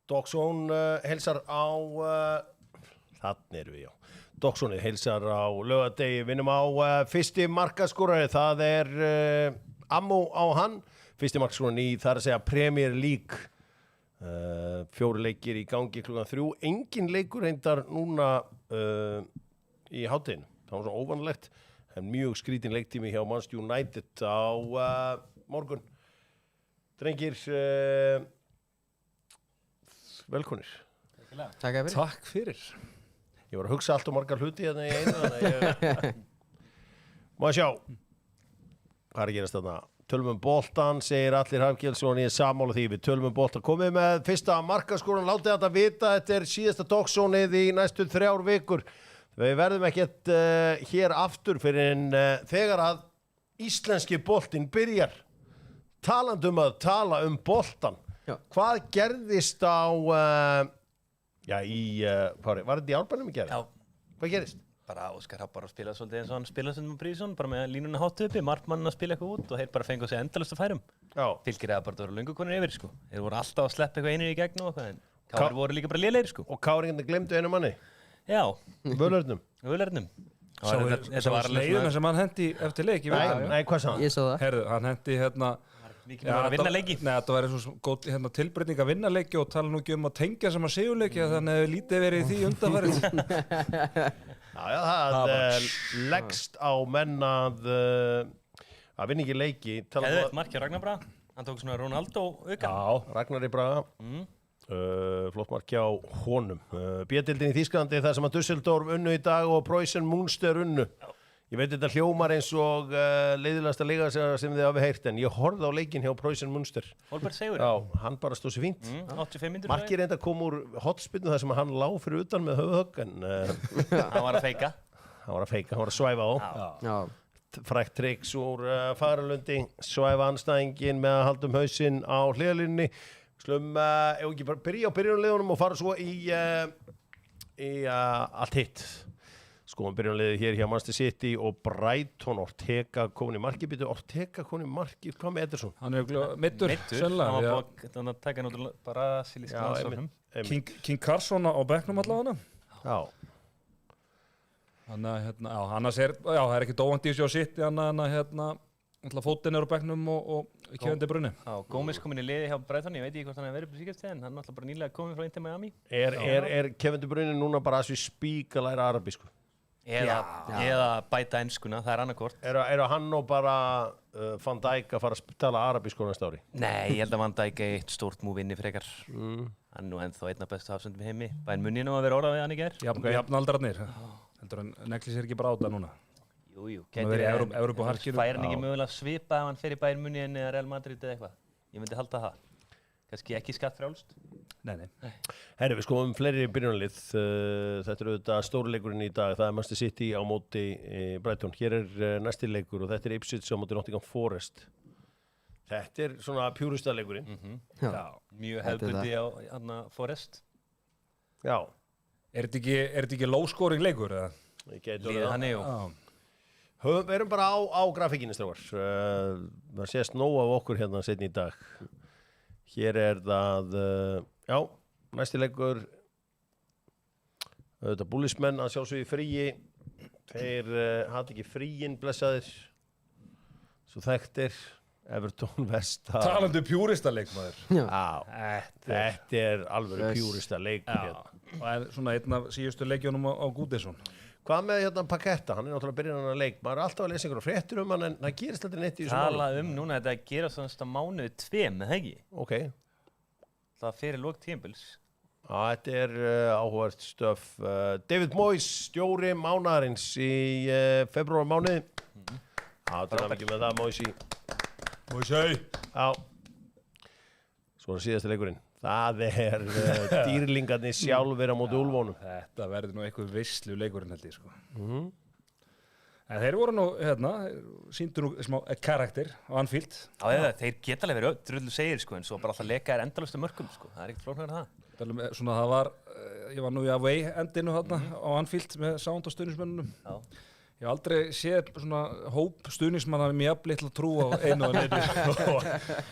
Dogsson heilsar á þarna erum við, já. Dogssonið heilsar á laugardegi, vinnum á fyrsti markaskorari, það ammo á hann, fyrsti markaskorari í þar að segja Premier League, 4 leikir í gangi klukkan 3, engin leikur reyndar núna í hádeginu, það var svo óvanlegt, en mjög skrítin leiktími hjá Manchester United á morgun. Drengir, velkonir. Takk fyrir. Ég var að hugsa allt og margar hluti hérna í einu, þannig að má sjá hvað að gerast þarna. Tölum boltan, segir Allir Hafkelsson, ég sammála því, við tölum boltan. Komið með fyrsta markaskoran, látið þetta vita, þetta síðasta Dogssonið í næstu 3 vikur. Við verðum ekkert hér aftur fyrir en þegar að íslenski boltinn byrjar. Talandum að tala boltan. Já. Hvað gerðist á var þetta í Árbænum í gerð? Já. Hvað gerðist? Bara Óskar Hafbar að spila svolítið eins og hann spilaði sem Bríðsson, bara með línuna hátt uppi, markmann að spila eitthvað út og þeir bara fengu sig endalaust að færum. Já. Fylkir eða bara það voru löngu konur yfir, sko. Þeir voru alltaf að sleppa eitthvað einir í gegn og eitthvað, en Kári voru líka bara lélegir, sko. Og Káringarnir glemdu einu manni? Já. Völernum? Völernum. Þetta var sleiðuna sem hann hendi eftir leik. Nei, hvað sá hann? Ég sá það. Herðu, hann hendi Mikið með að vinna leiki. Nei, þetta var eins og góð tilbreyting að vinna leiki og tala nú ekki að tengja saman sigurleiki, þannig að lítið verið í því undanfarið. Já, það leggst á menn að vinna ekki leiki. Hefðið markið Ragnar Braga, hann tók svona Ronaldo aukan. Já, Ragnar Braga, flott mark hjá honum. B-deildin í Þýskalandi þar sem að Düsseldorf unnu í dag og Preußen Münster unnu. Ég veit þetta hljómar eins og leiðilegasta liga sem þið hafi heyrt, en ég horfði á leikinn hjá Preußen Münster. Holberg Sigur. Já, hann bara stóð sér fínt. 85 mínútur. Markið reynda kom úr hotspinnu þar sem hann lá fyrir utan með höfuðhögg, en hann var að feika. Hann var að svæfa á. Já. Frækt triks úr Fagaralundi, svæfa anstæðingin með að halda hausinn á hliðalínunni. Slum, ef ekki bara byrja á byrjunarliðunum og fara svo í allt hitt. Skoðum byrjunarliðið hér hjá Manchester City og Brighton. Ortega komin í markið, hvað með Ederson? Hann middur, sennilega. Hann að taka náttúrulega bara sílíska landsfólknum. King Carson á bekknum allavega. Já. Annars það ekki dóandi í sig á City, fótinn á bekknum og Kevin De Bruyne. Já, Gómez komin í liði hjá Brighton, ég veit ekki hvort hann hefur verið på síkast en hann bara nýlega komin frá Inter Miami. Er Kevin De Bruyne núna bara að spíka læra arabísku? Eða bæta enskuna, það annarkort. Er hann og bara Van Dijk að fara að tala arabísku næsta ári? Nei, ég held að Van Dijk eitt stórt múv inni frekar. Hann nú ennþá einna bestu hafsendum í heimi. Bæinn Munni nú að vera orðað við hann í gær. Jafnaldrarnir. Heldur hann negli sér ekki bara á það núna? Jú, fær hann ekki mögulega svipa ef hann fer í Bæinn Munni eða Real Madrid eða eitthvað. Ég myndi halda það. Kannski ekki skattfrjálst. Nei. Herri, við skoðum fleiri byrjunarlið. Þetta auðvitað stórleikurinn í dag. Það Manchester City á móti Brighton. Hér næsti leikur og þetta Ipswich á móti Nottingham Forest. Þetta svona pjúrusta leikurinn. Já. Mjög hefðbundi á Forest. Já. Er þetta ekki low scoring leikur? Líðið hann jú. Við erum bara á grafíkinni, strákar. Það sést nóg af okkur hérna seinni í dag. Hér það, næsti leikur, þetta búlismenn að sjálfsögðu í fríi, þeir hafði ekki fríinn blessaðir, svo þekktir, Everton Vesta. Talandi pjúrista leikmaður. Þetta alveg pjúrista leikur hérna. Og svona einn af síðustu leikjónum á Goodison. Hvað með Paketta? Hann náttúrulega byrjað hann að leik. Maður alltaf að lesa einhverjum fréttur hann, en það gerist alltaf neitt í þessu máli. Tala núna þetta að gera svona mánuði 2, með það ekki? Ok. Það fyrir lok tímabils. Þetta áhugavert stöf. David Moyes, stjóri mánaðarins í febrúarmánuði. Það ekki með það, Moyes. Já. Svo síðasti leikurinn. Það dýrlingarnir sjálfur á móti úlfónum. Þetta verður nú eitthvað veislu leikurinn held ég, sko. En þeir voru nú, sýndu nú smá karakter á Anfield. Já, þeir geta alveg verið drullu segir, sko, en svo bara alltaf leka endalaust mörkum, sko. Það ekkert flóknar en það. Svona það var, ég var nú í away endinu þarna á Anfield með sound og stuðningsmönnunum. Ég hef aldrei séð svona hóp stuðningsmanna með mjög litla trú á einu og neinu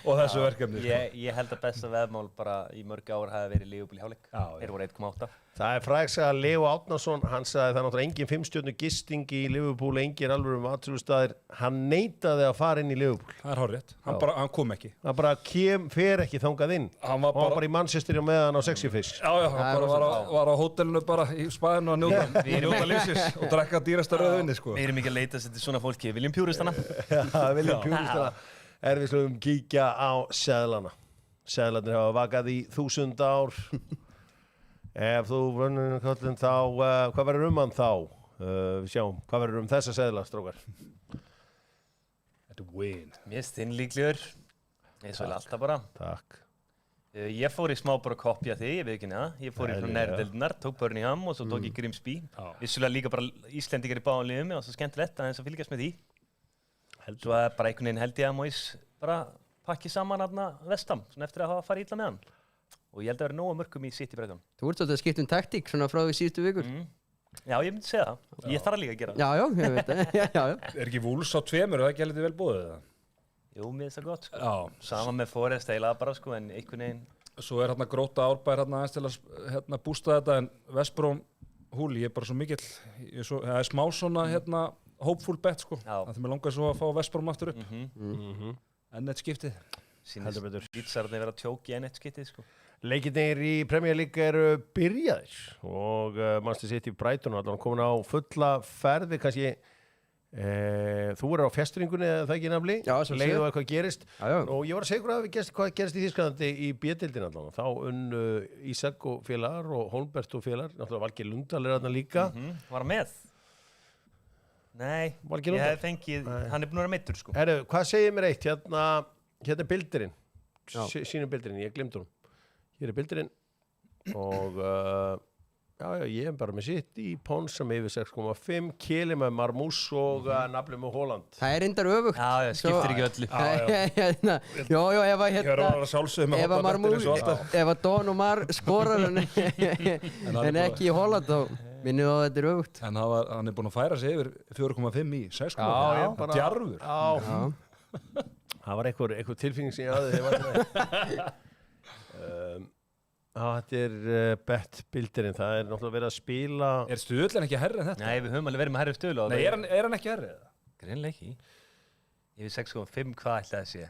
og þessu verkefni. Ég held að besta veðmál bara í mörg ár hafi verið Liverpool í hálfleik. Þeir voru 1,8. Það er frægs að Leo Árnason, hann sagði það er náttúrulega engin 5-stjörnu gisting í Liverpool, engin alveg matsölustaðir. Hann neitaði að fara inn í Liverpool. Það er hárrétt. Hann kom ekki. Það bara fer ekki þangað inn. Hann var bara í Manchester og meðan á Sexy Fish. Já, hann bara var á hótelinu bara í spaðinu að njóta lífsins og drekka dýrasta rauðvinni, sko. Við erum ekki að leita til svona fólki. Viljum pjúristana. Viljum pjúristana. Við slum kíkja á seðlana. Seðlarnir hafa vakað í 1000 ár. Ef þú vönnur kallin þá, hvað verður hann þá? Við sjáum, hvað verður þessa seðla, strókar? Þetta er win. Mér finnst þinn líklegur. Ég svo alltaf bara. Takk. Ég fór í smá bara að kopja þig, ég veit ekki neða. Ég fór í frá nærdeldunar, tók Birmingham og svo tók ég Grimsby. Vissulega líka bara Íslendingar í báðum liðum og svo skemmtilegt aðeins að fylgjast með því. Svo að bara einhvern veginn held ég að Moyes bara pakki saman aðna Vestam, svona eftir að hafa farið illa með hann. Og ég held að vera nógu mörgum í City Brighton. Þú ert svolítið að skipta taktík svona frá því síðustu vikur. Já, ég myndi segja það. Ég þarf líka að gera það. Já, ég veit það. Já. Er ekki Wolves á 2, það ekki heldur vel búið það? Jú, mér finnst það gott, sko. Já. Sama með Forest eiginlega bara, sko, en einhvern veginn. Svo er Gróta Árbær aðeins til að bústa þetta, en West Brom Hull, ég er bara svo mikill, það er smá svona hopeful bet, sko. Það mér langar svo að fá West Brom aftur upp. Enn eitt skiptið. Sýnist Lítsararnir vera tjók í enn eitt skiptið, sko. Leikirnir í Premier League eru byrjaðir og Manchester City Brighton allan komin á fulla ferði kannski þú verður á festringunni eða það ekki nafli leiðu að eitthvað gerist og ég var að segja hvað gerist í Þýskalandi í B-deildin allan þá Ísak og félagar og Holmbert og félagar náttúrulega Valgeir Lundal er þarna líka Var með? Nei, ég hef fengið hann er búin að vera meiddur sko Herru, hvað segir mér eitt hérna er bildurinn sínum bildurinn, ég glemd hún Hér er bildurinn og ég er bara með sitt í Ponsam yfir 6,5 Kili með Marmús og nafli með Holland. Það er reyndar öfugt. Já, skiptir ekki öllu. Ef að Marmús, ef að Don og Mar skorar en ekki í Holland þá minnum við að þetta er öfugt. En hann er búinn að færa sig yfir 4,5 í 6,5. Djarfur. Það var einhver tilfinning sem ég hafði þetta er bettbildurinn, það er náttúrulega verið að spila Er stuðullin ekki herri en þetta? Nei, við höfum alveg verið með herri stuðul Nei, er hann ekki herri? Greinlega ekki Yfir 6,5 hvað ætlaði að sé?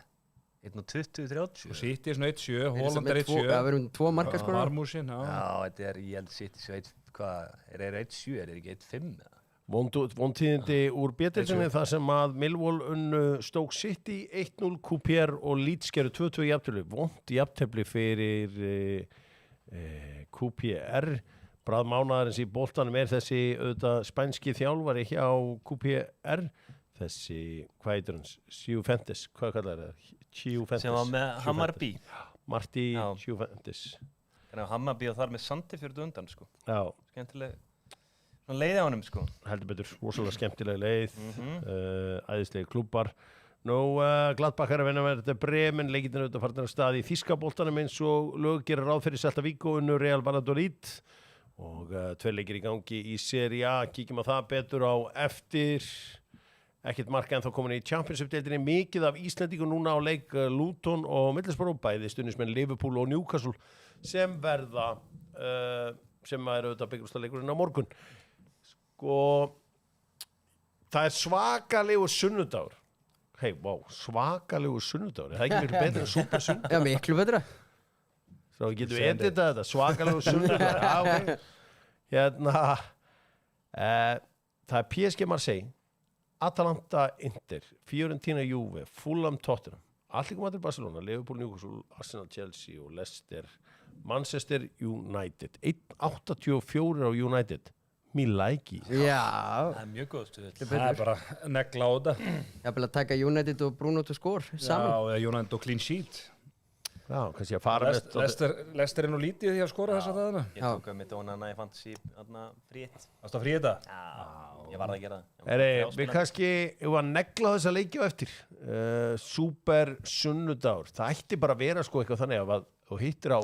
1,20-30 Og City er svona 1,7, Holland er 1,7 Það verðum 2 markaskorar Marmúsin, Já, þetta er, ég held City svo 1, hvað, er 1,7, er ekki 1,5 eða? Vontíðindi úr B-deildinni þar sem að Millwall unnu Stoke City 1-0 QPR og Leeds gerðu 2-2 jafntefli vont jafntefli fyrir QPR Brað mánaðarins í boltanum er þessi auðvitað spænski þjálfari hjá QPR þessi, hvað heitir hans? Cifuentes, hvað kallar það? Cifuentes sem var með Hammarby Marti Cifuentes Þannig að Hammarby og þar með Sandefjörðu undan sko Já Skemmtileg Svona leiði á honum sko heldur betur, rosalega skemmtilega leið æðislegi klúbbar Gladbach er að vinna með þetta Bremen leikirnir auðvitað farnir af stað í Þýskaboltanum eins og lög gerir ráð fyrir Celta Vigo unnu Real Valladolid og 2 leikir í gangi í Serie A kíkjum á það betur á eftir ekkert marka en þá komin í Championship-deildinni mikið af Íslendingum núna á leik Luton og Middlesbrough bæði stundismenn Liverpool og Newcastle sem verða sem er auðvitað byggjumstaleikurinn á morgun og það er svakalegu sunnudagur svakalegu sunnudagur það er ekki miklu betur en super sunnudagur Já, miklu betra Svo getum við editað þetta svakalegu sunnudagur það er PSG Marseille Atalanta Inter Fiorentina Juve Fulham Tottenham allir koma til Barcelona Liverpool Newcastle Arsenal Chelsea og Leicester Manchester United 1.84 á United mér læki Já Það er mjög góð stuð Það er bara negla á þetta Ég vil að taka United og Bruno til skor saman Já, eða United og clean sheet Já, kannski að fara Leicester er nú lítið því að skora þessa dagana Ég tók að mitt ónana í fantasy frítt Varstu að frí þetta? Já, ég varð að gera það Við kannski að negla þessa leiki á eftir Super sunnudagur það ætti bara að vera sko eitthvað þannig að þú hittir á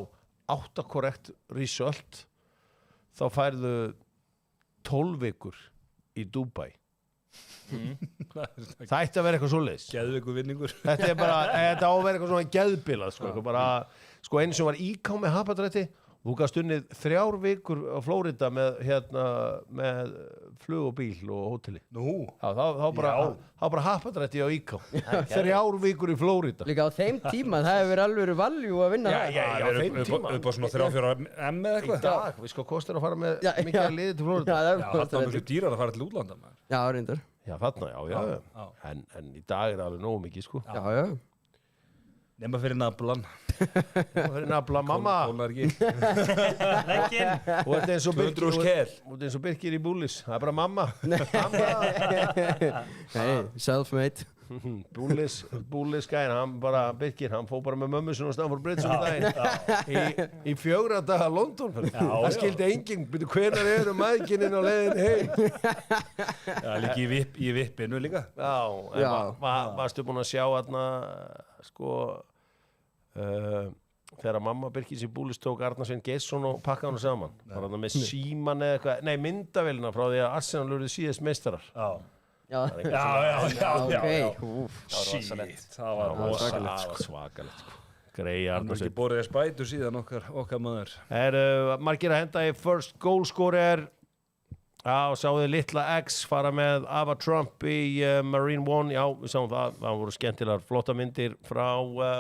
8 korrekt result þá færðu 12 vikur í Dubai Það ætti að vera eitthvað svoleiðis. Geðveikur vinningur. Þetta er bara, þetta á að vera eitthvað svona geðbilað, sko. Eitthvað bara, sko, einu sem var íká með happdrætti, þú gafst unnið 3 vikur á Flórida með, með flug og bíl og hóteli. Nú. Já, þá bara happdrætti á íká. 3 vikur í Flórida. Líka á þeim tíma, það hefur verið alveg valjú að vinna það. Já, á þeim tíma. Upp á svona 3-4 M eða Í eitthvað. dag, við sko kostar að fara með mikið að liði til Flórida. Já, það er miklu dýrar að fara til útlanda, maður. Já, reyndar. Já, þarna, já. En í dag er það alveg nógu mikið, sko. Já. Nefna fyrir naflan. Fyrir nafla, mamma. Kólar ekki. Rekkin. Og þetta er eins og 200 skell. Og þetta er eins og Birkir í Búlis. Það er bara mamma. Hey, self-made. Búlis gæðin, hann bara, Birkir, hann fór bara með mömmu sinni á Stamford Bridge um daginn. Í 4 daga London. Það skildi enginn, byrju, hvenær eru mæðgininn á leiðinni heim? Já, líka í vippinu líka. Já. Varstu búin að sjá þarna, sko, þegar mamma Birkis í Búlis tók Arnarsvein Gesson og pakkaði hann saman. Var hann með síman eða eitthvað, nei, myndavélina frá því að Arsenal urðu síðast meistarar. Já. Já. Shit. Það var Svakalegt, sko. Grey Hann er Arnarsvein. ekki borðið spætur síðan okkar maður. Margir að henda í first goal scorer. Já, sáðu litla X fara með Ava Trump í Marine One. Já, við sáum það. Það voru skemmtilegar flotta myndir frá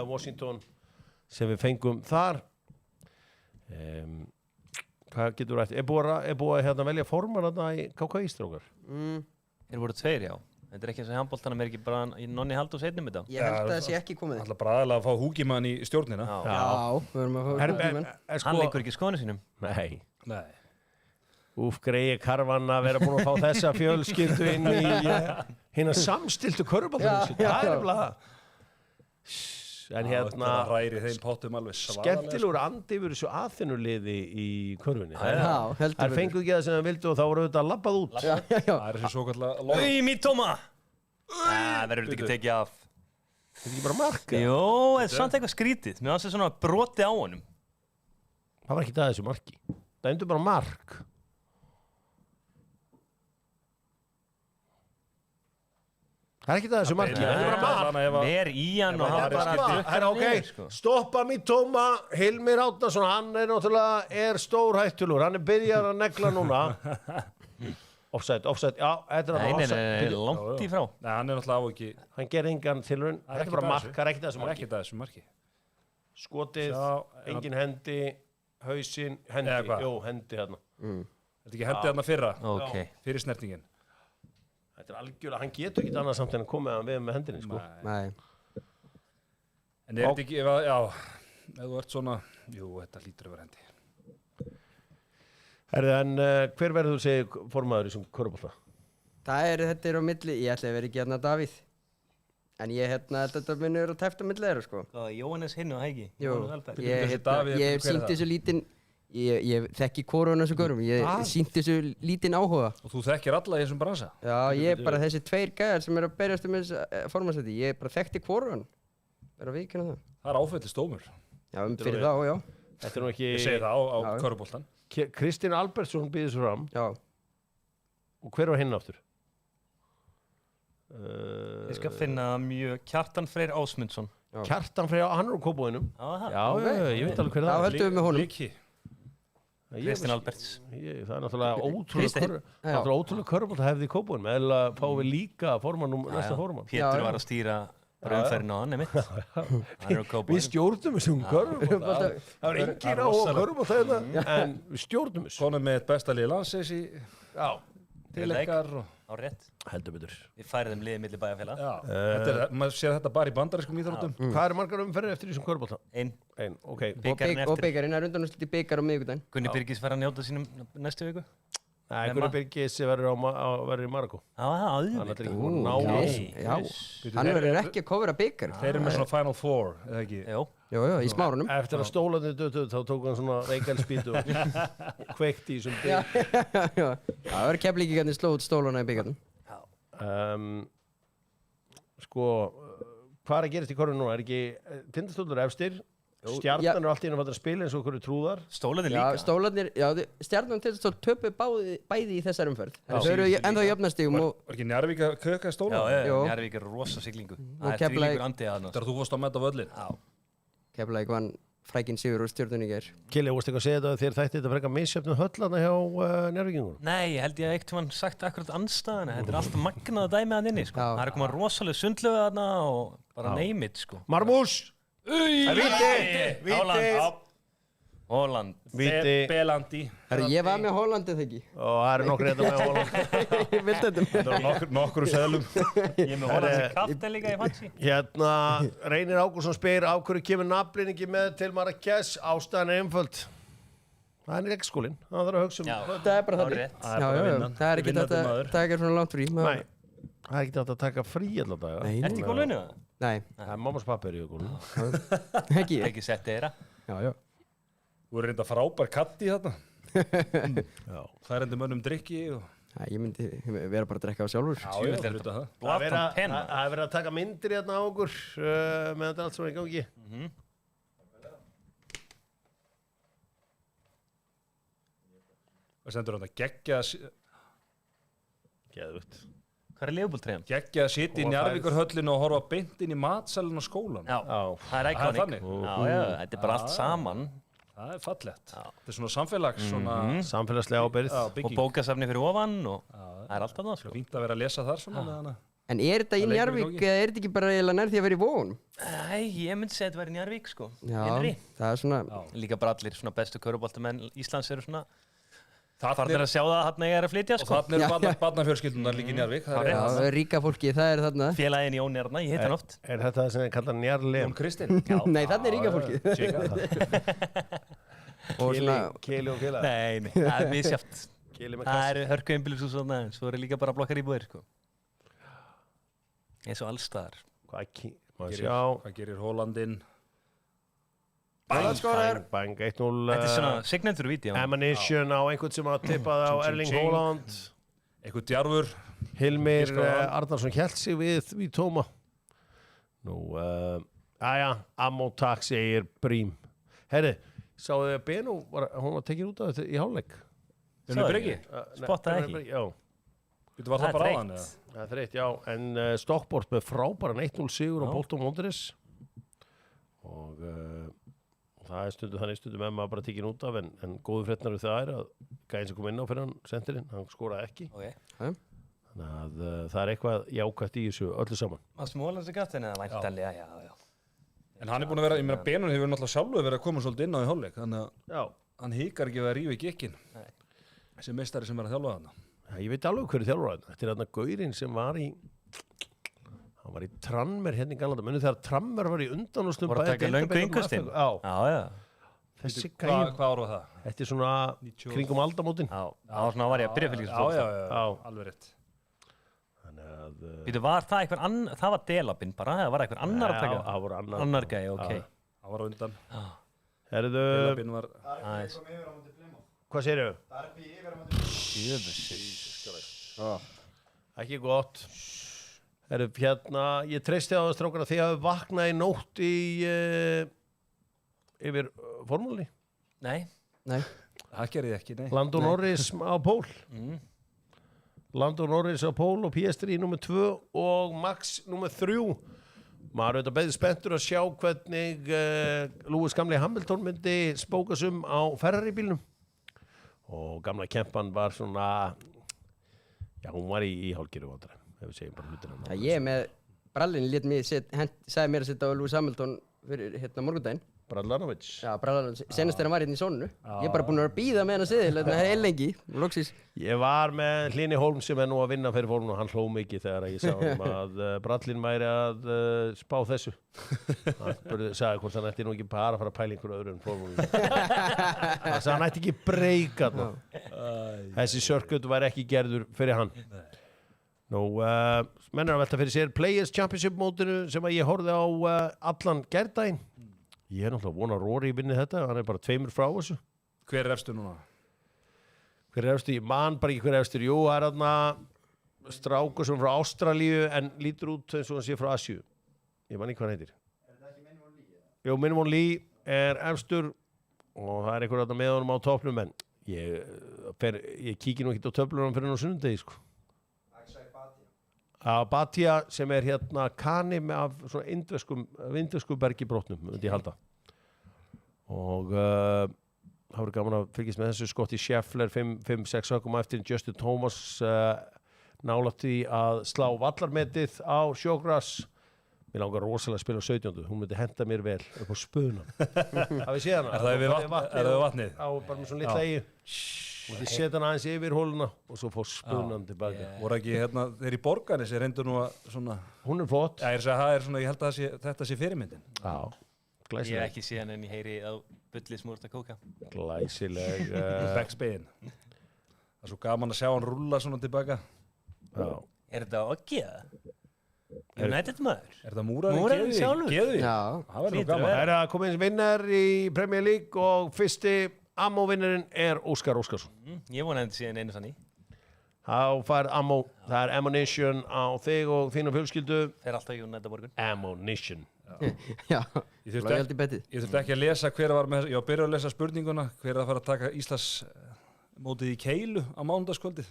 Washington sem við fengum þar. Hvað getur rætt? Er búið að velja forman í KKÍ-strókar? Þeir voru 2, já. Þetta er ekki eins og handboltanum, er ekki bara í Nonni Halldórs einnig með það. Ég held að það sé ekki komið. Það er bara aðalega að fá húkimann í stjórnina. Já, við erum að fá húkimann. Hann leikur ekki skoðinu sínum. Nei. Greiði Karvan að vera búin að fá þessa fjölskyldu inn í hérna samstiltu körfuboltanum. Það er bara en Það ræri þeim pottum alveg svagalega. skemmtilegur andi yfir þessu aðþennuliði í körfunni. Já, heldur Það fengu ekki það sem það vildu og þá voru auðvitað labbað út. Já. Það er þessi svo kallar Mítoma! Það verður ekki tekið af. Það er ekki bara marka. Jó, það er samt eitthvað skrítið. Mér fannst það svona broti á honum. Það var ekki það þessu marki. Það endur bara mark. Það er ekki það þessu marki. Það er bara mark. Ver í hann og hann bara Ok, stoppa Mítoma. Hilmir Árnason, hann er náttúrulega stórhættulur. Hann er byrjar að negla núna. Offside, já, þetta er Nei, offside. langt í frá. Nei, hann er náttúrulega á ekki. Hann gerði engan tilraun. Það er Þetta ekki er bara það mark, þessu. það er ekki það þessu Það er marki. ekki þessu marki. Skotið, Sjá, engin hendi, hausinn, hendi. Eða hvað? Jú, hendi hérna. Þetta ekki hendið þarna fyrra. Ok. Fyrir snertingin. Þetta er algjörlega, hann getur ekki annað samt en að koma við með hendinni, sko. Nei. En er þetta ekki, ef þú ert svona, jú, þetta lítur að vera hendi. Herðu, en hver verður þú segja formaður í þessum körfubolta? Þetta er á milli, ég ætla að vera ekki hérna Davíð. En ég þetta muni vera tæft á milli þeirra, sko. Hvað, Jóhannes hinn og Hægi? Jú, Þessi Davíð, ég hver er sýndi það? þessu lítinn, ég þekki hvorun þessu görum, ég sýndi þessu lítinn áhuga. Og þú þekkir alla í þessum bransa? Já, ég bara þessi 2 gæðar sem eru að berjast þessu formansæti, ég bara þekkti hvorun. Verður að vikina það. Það er áfællist dómur. Já, fyrir þá, já. Þetta er nú ekki... Ég segi það á Já. körfuboltan. Kristinn Albertsson býður svo fram. Já. Og hver var hinn aftur? Ég skal finna mjög Kjartan Freyr Ásmundsson. Kjartan Freyr, hann er úr Kópavoginum. Já, Ég veit alveg hver Þá það er. höldum við með honum. Líki. Kristinn Alberts. Það er náttúrulega Kristinn. ótrúlega körfubolta hefði í Kópavoginum. Eða fáum við líka næsta formann. Pétur var að stýra umferðin á hann, nemitt. Hann er á Við Kópavogi. stjórnum þessum körfubolta. Það var engin á körfubolta þetta, en við stjórnum þessu. Konum með eitt besta liði landsins í Já, til ykkar. Á rétt. heldur betur. Við færðum liðið milli bæjarfélag. Já, maður séð þetta bara í bandarískum íþróttum. Hvað eru margar umferðir eftir þessum körfubolta? Einn. Ok. Bikarinn Og eftir. byggarinn er undanúrslit í byggar á miðvikudaginn. Gunni Birgis fær að njóta sínum næstu viku. Nei, Gunnar Birgis verður í Marokko. Já, Hann er ekki búin að ná á. Já, hann verður ekki að kofra byggar. Þeir eru með svona Final Four, eða ekki? Jó. Jú, í smárunum. Eftir að stólarnir döttu þá tók hann svona veikalspýtu og kveikti í þessum Já, það verður Keflvíkingarnir slóð út stólana í byggarnum. Sko, hvað er að gerast í korfinu núna? Er ekki Tindastólur efstir? Stjarnan allt í einu að spila eins og okkur trúðar. Stólarnir Já, líka. stólarnir, Stjarnan til þess að töpu bæði í þessar umferð. Þau eru ennþá jöfnastigum og Var ekki Njarðvík að köka í stóla? Jú. Njarðvík er rosa siglingu. Það er Keflavík- þvílíkur andi að Þegar þú fórst að metta völlin? Já. Keflavík vann frækinn sigur úr Stjörnunni í gær. Kili, vorstu eitthvað að segja þetta að þér þætti þetta frekar misjöfnum höllana hjá Njarðvíkingunum? Nei, ég held ég að eitt sagt akkurat andstæðana. Þetta er alltaf magnaða dæmi að inni, sko. Já. Það er komað rosalega sundlögu þarna og bara name it, sko. Marmús! Víti! Holland. Víti! Belandi. Herru, ég var með Hollandi þegar ekki. Og það eru nokkur þetta með Holland. Ég vildi þetta með. Það var nokkru seðlum. Ég er með Holland sem kapten líka í fansi. Hérna, Reynir Ágústsson spyr af hverju kemur nafnlýningi með til Marrakes, ástæðan er einföld. Það er leikskólinn, það þarf að hugsa um. Það er bara þannig. rétt. Það er bara vinnan. Það er ekki Vinnandi þetta maður. taka svona langt frí. Nei, það er ekki þetta að taka frí allar daga. Nei. Ertu í gólfinu það? Nei, Það er mammas pappi í gólfinu. ekki. Ekki sett þeirra. Já. Þú er reynda frábær katti þarna. Já. Það er enda mönnum drikki og... Æ, ég myndi vera bara að drekka á sjálfur. Já, ég hluta það. Það er Blatan penna. verið að taka myndir hérna á okkur með þetta allt svona í gangi. Það sendur hann að geggja Geðvögt. Hvað er Leopold-treyjan? að sitja í Og Njarðvíkurhöllinu og horfa beint inn í matsalinn á skólan. Já, Já. það er Það er iconic. þannig. Já, þetta er bara allt saman. Það er fallegt. Þetta er svona samfélags, svona... Samfélagslega ábyrgð. Já, Og bygging. bókasafni fyrir ofan og það er allt annað, sko. Fínt að vera að lesa þar svona með hana. En er þetta í Það leikur í Njarðvík gangi. eða er þetta ekki bara eiginlega nær því að vera í Vógunum? Nei, ég myndi segja að þetta væri Njarðvík, sko. Já, Innri. það er svona... Líka bara allir svona bestu köruboltamenn Íslands eru svona Þarna farnir er, að sjá það hann er að flytja, og sko. þarna eru barnafjörskildunar líka í Njarðvík. Það er Já, ríka fólki, það er þarna. Félagin Jón er þarna, ég hitt hann oft. Er þetta það sem þið kallar njarlem? Jón Kristinn. Nei, þarna er ríka fólki. Og svona... Kili og félag. Nei, það er misjátt. Kili með Það kassa. eru hörkuimbilishús og svona, en svo eru líka bara blokkar íbúðir, sko. Eins og allstaðar. Má ég sjá. Hvað gerir Hólandinn? Bang, bang, 1-0. Þetta er svona signature-vídeó. Ammunition á einhvern sem að tippaði á Erling Ching. Haaland. Eitthvað djarfur. Hilmir Ég sko það. Arnarsson hélt sig við Tóma. Nú, aðja, ammo takk segir Brím. Herri, sáðu þið að Beno, hún var tekin út af þetta í hálfleik? Unni Breki? Spottaði ekki. Já, Þú var það bara á hann eða? það er þreytt, já. En Stockport með frábæran 1-0 sigur á Bolton Wanderers. Og það er stundum þannig stundum með maður bara tekin út af, en góðu fréttnar við það er að gæðin sem kom inn á fyrir hann sendirinn, hann skoraði ekki. Ok. Þannig að það er eitthvað jákvætt í þessu öllu saman. Að smólansi gaftin eða væntanlega, já. En hann er búin að vera, ég meina Benun hefur náttúrulega sjálfur verið að koma svolítið inn á í hálfleik, þannig að Já. hann hikar ekki við að rífa í gekkin. Nei. Þessi meistari sem er að þjálfa þarna. Ég veit alveg hverju þjálfur hann. Þetta er þarna gaurinn sem hann var í Tranmer hérna í Galanda. Muni þegar Tranmer var í undanúrslitum Voru að taka löngu innkastinn? Já, Já. þessi Hvað gæði. hvað ára var það? Þetta er svona 90. kringum aldamótin. Já, svona var ég að byrja fylgjast Já. Alveg rétt. Þannig að... Býtu, var það einhver annar, það var Delabinn bara, eða var einhver annar að taka? Já, það voru annar. Annar gæi, ok. Það var á undan. Herðu, Delabinn var... Aðeins. hvað segirðu? Jöfus. Ekki gott. Herðu, hérna, ég treysti á það strákar að þið hafi vaknað í nótt í yfir formúlunni. Nei. Nei. Það gerði ég ekki, nei. Lando Norris á pól. Mm. Lando Norris á pól og PS3 nr. 2 og Max nr. 3. Maður er auðvitað beðið spenntur að sjá hvernig Lewis gamli Hamilton myndi spókas á Ferrari bílnum. Og gamla kempan var svona, já, hún var í hálfgerðu vandræðum, ef við segjum bara hlutina. Já, ég með brallin lét mig sagði mér að setja á Lewis Hamilton fyrir morgundaginn. Bradlanovic. Já, brallin, senast þegar hann var hérna í sónunu. Ég er bara búinn að vera að bíða með hann að seðil, þetta er lengi, loksis. Ég var með Hlini Hólm sem er nú að vinna fyrir fórmúluna og hann hló mikið þegar ég sá að Brallin væri að spá þessu. Hann sagði hvort hann ætti nú ekki bara að fara að pæla einhverju öðru en fórmúluna. Hann sagði hann ætti ekki breyka þarna. Þessi sörkut væri ekki gerður fyrir hann. Nú, menn er að velta fyrir sér Players Championship mótinu sem að ég horfði á allan gærdaginn. Ég er náttúrulega vona að Rory vinni þetta, hann er bara 2 frá þessu. Hver er efstu núna? Hver er eftir? Ég man bara ekki hver er eftir. Jú, það er þarna strákur sem frá Ástralíu en lítur út eins og hann sé frá Asíu. Ég man ekki hvað hann heitir. Er þetta ekki Minimum Lee? Jú, Minimum Lee er efstur og það er einhver þarna með honum á toppnum en ég kíki nú ekki á töflunum fyrir á sunnudegi sko. Batia sem er hérna kani af svona indversku bergibrótnum myndi ég halda og það voru gaman að fylgjast með þessu Scotty Scheffler 5-6 höggum eftir Justin Thomas nálægt því að slá vallarmetið á Showgrass. Mér langar rosalega að spila á 17. Hún myndi henda mér vel upp á spunan. Hafið séð hana? Er það við vatnið? Á bara með svona litla eyju. Og þið setja hana aðeins yfir hóluna og svo fór spunan tilbaka. Voru ekki hérna, þeir í Borgarnesi reyndu nú að svona... Hún er flott. Já, það er svona, ég held að þetta sé fyrirmyndin. Já, glæsileg. Ég hef ekki séð hann en ég heyri á bulli smúrt að kóka. Glæsileg. Backspegin. Það er svo gaman að sjá hann rúlla svona tilbaka. Já. Er þetta Oggi eða? United maður? Er það Múrari Múrari sjálfur? Geðvík? Já. Það verður nú Hlýtur að gaman. vera. Það er að koma eins vinnar í Premier League og fyrsti Ammo-vinnurinn er Óskar Óskarsson. Ég vonaði síðan einu sann í. Þá fær Ammo, það er Ammunition á þig og þínu fjölskyldu. Fer alltaf í United morgun. Ammunition. Já, Ég þurfti loyalty betið. Ég þurfti ekki að lesa hver var með, ég var að byrja að lesa spurninguna, hver er að fara að taka Íslands mótið í Keilu á mánudagskvöldið.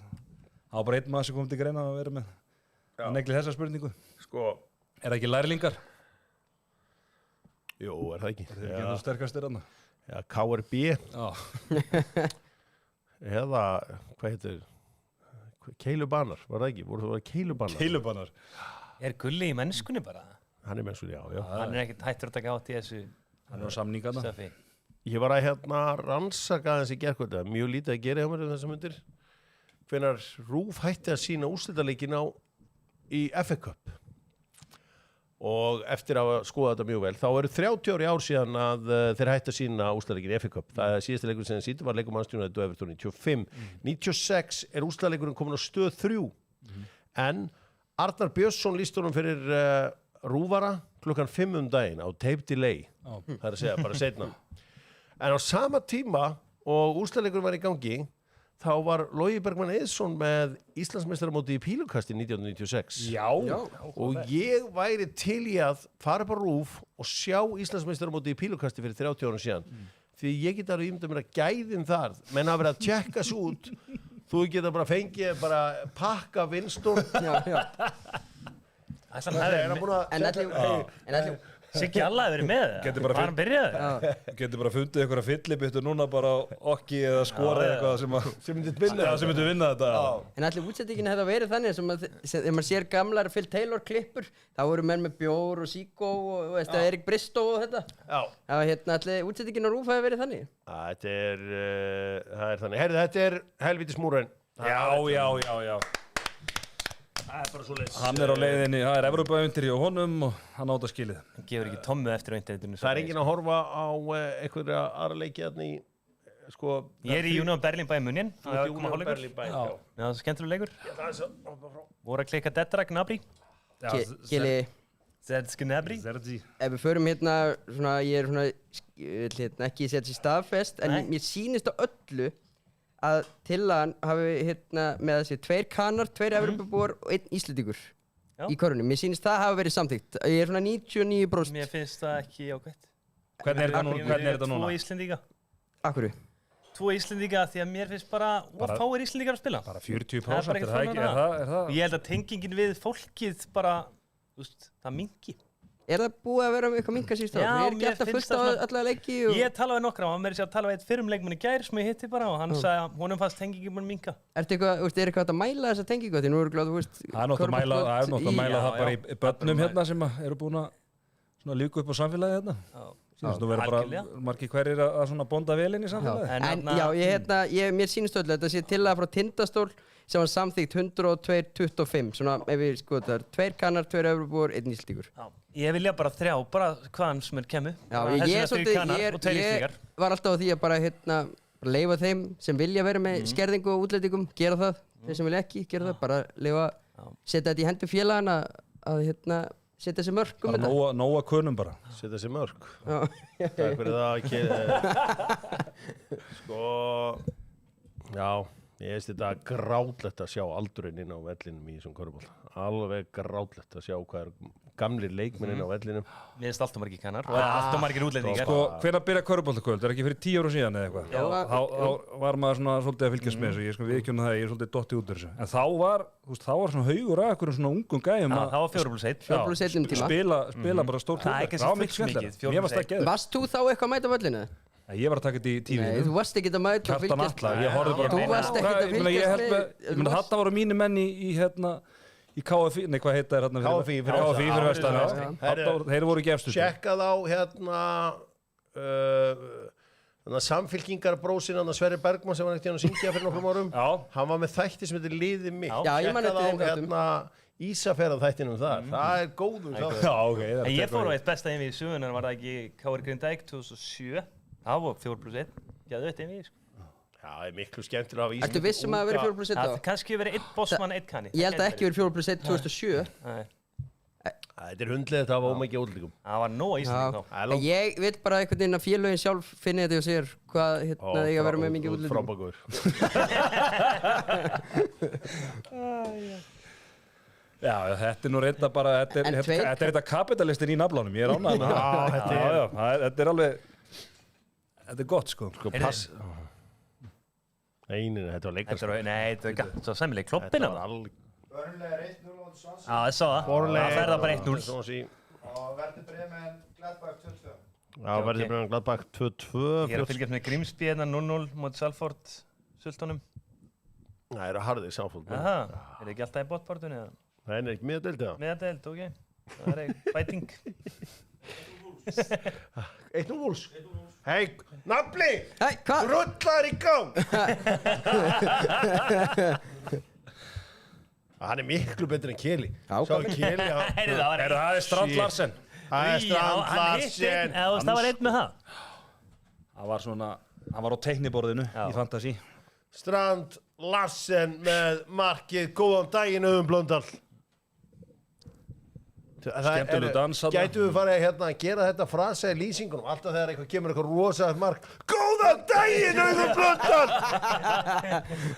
Það var bara einn maður sem kom til greina að vera með að negli þessa spurningu. Sko. Er það ekki lærlingar? Jú, er það ekki? Það er ekki ennþá sterkastir þarna. Já, KRB. Já. Eða, hvað heitir? Keilubanar, var það ekki? Voru það Keilubanar? Keilubanar. Er Gulli í mennskunni bara? Hann er mennskur, já. Hann er ekkert hættur að taka átt í þessu Hann er á samningarna. stöfi. Ég var að rannsaka þessi gerkvölda, mjög lítið að gera hjá mér um þessum myndir. Hvenær RÚV hætti að sína úrslitaleikin í FA Cup. Og eftir að skoða þetta mjög vel, þá eru 30 ári ár síðan að þeir hætti að sína úrslitaleikin í FA Cup. Það er síðasta leikur sem þeir sýndu var leikur Manchester United og Everton 95. 96 er úrslitaleikurinn komin á stöð 3. En Arnar Björnsson lýst honum fyrir RÚVara klukkan 5 daginn á tape delay. Það er að segja, bara seinna. En á sama tíma og úrslitaleikurinn var í gangi, þá var Logi Bergmann Eiðsson með Íslandsmeistaramóti í pílukasti 1996. Já. Og ég væri til í að fara upp á RÚV og sjá Íslandsmeistaramóti í pílukasti fyrir 30 árum síðan. Því ég get alveg ímyndað mér að gæðin þar, menn að vera að tjekka svo út, þú geta bara fengið bara pakka Winston. Já. En allir Siggi alla hefur verið með það. Getur bara Var hann byrjaði? Getur bara fundið einhverja fyllibittu núna bara á okki eða skora eitthvað sem myndi vinna þetta. En allir útsettingin hefði verið þannig sem að þegar maður sér gamlar Phil Taylor klippur, þá voru menn með bjór og síkó og Erik Bristow og þetta. Já. Það var allir útsettingin á RÚV hefði verið þannig. Það er þannig. Herðu, þetta er helvítis múrinn. Já. Það er bara svo leiðis. Hann er á leiðinni, það er Evrópaundir í honum og hann átt að skilið. Hann gefur ekki tommu eftir á internetinu. Það er enginn að horfa á einhverja aðra leiki hérna í, sko... Ég er í Union Berlin bæ Munjen. Union Berlin bæ, já. Já, það er skemmtilega leikur. Það er svo, hoppa frá. Voru að klikka Dedra Gnabry. Gili, Zedsk Gnabry. ef við förum svona, ég er svona, ekki setja sér staðfest, en mér sýnist á öllu að tillagan hafi með þessi 2 kanar, 2 Evrópubúar og 1 Íslendingur í körunni. Mér sýnist það hafi verið samþykkt. Ég er svona 99%. Mér finnst það ekki ákvæmt. Hvernig er þetta núna? 2 Íslendinga. Akkurru? 2 Íslendinga því að mér finnst bara fáir Íslendingar að spila. Bara 40%, Það er bara er það ekkert ekki? flóknara. Er það? Ég held að tengingin við fólkið bara, það mingi. Er það búið að vera eitthvað minka síðust á? Já, Ég er ekki mér alltaf finnst fullt á það svona- alla leiki og... Ég talaði við nokkra, hann meiri sér að tala við eitt fyrrum leikmann í gær sem ég hitti bara og hann sagði að honum fannst tengingin búin minka. Er eitthvað hægt að mæla þessa tengingu? Því nú eru gláð, þú veist... Það er náttúrulega að mæla það bara í börnum hérna sem eru búin að líka upp á samfélagi hérna. Sýnast nú vera bara algjörlega. margir hverjir að svona bonda vel inn í samfélagi. En Mér sýnist öllu þetta sé tillaga frá Tindastól sem var samþykkt 102.25. Svona, ef við sko þetta, 2 kanar, 2 Evrópubúar, 1 Íslendingur. Ég vilja bara 3, bara hvaðan sem er kemur. Já, ég var alltaf á því að bara leyfa þeim sem vilja vera með skerðingu og útlendingum, gera það. Þeir sem vilja ekki, gera það. Bara leyfa, setja þetta í hendur félagana að setja þessi mörk um þetta. Bara nóga kunum bara. Setja þessi mörk. Já. Takk fyrir það ekki. Sko, já, ég veist þetta grátlegt að sjá aldurinn inn á vellinum í þessum körfubolta. Alveg grátlegt að sjá hvað gamlir leikmennin á vellinum. Mér finnst alltaf margir kannar og alltaf margir útlendingar. Sko, hvenær byrja körfuboltakvöld? Ekki fyrir 10 ára síðan eða eitthvað? Þá var maður svona svolítið að fylgjast með þessu, ég sko viðurkenna það, ég er svolítið dottið út úr þessu. En þá var svona haugur að einhverjum svona ungum gæjum að... Það var 4+1. 4+1 tíma. Spila bara stórt hlutverk. Það var mikið skemmtilegt. Mér varst það geðveikt. Varst þú þá eitthvað að mæta völlinu? Ég var að taka þetta í tífinu. Nei, þú varst ekkert að mæta og fylgjast. Kjartan Atla, ég horfði bara... Þú varst ekkert að fylgjast með... Þarna voru mínir menn í KFI, nei hvað heita þér hérna? KFI fyrir vestan. Þeir voru ekki efstu. Tjekkað á samfylkingarbrósin Sverrir Bergmann sem var ekkert að syngja fyrir nokkrum árum. Hann var með þætti sem heitir Liðið mitt. Já, ég man eftir þeim Ísafjarðarþættinum þar. Það er góður þáttur. Ég fór á eitt besta einvíð í sögunar, var það ekki KR Grindavík 2007. Það var 4+1. Geðveikt einvíð, sko. Já, það er miklu skemmtilega af Ísland. Ertu vissum að það verið 4+1 þá? Það kannski verið 1 bossmann, 1 kanni. Ég held að ekki verið 4+1 2007. Þetta er hundlega, það var ómikið útlíkum. Það var nóg Ísland þá. Ég vil bara einhvern veginn að félögin sjálf finni þetta og sér hvað ég að vera með mikið útlíkum. Frábækur. Já, þetta er nú reynda bara, þetta er þetta kapitalistin í naflanum, ég er ánægður með það. Þetta er alveg, þetta er gott sko. Nei, þetta var leikast. Nei, þetta var gætt, svo sæmileg kloppina. Burnley er 1-0 á Swansea. Já, ég sá það. Það ferða bara 1-0. Og Werder Bremen Gladbach 2-2. Já, Werder Bremen Gladbach 2-2. Ég er að fylgjast með Grimsby hérna 0-0 mot Salford Sultanum. Það eru harðir Salford. Aha, er ekki alltaf í botpartunni eða? Nei, er ekki miðadeild eða? Miðadeild, ok. Það er fighting. 1-0 Wolves. Hei, nafli! Hei, hvað? Rullar í gang! Hann er miklu betur en Keli. Sá Keli. Það er Strand Larsen. Það er Strand Larsen. Það var einn með það. Það var svona, hann var á teikniborðinu í Fantasí. Strand Larsen með markið góðan daginn Blöndal. Skemmtilegu dans. Gætu við farið að gera þetta frasa í lýsingunum alltaf þegar eitthvað kemur eitthvað rosaðið mark. Góðan daginn Blöndal!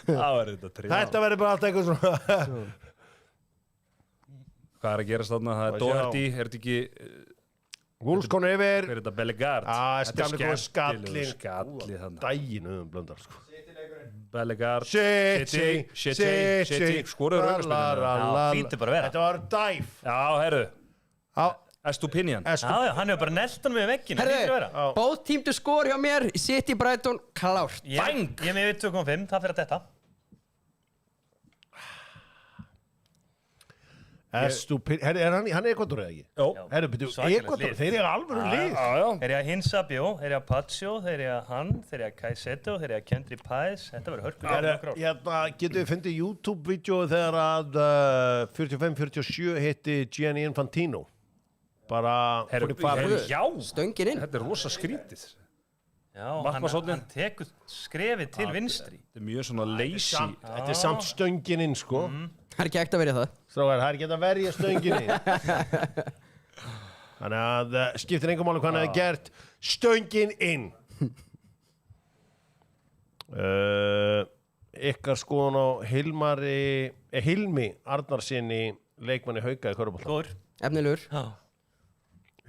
Það var þetta trið. Þetta verður bara alltaf eitthvað svona. Hvað er að gerast þarna? Það er Doherty, er þetta ekki... Wolves konur yfir. Hver er þetta Bellegarde? Þetta er skemmtilegu skalli. Daginn Blöndal sko. Bellegarde, City, skoruður auðvitað. Fínt bara vera. Þetta var dæf. Já, herru. Estupinian. Já, hann hefur bara neltan með vegginu. Herru, both team to score hjá mér, City Brighton, klárt. Bang! Ég með 2,5, það fyrir að þetta. Hann er Ekvador eða ekki? Jó. Ekvador, þeir eru alvöru lið. Þeir eru Hinsabjó, þeir eru Pacho, þeir eru hann, þeir eru Caicedo, þeir eru Kendry Páez. Þetta verður hörkulega. Getur við fundið YouTube-vídeó þegar að 45-47 hitti Gianni Infantino. Bara... Já, stöngin inn. Þetta er rosa skrítið. Já, hann tekur skrefið til vinstri. Þetta er mjög svona lazy. Þetta er samt stöngin inn, sko. Það er ekki ekkert að verja það. Strákar, það er ekki að verja stönginni. Þannig að skiptir engum máli hvað hann hefði gert. Stöngin inn. Ykkar skoðun á Hilmi Arnarsinni, leikmanni Hauka í körfubolta. Góður. Efnilegur.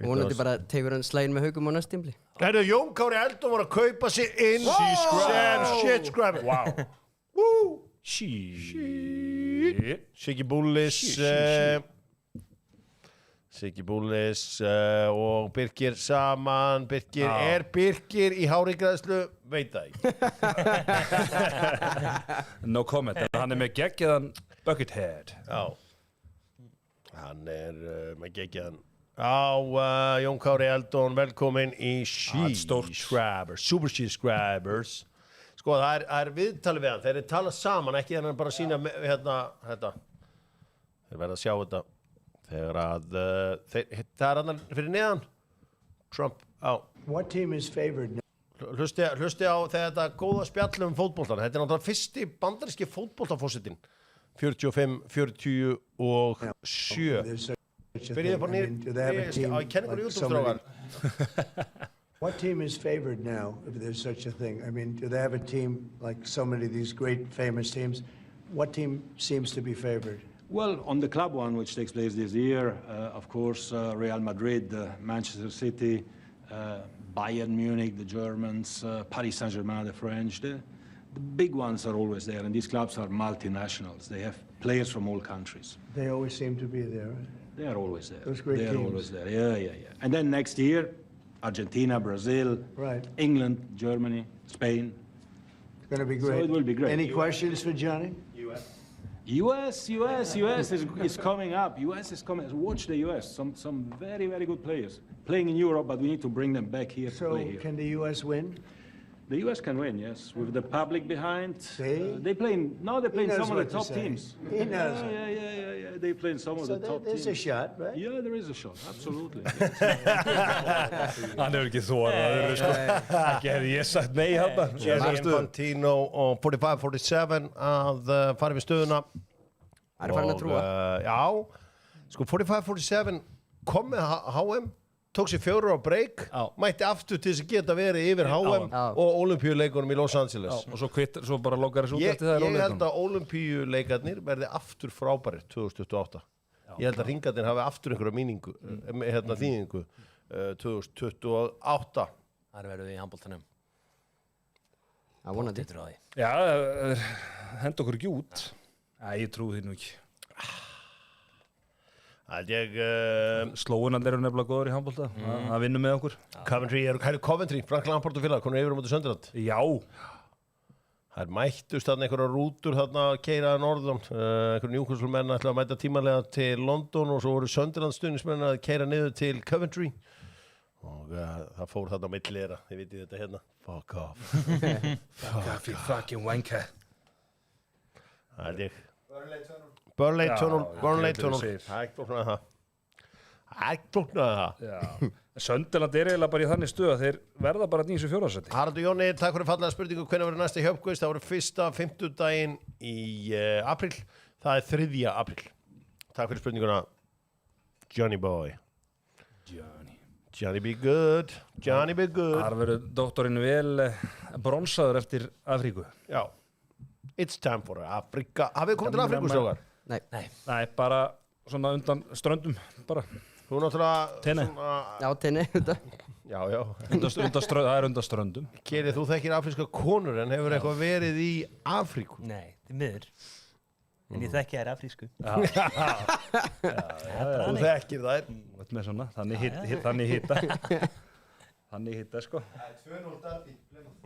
Vonandi bara tegur hann slægin með Haugum á næstimbli. Herru, Jón Kári Eldon var að kaupa sig inn sem shit-scrabber. Wow. Woo! Shit. Siggi Búllis og Birkir saman. Er Birkir í hárigræðslu? Veit það ekki. No comment. Hann er með geggjaðan Buckethead. Já. Hann er með geggjaðan. Jón Kári Eldon, velkomin í She-Scrabbers, Super She-Scrabbers. Sko, það er viðtalið við hann. Þeir eru talað saman, ekki þannig að bara sína þetta. Þeir verða að sjá þetta. Þegar að það er annar fyrir neðan. Trump á. What team is favored now? Hlusti á þegar þetta góða spjall fótboltan. Þetta er náttúrulega fyrsti bandaríski fótboltaforsetinn. 45-47. Byrjaði bara niður. Kenningur YouTube-strákar. What team is favored now, if there's such a thing? I mean, do they have a team like so many of these great famous teams? What team seems to be favored? Well, on the club one, which takes place this year, of course, Real Madrid, Manchester City, Bayern Munich, the Germans, Paris Saint-Germain, the French. The big ones are always there, and these clubs are multinationals. They have players from all countries. They always seem to be there. Right? They are always there. Those great They are teams. always there. Yeah. And then next year, Argentina, Brazil, Right. England, Germany, Spain. It's going to be So great. it will be great. Any questions for Johnny? US is coming up. US is coming. Watch the US. Some very, very good players playing in Europe, but we need to bring them back here to So play here. can the U.S. win? The US can win, yes, with the public behind. See? They play in He some knows of the what to top say. teams. He knows. Yeah. They play in some of So the top there's teams. a shot, right? Yeah, there is a shot, absolutely. Hann hefur ekki þórað, sko. Ekki hefði ég sagt nei hérna. Gianni Infantino og 45-47 að fara við stöðuna. Það er farin að trúa. Já, sko 45-47 kom með HM, tók sér 4 á break, mætti aftur til þess að geta verið yfir HM Já. og Ólympíuleikunum í Los Angeles. Og svo bara lokkar þessu út Ég eftir það í held róleikunum. að Ólympíuleikarnir verði aftur frábærir 2028. Ég held að ringarnir hafi aftur einhverja mýningu, þýðingu 2028. Þar verðum við í handboltanum. Það vonandi. Þetta er á því. Já, henda okkur ekki út. Já, ég trúi því nú ekki. Slóinand eru nefnilega góður í handbolta. Það vinnur með okkur. Coventry, Frank Lampard og félag, konur yfir á móti Sunderland. Já. Það mættust þarna einhverja rútur þarna að keyra norðan, einhverjum Newcastle-menn ætlaði að mæta tímanlega til London og svo voru Sunderland-stuðningsmenn að keyra niður til Coventry og það fór þarna á milli þeirra, þið vitið þetta hérna. Fuck off. Fuck off, you fucking wanker. Það er ég. Burnley tunnel. segir. Hægt flóknaði það. Hægt flóknaði það. Já. Sönderland er eiginlega bara í þannig stöð að þeir verða bara nýjum sem fjórðarsætti. Haraldur Jóni, takk fyrir fallega spurningu. Hvenær verður næsta Hjöpkvist? Það voru fyrsta 50-daginn í apríl. Það er 3. apríl. Takk fyrir spurninguna, Johnny boy. Johnny be good. Johnny be good. Þar verður doktorinn vel bronsaður eftir Afríku. Já. It's time for Afrika. Hafið þið komið til Afríku, strókar? Nei, bara svona undan ströndum, bara. Þú náttúrulega... Tenni. Já, tenni, þetta. Já. Það er undan ströndum. Keri, þú þekkir afríska konur en hefur eitthvað verið í Afríku? Nei, þið miður. En ég þekki þær afrísku. Þú þekkir þær. Með svona, þannig hitta. Þannig hitta, sko.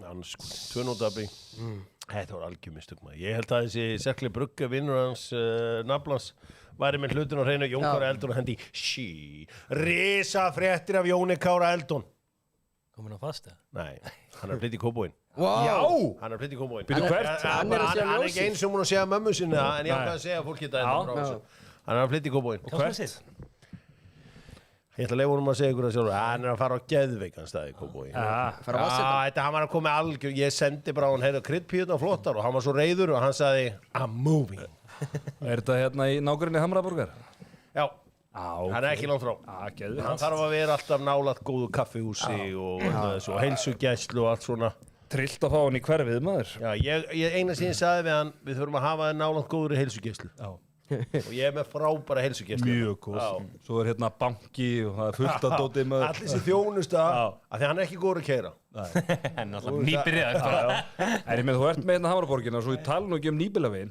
2-0 Dabbi. Þetta var algjör mistök maður. Ég held að þessi Serkli Brugge vinnur hans Nablans væri með hlutin á hreinu. Jón Kára Eldon og hendi risa fréttir af Jóni Kára Eldon. Komin á fasta? Nei, hann er að flytja í Kópavoginn. Wow. Já! Hann er að flytja í Kópavoginn. Býtu hvert? Hann er að segja Hann er ljósið. ekki eins og hún að segja mömmu sinni það, en ég ákvað að segja fólki þetta enda frá þessu. Hann er að flytja í Kópavoginn. Hvert? Ég ætla að leifa honum að segja ykkur að sjálfur, hann er að fara á geðveikan stað í Kópavogi. Fara á Vatnsenda. Þetta hann var að koma algjör, ég sendi bara hann, heyrðu, kryddpíðuna flottar og hann var svo reiður og hann sagði, I'm moving. Er þetta hérna í nágrinni Hamraborgar? Já, hann er ekki langt frá. Geðvikt. Hann þarf að vera alltaf nálægt góðu kaffihúsi og heilsugæslu og allt svona. Trillt að fá hann í hverfið, maður. Já, ég eina sem ég sagði við hann, við þurfum að hafa það nálægt góður heilsugæslu. Já. Og ég er með frábæra heilsugæslu. Mjög góð. Svo er hérna banki og það er fullt að dótið maður. Allir sem þjónusta, af því hann er ekki góður að keyra. En alltaf nýbyrjaði. En ég með þú ert með hérna Hamraborgina og svo ég tala nú ekki um Nýbýlavegin.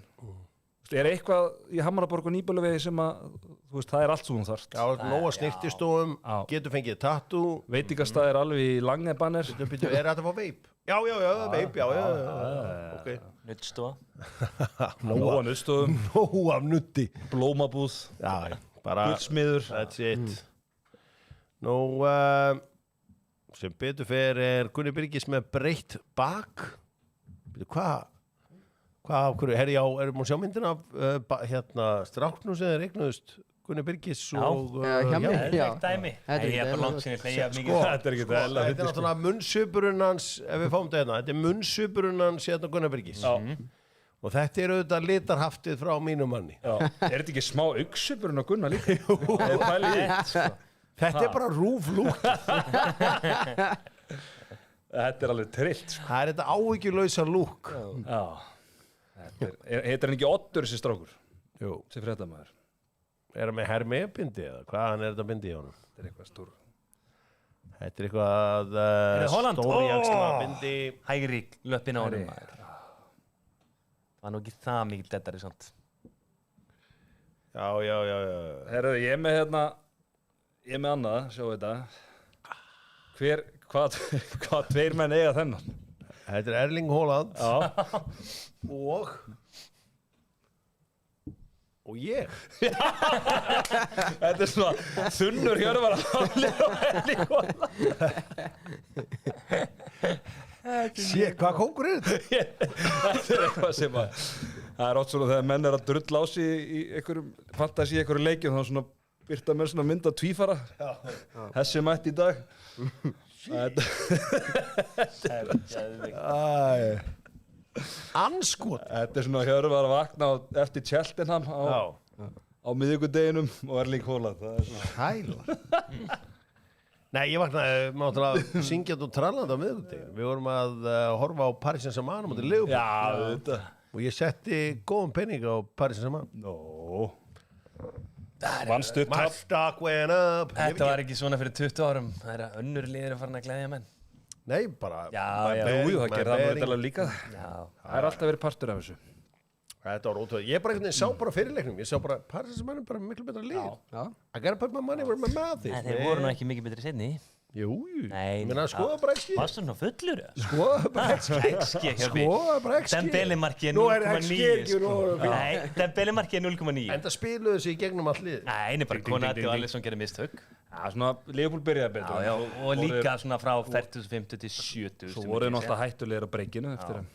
Er eitthvað í Hamraborg og Nýbýlavegi sem að, þú veist, það er allt svo hún þarft. Já, nóga snirtistofum, getur fengið tattoo. Veitingastæðir alveg í Langebanner. Er þetta að fá veip? Já, veip, já. Ok. Nuddstofa. Nóa nuddstofum, Nó af nutti. blómabúð, Já, bara, gullsmiður. that's it. Nú, sem betur fer er Gunni Birgis með breytt bak. Hvað af hverju? Herri, já, erum við að sjá myndina af stráknum sem þeir eignuðust? Gunni Birgis og... hjá mig. Já. Dæmi. Þetta er Ég er bara ekki langt sinni hleyja Sko, mikið. Þetta er ekki það Þetta er náttúrulega munnsvipurinn hans, ef við fáum þetta hérna, þetta er munnsvipurinn hans hérna Gunnar Birgis. Og þetta er auðvitað litarhaftið frá mínum manni. Já. Er þetta ekki smá augsupurinn á Gunnar líka? Jú. Þetta er bara rúflúkt. Þetta er alveg trillt, sko. Það er þetta áhyggjulausa lúk. Já. Heitir hann ekki Oddur þessi strákur? Jú. sem fréttamaður. Er það með hermebindi eða? Hvaðan er þetta bindi í honum? Þetta er eitthvað stór. Þetta er eitthvað Holland? stórjaksla bindi. Hægri löppin á honum. Það var nú ekki það mikið dettari samt. Já. Herru, ég er með annað, sjá þetta. Hvað tveir menn eiga þennan? Þetta er Erling Haaland. Já. Og ég. Þetta er svona þunnur Hjörvar Hafliði og Erling Haaland. Sér, hvað kókur er þetta? Þetta er eitthvað sem að það er oft svona þegar menn er að drulla á sig í einhverjum fantasi í einhverjum leikjum þá svona byrta menn svona mynd að tvífara. Þessi mætt í dag. Anskot. Þetta er svona Hjörvar að vakna eftir Cheltenham á miðvikudeginum og Erling Haaland. Það er svona Hæla. Nei, ég vaknaði náttúrulega syngjandi og trallandi á miðvikudaginn. Við vorum að horfa á Paris Saint-Germain á móti Liverpool. Já, þetta. Og ég setti góðan penning á Paris Saint-Germain. Vannst upp My stock went up. Þetta var ekki svona fyrir 20 árum. Það er að önnur liðir að fara að gleðja menn. Nei, bara Já, Jú, það gerir það náttúrulega líka. Já. Það er alltaf verið partur af þessu. Þetta var ótrúlega. Ég bara einhvern veginn sá bara fyrirleiknum. Ég sá bara Paris Saint-Germain er bara miklu betra lið. Já. I gotta put my money where my mouth is. Þeir voru nú ekki mikið betri seinni. Jú. Nei. Ég meina, skoða bara ekki. Varstu nú fullur? Skoða bara ekki. XG hjá mig. Skoða bara ekki. Dembele markið er Nú er 0,9. XG ekki nú. Nei, Dembele markið er 0,9. En það spiluðu sig í gegnum all lið. Nei, einu bara Konati og Alisson gerði mistök. Já, svona Liverpool byrjaði betur. Já, og líka svona frá 40-50 til 70. Svo voru náttúrulega hættulegir á breykinu eftir að.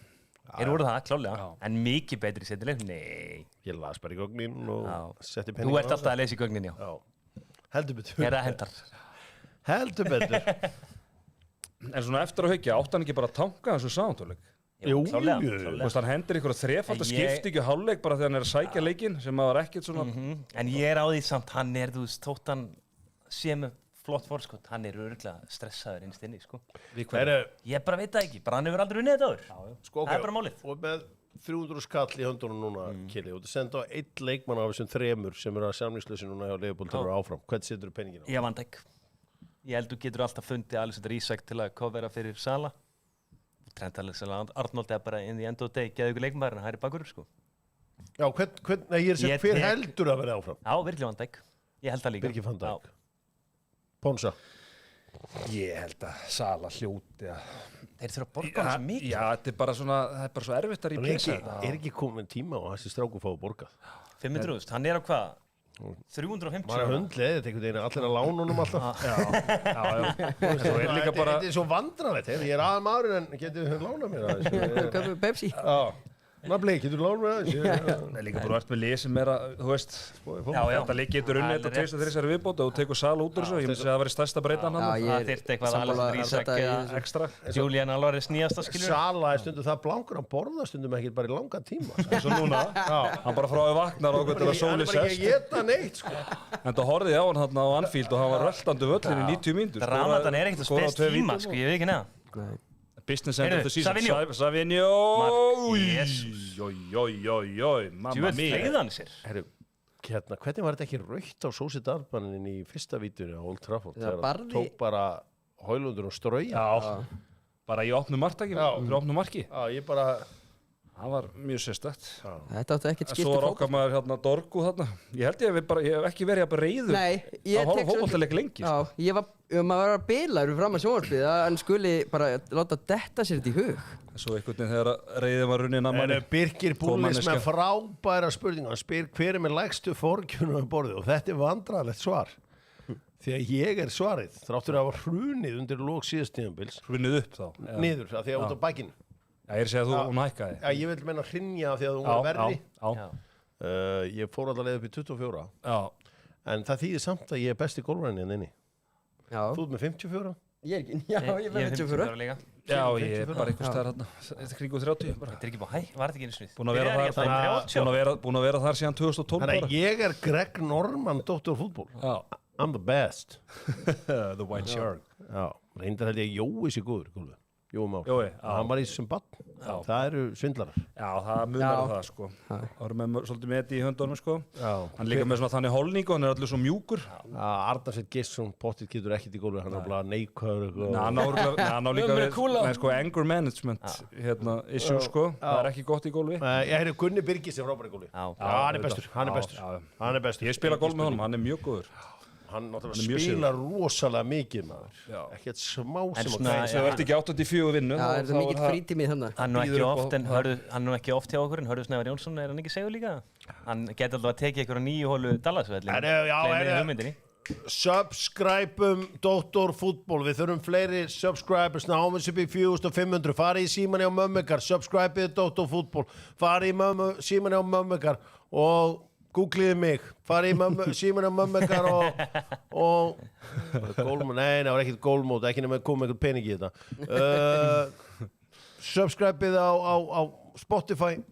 Þeir voru það, klálega. En mikið betri settileg? Nei. Ég las bara í gögnin og setti Þú penning ert alltaf að lesa í gögnin, já. Heldur betur. Er það hendar? Heldur betur. En svona eftir að hyggja, átti hann ekki bara að tanka þessu sántúrleik? Jú. Þú veist, hann hendir ykkur að þrefald að skipti ekki hálfleik bara þegar hann er að sækja leikinn sem að var ekkert svona. En ég er á því samt, hann er, þú veist, þótt hann sé með flott fórskot, hann er örgulega stressaður innst inni, sko. Ég bara veit það ekki, bara hann hefur aldrei unnið þetta áður. Sko, Það er bara málið. Og með 300 skall í höndunum núna, Kili, og þú senda á einn leikmann af þessum þremur sem eru að samlýslösi núna hjá Liverpool til að vera áfram. Hvernig setur þú penningin á? Ég vant ekki. Ég held þú getur alltaf fundið Alexander Isak til að covera fyrir Sala. Trent Alexander-Arnold er bara in the end of the day geða ykkur leikmaður en það er bakur, sko. Já, nei, ég er sem hver heldur að vera áfram? Já, virkelig vant ekki. Ég held það líka. Birgir van Dijk. Ponsa. Ég held að Sala hljóti að. Þeir þurfa að borga hann svo mikið. Já, þetta er bara svona, það er bara svo erfitt að replacea þetta. Er ekki komin tíma á þessi stráku fái borgað? 500.000, hann er á hvað? 350. Maður er hundleið, þetta er einhvern veginn allir að lána honum alltaf. Já. Svo er líka bara. Þetta er svo vandralegt, ég er aða maður en getur þau lánað mér aðeins? Köpum Pepsi. Já. Nafnleik, getur þú lánað mér aðeins? Það er líka bara verðt með lið sem er að, þú veist, þetta lið getur unnið þetta tveist og þessari viðbót og þú tekur Sala út úr þessu, ég myndi segja að það væri stærsta breytan hann. Það þyrfti eitthvað Alexander Isak eða ekstra. Julian Alvarez nýjasta, skilur. Sala er stundum það blankur, hann borða stundum ekki bara í langan tíma. Eins og núna, hann bara frá að vaknar og til að sólið sest. Hann er bara ekki að geta neitt, sko. En það horfið á hann þarna á Anfield og hann var röltandi völlin í 90 mínútur. Ramadan er ekkert að spes tíma, sko, ég veit ekki neða. Business end of the season. Savinho. Mamma Djúvel mía. fleigði hann sér. Herru, hvernig var þetta ekki rautt á Sociedad-bannin í fyrsta vítunni á Old Trafford? Það Þegar barði- hann tók bara Højlundur og strauja. Já, bara í opnu marki. Já, ég bara... Það var mjög sérstætt. Þetta áttu ekkert En skipt svo var okkar maður hérna Dorgu þarna. Ég held ég hef ekki verið að reyður Nei, ég að horfa tek svo- fótboltaleik lengi. Já, maður var að bila fram að sjónvarpið að hann skuli bara láta detta sér þetta í hug. Svo einhvern veginn þegar reyðin var runnin að manni. Birgir Búlis Góð með frábæra spurningu. Hann spyr hver er með lægstu forgjunum á borðið og þetta er vandrarlegt svar. Því að ég er svarið, þráttur að hafa hrunið undir lók síðastíðanbils. Hrunnið upp þá. Niður, af því að út á bakinu. Já, ég er að segja að hún hækkaði. Já, ég vil meina hrinja af því að hún var verri. Já. Ég fór alltaf leið upp í 24. Já. En það þýðir samt að ég er besti gólfræðin en inni. Já. Þú ert með 54? Ég er ekki, já, ég er með 54. líka. Já, ég er bara einhvers staðar hérna. Þetta kringu 30 bara. Þetta er ekki búið hæ, var þetta ekki einu snið? Búin að vera þar síðan 2012 Þannig bara. að ég er Greg Norman, Dr. Fútból. Já. I'm the best. The White Shark. Já, reyndar held ég að Jói sé góður, gólfið. Jói, já. hann var í þessum bann, það eru svindlarar. Já, það munar á það sko. Það eru með svolítið með þetta í höndunum sko. Hann líka með svona þannig holningu, hann er allir svo mjúkur. Arnarsson Gisson, pottið getur ekkert í gólfi, hann er bara neikvæður. Hann á líka með sko anger management issue sko, það er ekki gott í gólfi. Ég heyrði Gunni Birgis sem frábær í gólfi. Hann er bestur. Ég spila gólf með honum, hann er mjög góður. Hann náttúrulega spilar rosalega mikið maður, ekkert smá sem að Svo ertu ekki 84 vinnu. Já, það er mikill frítímið þannig. Hann er nú ekki oft hjá okkur, en Hörður Snævar Jónsson, er hann ekki segur líka? Hann geti alltaf að tekið einhverja 9 hólu Dallasvöllin. Subscribe Dr. Fútból, við þurfum fleiri subscribers, náum þessu upp í 4500, farið í símanni á mömmekar, subscribe Dr. Fútból, farið í símanni á mömmekar og googliði mig, farið í símanni á mömmekar og gólmót, nei, það var ekkert gólmót, ekki nema að koma einhver pening í þetta. Subscribe á Spotify,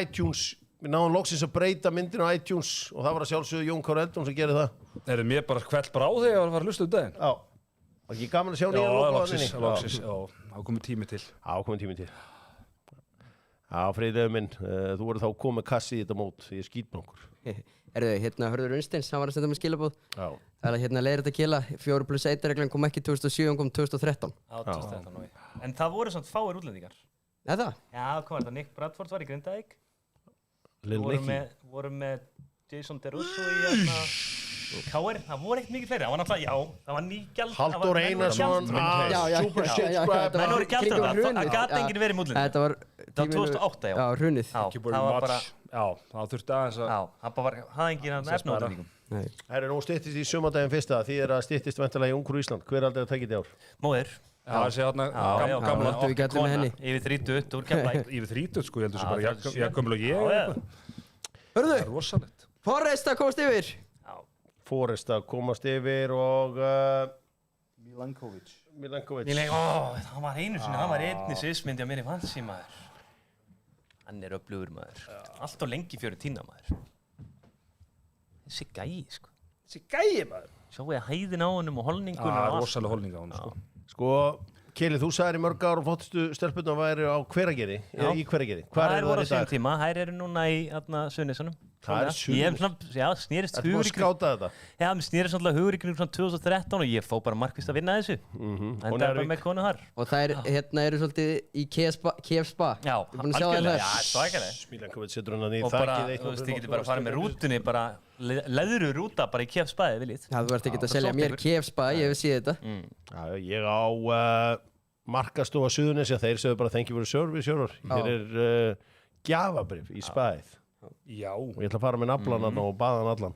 iTunes, við náðum loksins að breyta myndinu á iTunes og það var að sjálfsögðu Jón Kári Eldon sem gerði það. Það er mér bara kveld bara á þegar að fara að hlusta daginn. Já, var ekki gaman að sjá nýja logoðaninni? Já, þá komið tími til. Já, Freyðið minn, þú voru þá komið kassi í þetta mót, ég er skítblankur. Hörður Unnsteins, hann var að senda með skilabóð. Já. Það er leiðir þetta kila, 4+1-reglan kom ekki 2007, hann kom 2013. Já, 2013. En það voru svona fáir útlendingar. Eða? Já, hvað var þetta? Nick Bradford var í Grindavík. Lil Nicky. Vorum með Jason Deruso í KR, það voru ekkert mikið fleiri, það var náttúrulega, það var nýgjald. Halldór Einarsson, Super Shit Scribe. Menn voru gjaldar það gati enginn verið mútlendingar. Þetta var 2008, já, hrunið. Það var bara, það þurfti aðeins að... Já, það hafði enginn að efna útlendingum. Það er nú styttist í sumardaginn fyrsta, því er að styttist væntanlega í Ungfrú Ísland. Hver aldrei að taka þetta í ár? Móðir. Já, það sé hérna gamla kona, yfir 30, úr Keflavík. Yfir 30, sko, ég heldur sem bara Jakobl og ég. Hörðu, rosalegt. Forrest að komast yfir. Forrest að komast yfir og Milankovic. Það var einu sinni, það var einni svismyndi á mér í fantasy maður. Hann er öflugur maður. Allt á lengi fyrir tína maður. Þessi gæi, sko. Maður. Sjáu ég hæðin á honum og holningun. Rosalega holning á honum, sko. Sko, Keli, þú sagðir í mörg ár og flottustu stelpunna væri á Hveragerði, í Hveragerði. Hvað eru það í dag? Tíma, þær eru núna í Sunnisunum. Það er Sunnis? Já, snýrist hugur. Þú búið að skáta þetta? Já, mér snýrist alltaf hugur ykkur 2013 og ég fó bara markvist að vinna þessu. En það er bara með konu þar. Og það eru svolítið í Kef Spa. Já, algjörlega. Já, svakalega. Milankovic setur hann að nýja þakkið eitt. Og bara, þú getur bara að fara með rútunni, bara leðru rúta bara í Kef Spa, ef viljið. Já, þú ert ekki að selja mér Kef Spa, ég hef séð þetta. Já, ég á markastofa Suðurnesja, þeir sögðu bara thank you for the service, Jórar. Hér er gjafabrif í Spaið. Já. Og ég ætla að fara með naflan og baða hann allan.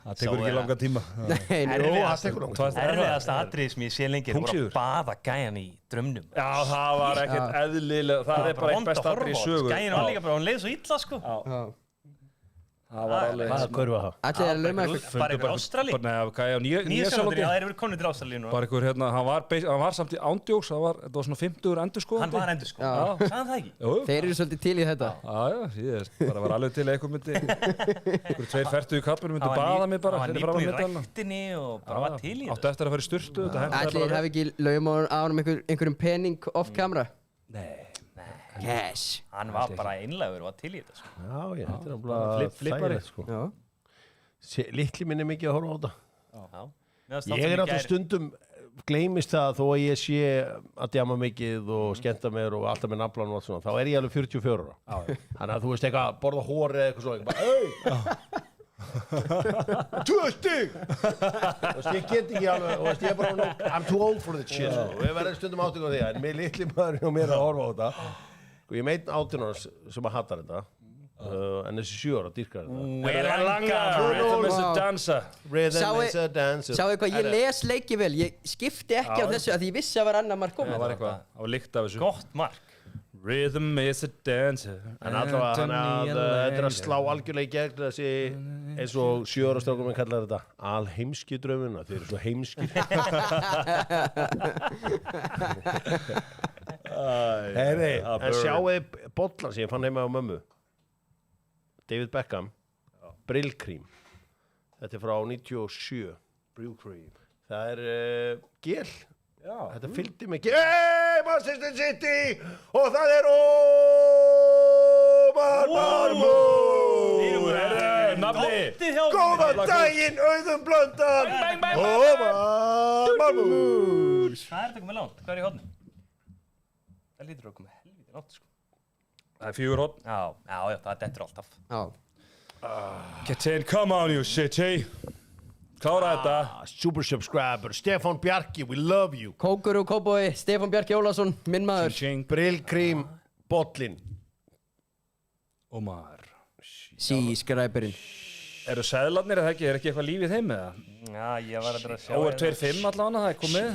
Það tekur ekki langa tíma. Nei, það tekur langa tíma. Erfiðasta atriði sem ég sé lengir voru að baða gæjan í drömnum. Já, það var ekkert eðlilega, það er bara eitt best atrið í sögu. Gæjan var líka bara, hún leiði svo illa, sko. Já. Það var alveg... Hvað var það? Allir er að lauma eitthvað. Bara ykkur Ástrali. Nei, gæja á Nýja-Sjálandi. Já, þeir eru konur til Ástrali nú. Bara ykkur, hann var samt í ándjóks, þetta var svona 50 endurskoðandi. Hann var endurskoðandi. Sagði það ekki? Jú. Þeir eru svolítið til í þetta. Já, ég bara var alveg til að eitthvað myndi, ykkur 2 fertuðu kappur myndi baða mig bara. Hann var nýbúin í ræktinni og bara var til í þetta. Áttu eftir að fara í sturtu. Allir hafi ekki lauma á honum einhverjum pening off camera. Nei. Cash. Hann var bara einlegur og var til í þetta, sko. Já, þetta er bara þægilegt, sko. Litli minni mikið að horfa á þetta. Já. Ég er alltaf stundum, gleymist það þó að ég sé að djama mikið og skemmta mér og alltaf með naflan og allt svona, þá er ég alveg 44 ára. Þannig að þú veist eitthvað, borða hóri eða eitthvað svona, bara, 2 stig! Þú veist, ég get ekki alveg, þú veist, ég er bara, I'm too old for this shit, sko. Við verðum stundum áttöku á því, en mér litli maður og mér að horfa á þetta. Ég meit 18 ára sem að hattar þetta, en þessi 7 ára dýrkar þetta. Rhythm is a dancer. Rhythm is a dancer. Sjáu eitthvað, ég les leiki vel, ég skipti ekki á þessu að ég vissi að var annar mark komið. Það var eitthvað, það var líkt af þessu. Gott mark. Rhythm is a dancer. En allavega, þannig að þetta er að slá algjörlega í gegn þessi, eins og 7 ára strákum minn kallar þetta, alheimski draumuna, þeir eru svo heimskir. Heyri, en sjáuði bollar sem ég fann heima á mömmu. David Beckham, Brillcream. Þetta er frá 97. Brillcream. Það er gel Já. Þetta fylgdi mig ekki. Manchester City og það er Omar Marmús. Nafni. Góðan daginn, Auðun Blöndal. Omar Marmús. Hvað er þetta komið langt? Hvað er í hodni? Það lítur að koma helviti langt, sko. Það er 4 horn. Já, það dettur alltaf. Já. Get in, come on you City. Klára þetta. Super subscriber, Stefán Bjarki, we love you. Kókur og Kóboi, Stefán Bjarki Ólafsson, minn maður. Ching. Brillkrím, bollin. Omar. Skræpurinn. Eru seðlarnir eða ekki? Er ekki eitthvað líf í þeim eða? Já, ég var að sjá... Over 2.5 allavega, það er komið.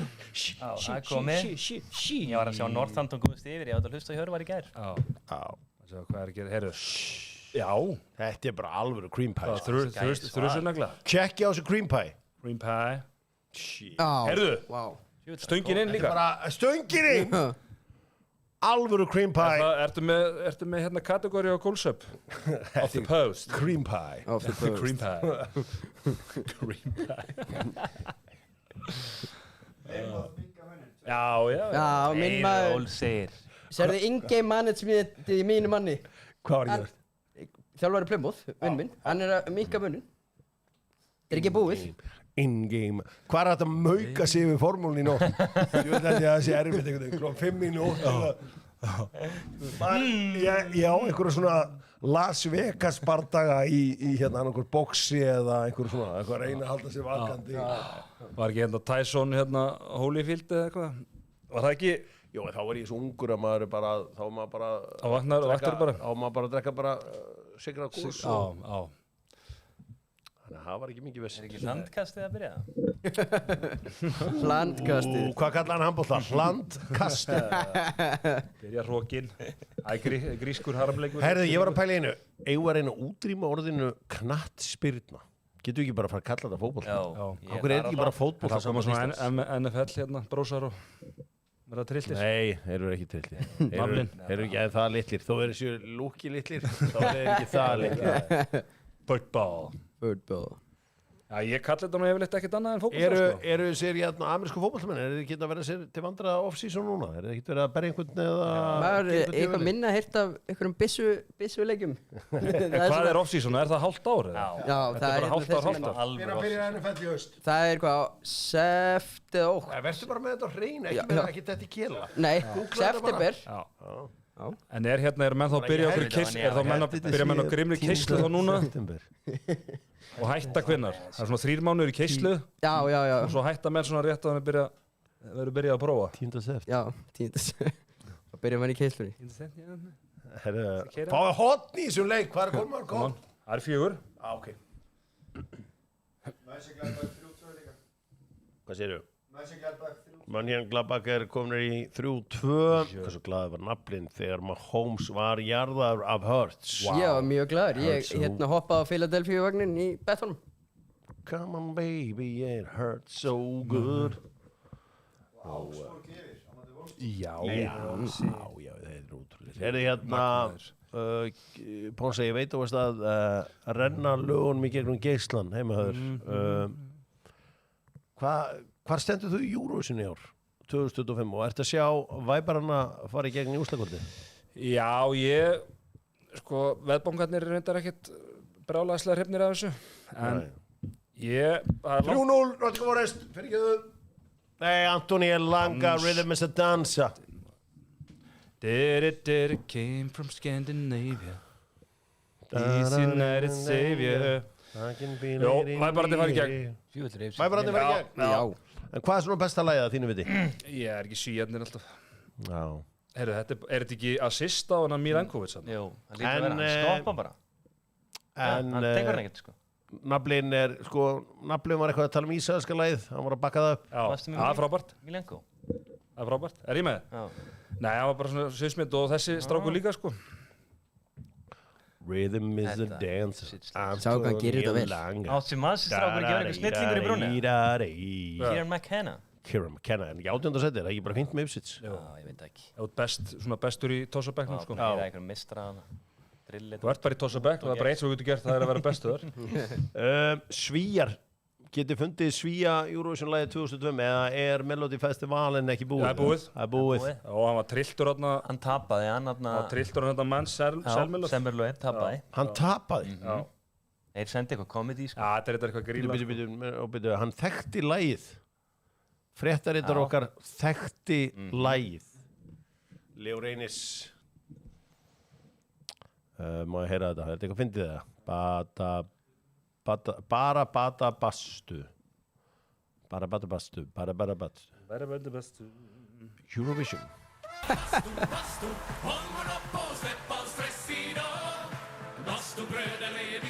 Já, það er komið. Ég var að sjá Northampton komast yfir, ég átti að hlusta á Hjörvar í gær. Já. Hvað er ekki? Heyrðu. Já. Þetta er bara alvöru cream pie. Þrjusunagla. Tjekki á þessu cream pie. Cream pie. Já. Heyrðu. Vá. Stöngin inn líka. Bara stöngin inn. Alvöru cream pie. Ertu með hérna kategóri á Coolsup? Off the post. Cream pie. Off the post. Cream pie. Cream pie. Já. Já, minn maður. Ólsir. Serðu in-game managementið í mínu manni. Hvað var ég? Þjálfari Plymouth, vinn minn. Hann er að minka munin. Það er ekki búið. In-game. Hvað er þetta að mauka sig við formúlun í nótt? Ég veit ekki að það sé erfitt einhvern veginn. Klokkan 5 í nótt. Ég á einhverja svona Las Vegas bardaga í hérna annarkur boxi eða einhverju svona. Eitthvað að reyna að halda sig vakandi. Var ekki hérna Tyson hérna Holyfield eða eitthvað? Var það ekki? Jó, þá var ég svo ungur að maður bara, þá var maður bara... Þá vaknar bara? Þá var maður bara að drekka bara sigra kús. Já. Þannig að það var ekki mikið viss. Er ekki landkastið að byrja? Landkastið. Hvað kallaði hann handbolta? Landkastið. Byrja hrókin. Grískur harmleikur. Herðu, ég var að pæla í einu. Eigum við að reyna að útrýma orðinu knattspyrna. Getum við ekki bara að fara að kalla þetta fótbolta? Já. Okkur er ekki bara fótbolta Það koma svona NFL hérna, brósar og verða trilltir. Nei, þeir eru ekki trillir. Naflinn. Þeir eru ekki eða það litlir. Þó eru þessu lúki litlir, þá eru þeir ekki það litlir. Football. Já, ég kalli þetta nú yfirleitt ekkert annað en fótbolta, sko. Eru þessir amerísku fótboltamenn, eru þið ekki að vera sér til vandræða off-season núna? Eru þið ekki verið að berja einhvern eða... Maður eitthvað minna heyrt af einhverjum byssuleikjum. Hvað er off-season? Er það hálft ár? Já, Þetta er bara hálft ár. Hvernig byrjar NFL í haust? Það er eitthvað sept eða ótt. Verður bara með þetta á hreinu, ekki þetta í kela. Nei, september. En er menn þá byrja okkur kist, er þá menn á grimri keislu þá núna? Og hætta hvenær? Það er svona 3 mánuður í keislu. Já. Og svo hætta menn svona rétt að verður byrjað að prófa. 10. sept. Já, 10. sept. Það byrja mann í keislunni. Fáðu hotn í þessum leik, hvað er komið á? Það er 4. Ok. Hvað segirðu? Mönchengladbach er komin í 3-2. Hversu glaður var naflinn þegar Mahomes var jarðaður af Hurts? Ég var mjög glaður. Ég hoppaði á Philadelphia-vagnin í Bethanum. Come on baby, it hurts so good. Já, það er útrúlega. Er þið Pónsa, ég veit að renna lögunum í gegnum geislan heimahöður. Hvar stendur þú í Eurovision í ár, 2025, og ert að sjá væparana fara í gegn í úrslagkvöldi? Já, veðbankarnir er reyndar ekkert brjálæðislega hrifnir af þessu, en 3-0, Nottingham Forest, fyrir ekki þau. Nei, Antoni Elanga, Rhythm is a Dancer. Did it came from Scandinavia, He's United Savior. Jó, væparandi fara í gegn. Væparandi fara í gegn? Já. En hvað er svona besta lagið að þínu viti? Ég er ekki svíjarnir alltaf. Já. Heyrðu, er þetta ekki assist á hann Milankovic? Jú, það lítur að vera, hann stoppa bara. Hann tekur hann ekkert, sko. Naflinn var eitthvað að tala ísraelska lagið, hann var að bakka það upp. Já, það er frábært. Milenko. Það er frábært. Er ég með? Já. Nei, það var bara svona sviðsmynd og þessi strákur líka, sko. Rhythm is a Dancer. Sá hvað hann gerir þetta vel. Átsi maður strákur ekki verið eitthvað snillingur í brúnni. Kieran McKenna. Kieran McKenna, en 18. seti, það er ekki bara fint með Ipswich. Já, ég veit ekki. Það er bestur í tossabæknum, sko. Það er eitthvað mistra hana. Þú ert bara í tossabæk og það er bara eins og þú getur gert, það er að vera bestu þar. Svíjar Getið fundið Svía Eurovision-lagið 2002 eða Melody Festivalin ekki búið? Það er búið. Það er búið. Og hann var trilltur þarna. Hann tapaði, hann var trilltur hann mann Selmerlöf. Selmerlöf tapaði. Hann tapaði? Já. Þeir sendi eitthvað komedi, sko. Já, þetta er eitthvað gríla. Býtu, hann þekkti lagið. Fréttarittar okkar þekkti lagið. Leo Reynis. Má ég heyra þetta? Er þetta eitthvað fyndið það? Bara bata bastu. Eurovision.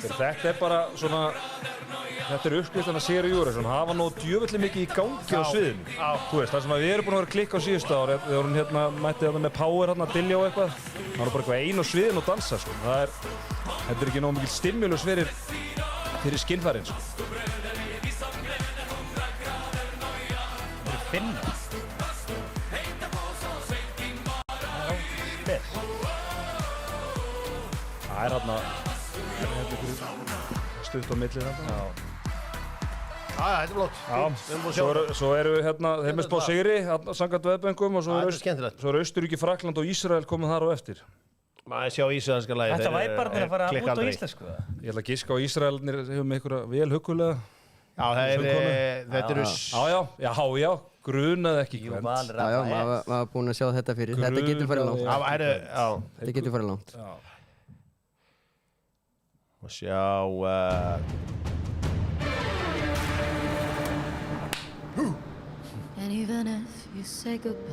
Þetta er bara svona, þetta er uppskriftan að sér í Eurovision, hafa nú djöfulli mikið í gangi á sviðinu. Þú veist, það sem við erum búin að vera að klikka á síðustu ár, við vorum hérna, mættið hérna með Power hérna, Dilljá og eitthvað, það var bara eitthvað einu á sviðinu og dansa, sko. Þetta er ekki nóg mikil stimulus fyrir skinnfærin, sko. Það er finna. Það er hérna stutt á milli þetta. Þetta er flott. Svo eru hérna, þeim er spá sigri, samkvæmt veðböngum og svo eru Austurríki, Frakkland og Ísrael komið þar á eftir. Maður sjá ísraelska lagið. Þetta væparnir að fara út á íslensku, það? Ég ætla að giska á Ísraelnir hefur með einhverja vel huggulega. Já, þetta eru... Já, grunaði ekki hvern. Já, maður var búinn að sjá þetta fyrir. Þetta getur farið langt. Þetta getur farið langt. Og sjá... And even if you say goodbye,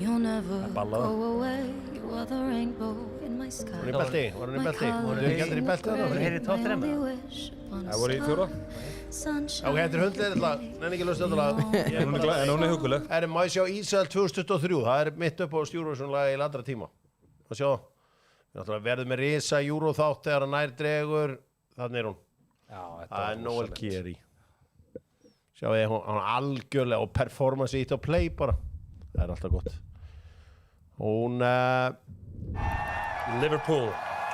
you'll never go away. You are the rainbow in my sky. Var hún í belti? Voru ekki allir í belti þarna? Voru heyrið tótt þremma? Það voru í fjóra. Ok, þetta er hundlega lag. Nenni ekki löst þetta lag. En hún er hugguleg. Má ég sjá Ísrael 2023? Það er mitt upp á Eurovision-lag í landra tíma. Má sjá. Við verðum með risa Euro-þátt þegar hann nær dregur. Þannig er hún. Það er Noel Keri. Sjá ég, hann algjörlega og performance ítt á play bara. Það er alltaf gott. Hún... Liverpool.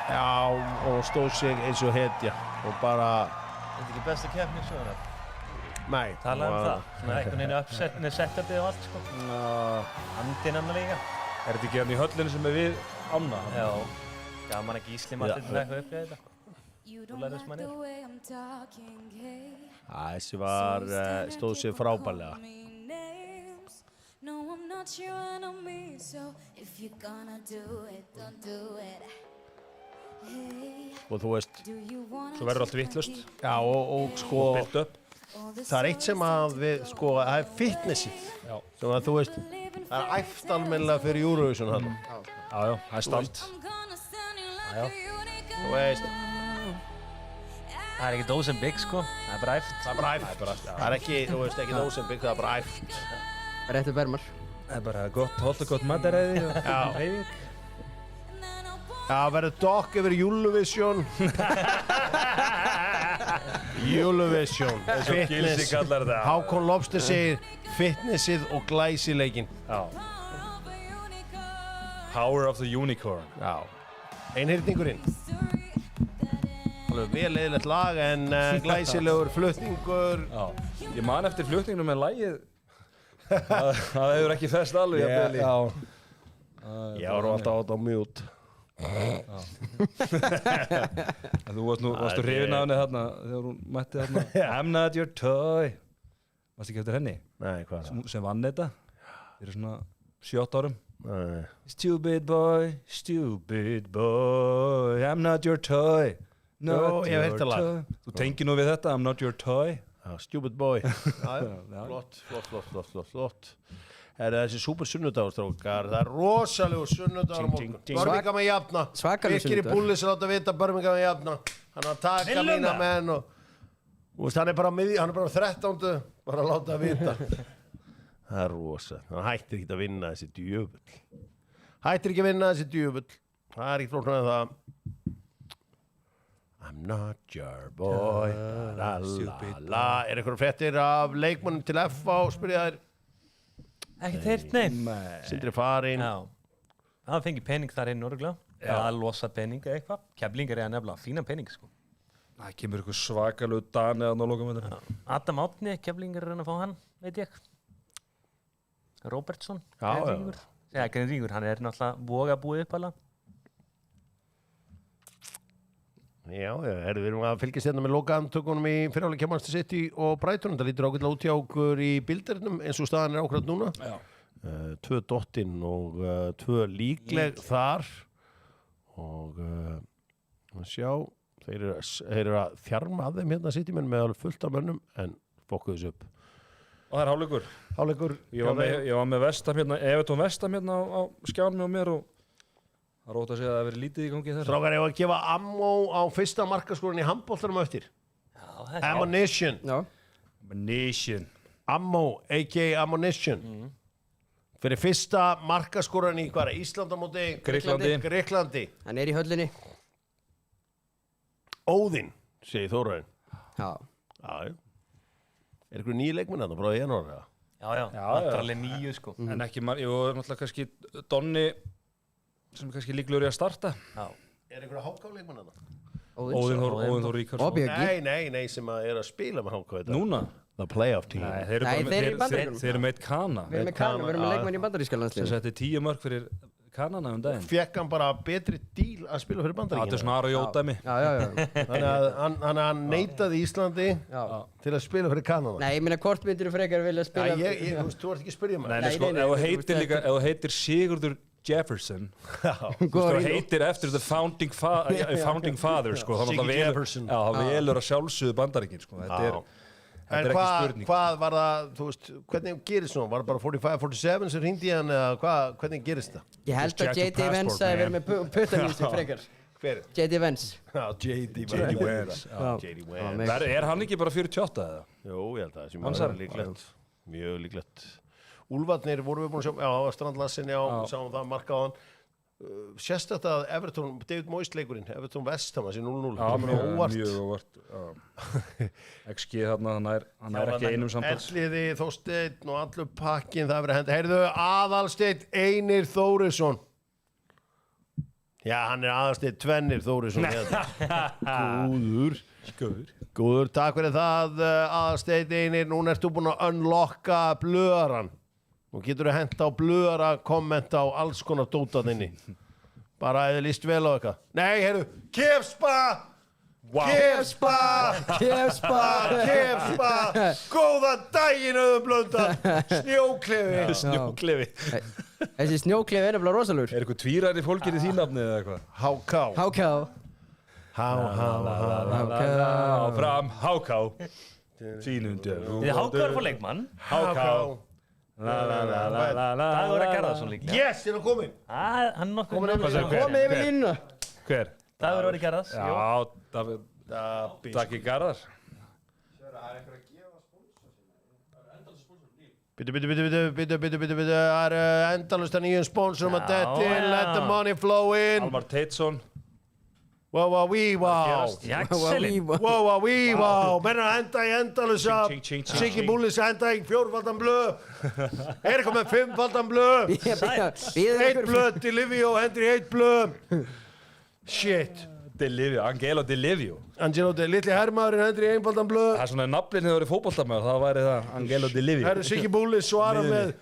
Já, og stóð sig eins og hetja. Og bara... Þetta ekki besta keppni í söguna? Nei. Talaðu það. Svona einhvern veginn uppsetni, setupið og allt, sko. Andinn annar líka. Er þetta ekki hann í höllinu sem er við ána? Já. Gaman að Gísli maður til eitthvað upp í þetta. Þú lærðist manni. Þessi var, stóð sig frábærlega. No, I'm not your enemy, so if you're gonna do it, don't do it. Hey, Og þú veist, Svo verður allt vittlust. já og sko, Bilt upp. það er eitt sem að við, sko, það er fitnessið. Já. Sem að þú veist, það er æft almennilega fyrir Eurovision hann. Já, það er stald. Þú veist, Það er ekki dósen bygg, sko. Það er bara æft. það er bara æft. Það er ekki, þú veist, ekki Dósenbygg, það er bara æft. Réttu bermar. Það er bara gott, holt og gott mataræði og hreyfing. Já, verður dokk yfir Eurovision. Eurovision. Gilsi kallar þetta. Hákon Lobster segir fitnessið og glæsileikinn. Já. Power of the Unicorn. Já. Einhyrningurinn. Alveg vel eðlilegt lag en glæsilegur flutningur. Já. Ég man eftir flutningnum með lagið. Það hefur ekki fest alveg. Ég var alltaf átt á mute. Þú varstu hrifin af henni þarna þegar hún mætti þarna. I'm not your toy. Varstu ekki eftir henni? Nei, hvað er það? Sem vann þetta. Þeir eru svona 7 árum. Nei. Stupid boy, I'm not your toy. Jó, ég hef heyrt það lag. Þú tengir nú við þetta, I'm not your toy. Já, stupid boy. Flott. Er þessi super sunnudagustrókar, það er rosalegur sunnudagur á morgun. Birmingham að jafna. Svakalegur Birkir í sunnudagur. Bullis að láta vita Birmingham að jafna. Hann að taka mína menn og... Þú veist, hann er bara 13. Bara að láta vita. Það er rosa. Hann hættir ekki að vinna þessi djöfull. Það er ekki flóknar en það. I'm not your boy. La. Er eitthvað fréttir af leikmönnum til FH, spyrja þær. Ekkert heyrt, nei. Sindri farinn. Já. Það fengi pening þar inn, orðuglega. Já, losa pening eða eitthvað. Keflingar er að nefnilega fína pening, sko. Það kemur eitthvað svakalegu Dani að ná lokamöndinu. Adam Átni, Keflingur að fá hann, veit ég. Robertson, Já, Greinvíkingur. Já, Greinvíkingur, hann náttúrulega voga búið upp alveg. Já, við erum að fylgjast hérna með lokaðantökunum í fyrirháleik Manchester City og Brighton. Það lítur ágætlega út hjá okkur í bildarinnum eins og staðan ákvæmt núna. 2 dottinn og 2 líkleg þar. Og sjá, þeir eru að þjarma að þeim hérna City menn með alveg fullt af mönnum en fokkuðu þessu upp. Og það er hálfleikur. Ég var með Vestam hérna, Everton Vestam hérna á skjánum með mér og það er ótt að segja að það hefur verið lítið í gangi þess. Strákar, ég var að gefa ammo á fyrsta markaskórin í handboltanum eftir. Já, Ammunition. Já. Ammunition. Ammo, a.k.a. Ammunition. Fyrir fyrsta markaskórin í hvað er Ísland á móti? Gríklandi. Hann er í höllinni. Óðinn, segir Þórarinn. Já. Já. Er ykkur nýju leikmenn þarna frá janúar eða? Já. Það er alveg 9 sko. En ekki náttúrulega kannski Donni sem er kannski líklegur í að starta. Já. Er ykkur að HK leikmenn þarna? Óðinn Þór Ríkarsson. Og Björgi. Nei, sem að er að spila með HK þetta. Núna? The playoff team. Nei, þeir eru í Bandaríkjunum. Þeir eru með eitt Kana. Við erum með leikmenn í bandaríska Sem landsliðinu. setti 10 mörg fyrir Kanana daginn. Fekk hann bara betri díl að spila fyrir Það er Bandaríkina. svona Ara Jódæmi. Já. Þannig að hann neitaði Íslandi til að spila fyrir Kanada. Nei, ég meina hvort myndir þú frekar vilja spila... Þú ert ekki að spyrja maður. Nei, sko, ef þú heitir Sigurður Jefferson, þú heitir eftir the founding father, sko, þá velur að sjálfsögðu Bandaríkin, sko, þetta er ekki spurning. Hvað var það, þú veist, hvernig gerist það? Var það bara 45-47 sem hringdi hann eða hvernig gerist það? Ég held að J.D. Vance hafi verið með puttanýstu frekar. Hver? J.D. Vance. Já, J.D. Vance. Er hann ekki bara 48 eða? Jú, ég held að það sé mjög líklegt. Mjög líklegt. Úlfarnir vorum við búin að sjá, Strandlassin, sáum það markaðan. Sérst þetta að Everton, David Moyes leikurinn, Everton Vestham, þessi 0-0. Mjög óvart. XG þarna, hann er ekki einum samtals. Elliði, Þorsteinn og allur pakkin, það er verið að henda. Heyrðu, Aðalsteinn Einir Þórisson. Já, hann er Aðalsteinn Tvennir Þórisson. Góður, takk fyrir það, Aðalsteinn Einir. Núna ertu búin að unlocka blöðaran. Nú getur þú henta á blöðara, kommenta á alls konar dótaðinni. Bara eða líst vel á eitthvað. Nei, heyrðu, Kefspa! Kefspa! Góðan daginn, Blöndal! Snjóklefi. Þessi snjóklefi er nefnilega rosalur. Er eitthvað tvíræri fólkir í þínafni eða eitthvað? HK. Áfram, HK. Sínum dögum. Þið HK er fór leikmann. HK. Dagur að Garðarsson líklega. Yes, er hann komin? Hann er nokkuð. Komið yfir línuna. Hver? Dagur að Garðars. Já, Daggi Garðar. Bittu, það er endalust að nýjum sponsorum að detti, let the money flow in. Almar Teitsson. Wow. Excellent. Wow. Menn að enda í endalusa. Siggi Múlis að enda í 4-faldan blöð. Er eitthvað með 5-faldan blöð. 1 blöð, Delivio, Henry 1 blöð. Shit. Angelo Delivio. Litli herrmaðurinn, Henry 1-faldan blöð. Það er svona nafninn hefur verið fótboltamaður, það væri það Angelo Delivio. Herri Siggi Múlis svara með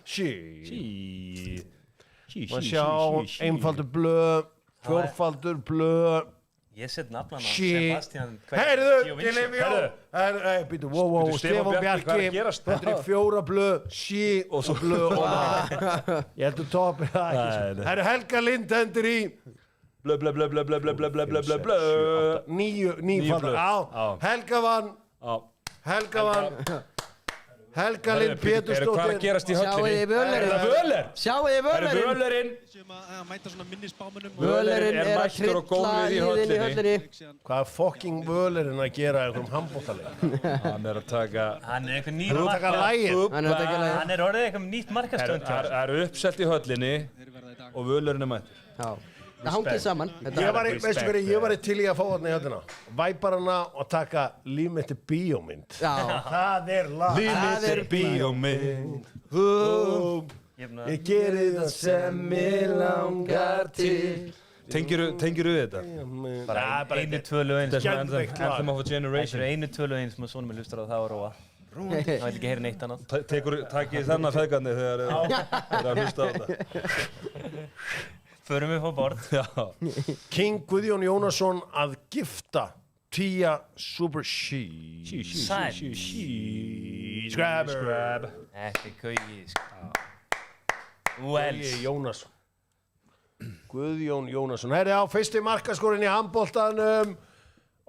Man sjá, einfaldur blöð, 4-faldur blöð. Ég set nafnan á Sebastian. Heyrðu, Delivio. Býtu, wow, Stefán Bjarki. Þetta er 4 blöð, og svo blöð og ég heldur topi það ekki. Herru, Helga Lind hendur í blöð. 9 faldur. Helga vann. Helga Lind Pétursdóttir. Hvað er að gerast í höllinni? Sjáu þið Völerinn. Völerinn. Völerinn er að trilla líðin í höllinni. Hvað er fucking Völerinn að gera einhverjum handboltaleik? Hann er að taka... Hann er eitthvað nýtt markastönd. Hann er orðið eitthvað nýtt markastönd. Það er uppselt í höllinni og Völerinn er mættur. Já. Það hangið saman. Ég var til í að fá þarna í höllina. Væpar hana og taka Líf mitt er bíómynd. Já. Það er lag. Líf mitt er bíómynd. Ég geri það sem mig langar til. Tengirðu við þetta? Bara einu, tvö lögin. Þetta er svona Geðveikt lag. Anthem of a Þetta Generation. eru einu, tvö lögin sem að sonum minn hlustar á það og róa. Það vil ekki heyra neitt annað. Takið þennan feðgarni þegar að hlusta á þetta. Förum við á borð. Já. King Guðjón Jónasson að gifta Tia Super She Sæl. Scrabber Þetta er kaugi, sko. Guðjón Jónasson Guðjón Jónasson Herri á fyrsti markaskorinn í handboltanum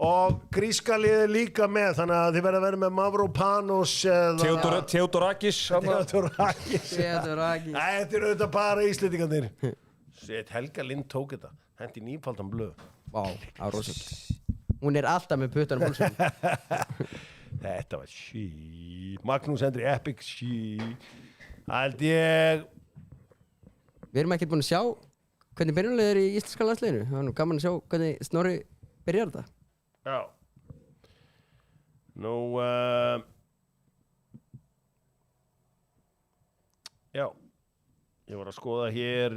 og gríska liðið líka með þannig að þið verða að vera með Mavropanos eða Theodorakis. Theodorakis Theodorakis. Þetta eru auðvitað bara íslendingarnir Sett Helga Lind tók þetta hendi nýfaldan blöð Vá, á rosalega. Hún er alltaf með puttanum hálsum. Þetta var sí Magnús Hendri Epic sí held ég Við erum ekkert búin að sjá hvernig byrjunlega er í íslenska landsliðinu. Það var nú gaman að sjá hvernig Snorri byrjar þetta. Já Nú Já Ég var að skoða hér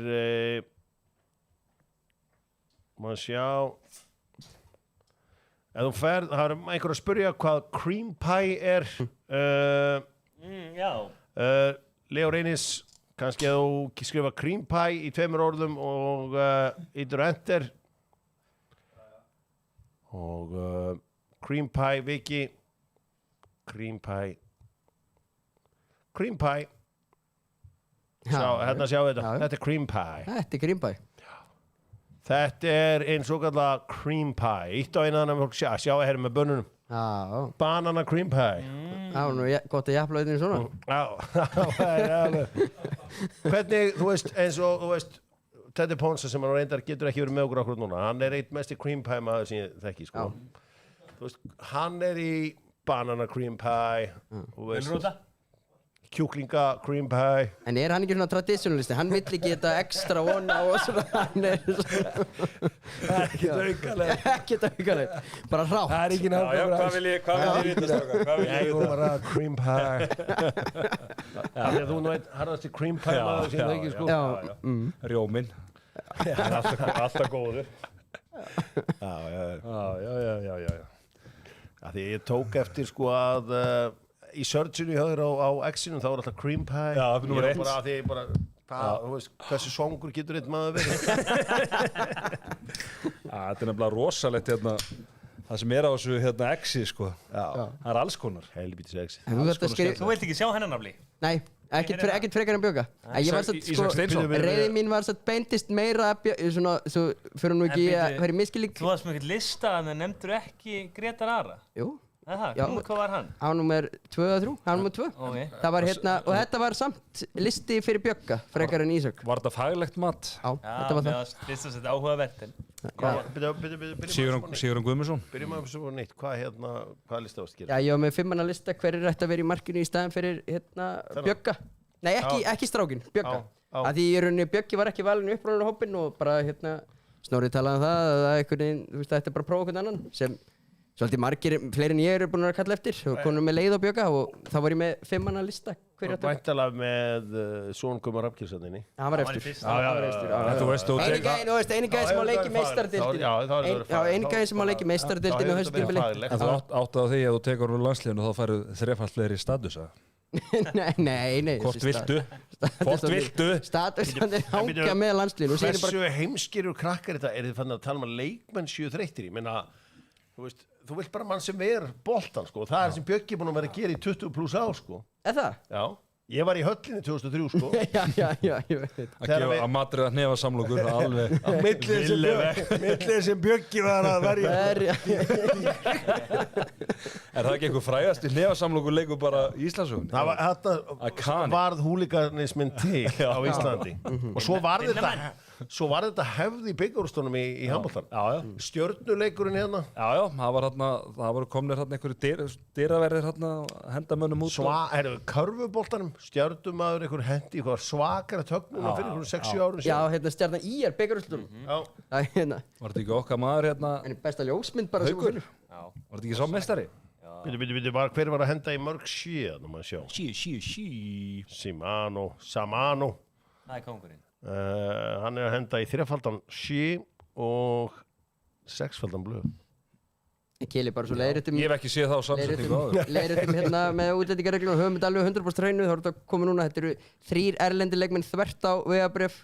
maður sjá ef þú ferð, það er einhver að spyrja hvað cream pie er Já. Leo Reynis kannski að þú skrifa cream pie í 2 orðum og ítur enter og cream pie Viki cream pie hérna sjá þetta Já. þetta er cream pie Þetta er grimbæ. þetta er eins og kallar cream pie ítt á einan að fólk sjá hér með bönnunum Já, banana cream pie það var nú gott að jafnla auðvitað svona. það er alveg hvernig, þú veist, eins og þú veist Teddy Ponsa sem hann reyndar getur ekki verið með okkur akkur núna, hann er eitt mesti cream pie maður sem ég þekki, sko þú veist, hann er í banana cream pie þú veist, Rúta. kjúklinga cream pie En er hann ekki svona traditionalisti? Hann vill ekki þetta extra vona og svona, hann er ekki aukalega ekkert aukalega, bara rátt. það er ekki Já, náttúrulega hvað vil ég vita, strákar? Hvað vil ég ég er vita? bara cream pie af því að þú nú veit harðasti cream pie maður sem það ekki, sko Já, Rjóminn. Alltaf góður. já af því ég tók eftir, sko, að í searchinu hjá þér á X-inu þá er alltaf cream pie Já, númer 1. bara að því bara þú veist, hversu songur getur einn maður verið Þetta er nefnilega rosalegt hérna, það sem er á þessu hérna X-i, sko. Það er alls konar. helvítis X en þú þarft að skrifa. Þú vilt ekki sjá hennar nafli? Nei, ekkert frekar en Bjögga. Ég var satt, Ísak Steinsson. reyði mín var satt beintist meira svona, svo fyrir nú ekki að vera miskilík. Þú varst með eitthvað lista en það nefndur ekki Gretar Ara. Jú, Aha, Já. hvað var hann? hann nummer 2 eða 3, hann nummer 2. Ok. Það var hérna, og þetta var samt listi fyrir Bjögga, frekar en Ísak. Var þetta faglegt mat? Já, þetta var það. Fyrst og sett áhugavert. Sigurðan Guðmundsson. byrjum að svo nýtt, hvað lista ást Já, ég var með 5 manna lista hverjir ætti að vera í markinu í staðin fyrir hérna Bjögga. Nei, ekki strákin, Bjögga. Já. Að því í rauninni Bjöggi var ekki valinn í uppróðinu hópinn og bara hérna Snorri talaði um það að einhvern veginn, þú veist, þetta er bara að prófa einhvern annan sem svolítið margir, fleiri en ég eru búin að kalla eftir og konum með leið á Bjögga og þá var ég með 5 manna lista hverjir ætti að væntalega með Són Guðmar Rafnkjörnssoninni hann var Hann var í eftir. fyrsta. Já, hann var eftir. Þú veist, þú Einu gæðin, þú veist, einu gæðin sem á leiki meistardildin. Já, þá er það Já, einu gæðin sem á leiki meistardildin og höstbímbili. En þú átt á því að þú tekur úr landsliðinu og þá færðu 3-falt fleiri statusa. Nei. Hvort viltu? Hvort viltu? Statusstandi hangja með landslíðinu og segir bara hversu heimskirur krakkar þetta er þið fann að tala um að leikmenn séu þreyttir ég meina, þú vilt bara mann sem ver boltan, sko, og það er sem Bjöggi búin að vera að gera í 20 pluss ár, sko Er það? já, ég var í höllinni 2003, sko Já, ég veit. Að gefa að matriða hnefa samlokur alveg. millið sem Bjöggi var að verja Er það ekki einhver frægasti hnefa samlokur leikur bara í Íslandsugunni? það var, Að þetta Kani. varð húlíkanismin til á Íslandi og svo var þetta hefð í byggjárustónum í handboltan Já. stjörnuleikurinn hérna Já, það voru komnir hérna einhverju dyraverðir hérna að henda mönnum út. körfuboltanum stjörnumaður einhver hendi eitthvað svakara tögnuna fyrir einhverjum 6-7 árum Já, hérna stjarnan IR byggarústlunum. Það er hérna, Var þetta ekki okkar maður hérna? en besta ljósmynd bara sem Haukur? hún finnur. Var þetta ekki sá meistari? Býtu, hver var að henda í mörg síðan, maður sjá Samano Það er kongurinn. hann er að henda í þrefaldan sí og 6-faldan blöð. Kili bara svo leiðréttum Ég hef ekki séð þá samsetningu áður. leiðréttum hérna með útlendingareglum og höfum þetta alveg 100% hreinu, þá er þetta komið núna, þetta eru 3 erlendi leikmenn þvert á vegabréf,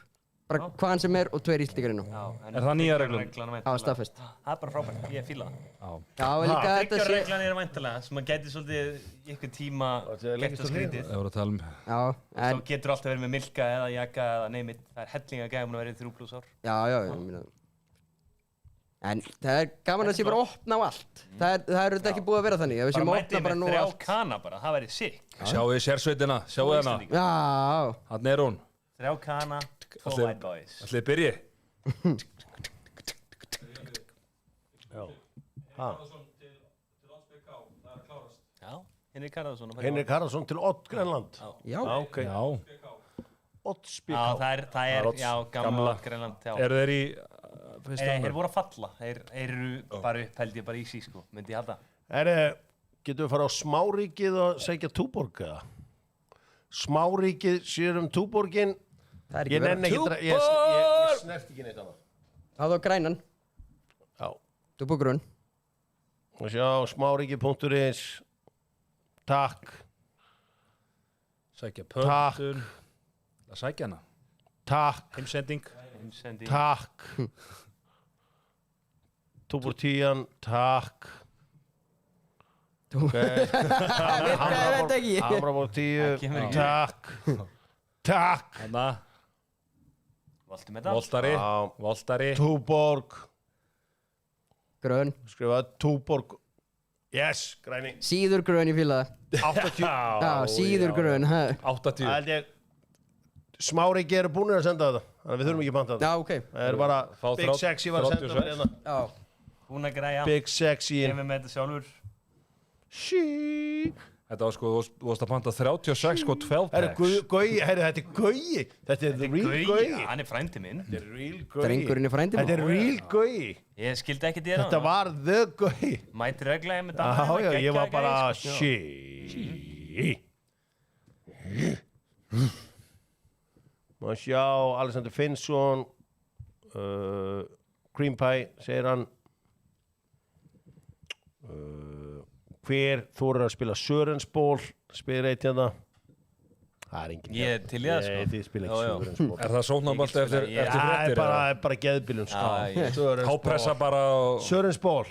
bara hvaðan sem er og 2 íslendingar inn á. Er það nýja reglum? Já, staðfest. Það er bara frábært, ég fíla það. Já, líka þetta sé... Þriggjarreglan er væntanlega, sem að gæti svolítið í einhver tíma gert og skrítið. Það voru að tala um. Já, en... Þá getur alltaf verið með milka eða jakka eða neymit. Það er hellinga gæðum að verið 3+ ár. Já, ég meina... En það er gaman að sé bara opna á allt. Það er þetta ekki búið að vera þannig, að við séum að opna bara nú með 3 allt. kana bara, það væri sick. Sjáu þið sérsveitina, sjáu hana. Já. Hann er hún. 3 kana, 4 white boys. Ætlið byrji. Já. Ha. Já, Henrik Harðarsson. Henrik Harðarsson til Odd Grænland. Já. Ok. Já. Odd Spíká. Já, það er, já, gamla Grænland, já. Eru þeir í... Þeir voru að falla, þeir eru bara upp held ég bara í sí sko, myndi ég halda. Getum við fara á Smáríkið og segja Túborg eða? Smáríkið sér Túborgin. Það er ekki Ég nenni verið. ekki, ég snert ekki neitt annað. Það var grænan. Já. Túborgrunn. Og sjá, smáríkið.is. Takk. Sækja pöntun. Það sækja hana. Takk. Heimsending. Takk. Túborg 10, takk. Ok. veit ekki. Hamraborg 10, takk. Takk. Hanna. Voltum þetta. Voltari. Voltari. Túborg. Grön. Skrifaði Túborg. Yes, græni. Síður grön, ég fíla það. 80. Já, síður grön. 80. Það held ég. Smáríki eru búinir að senda þetta. Þannig að við þurfum ekki að panta þetta. Já, ok. Það er bara Big Sexy var að senda mér hérna. Já. Búin að græja. Big Sexy. Ég með þetta sjálfur. Shík. Þetta var sko, þú varst að panta 36 sko 12 packs. Þetta er Gauji. Þetta er the real Gauji. Hann er frændi minn. Þetta er real Gauji. Drengurinn er frændi minn. Þetta er real Gauji. Ég skildi ekki þér á Þetta var the Gauji. Mæti regla ég með Já, ég var bara sko. shík. Má sjá, Alexander Finnsson, Cream Pie, segir hann. Hver þorir að spila Sörensból, spyrir eitt hérna. Það er enginn. Ég er til í það, sko. Nei, þið spila ekki Sörensból. Er það sóknarbolti eftir fréttir? Það er bara geðbílun, sko. Hápressa bara og... Sörensból.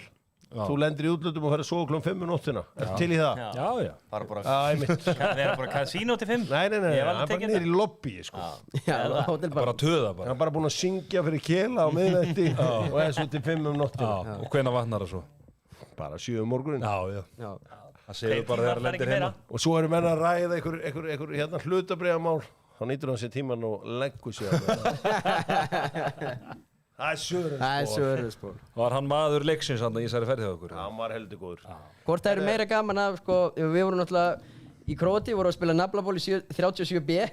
Þú lendir í útlutum og ferð að sofa klukkan 5 um nóttina. Ertu til í það? Já. Bara einmitt. vera bara kasínó til 5? Nei, hann er bara niður í lobby, sko. Já, hótel bara. Bara töða bara. Hann er bara búinn að syngja fyrir Kela á miðnætti og er svo til 5 um nóttina. Og hvenær vatnar það svo? Bara 7 um morgunin. Já. Það séu bara þegar lendir heima. Og svo eru menn að ræða einhver hérna hlutabréfamál. Þá nýtur hann sér tíman og leggur sér Það er Sörensból. Var hann maður leiksins hann í þessari ferð hjá okkur? Hann var heldur góður. Hvort það eru meira gaman af, sko, við vorum náttúrulega í Króti, vorum að spila naflaból í 37B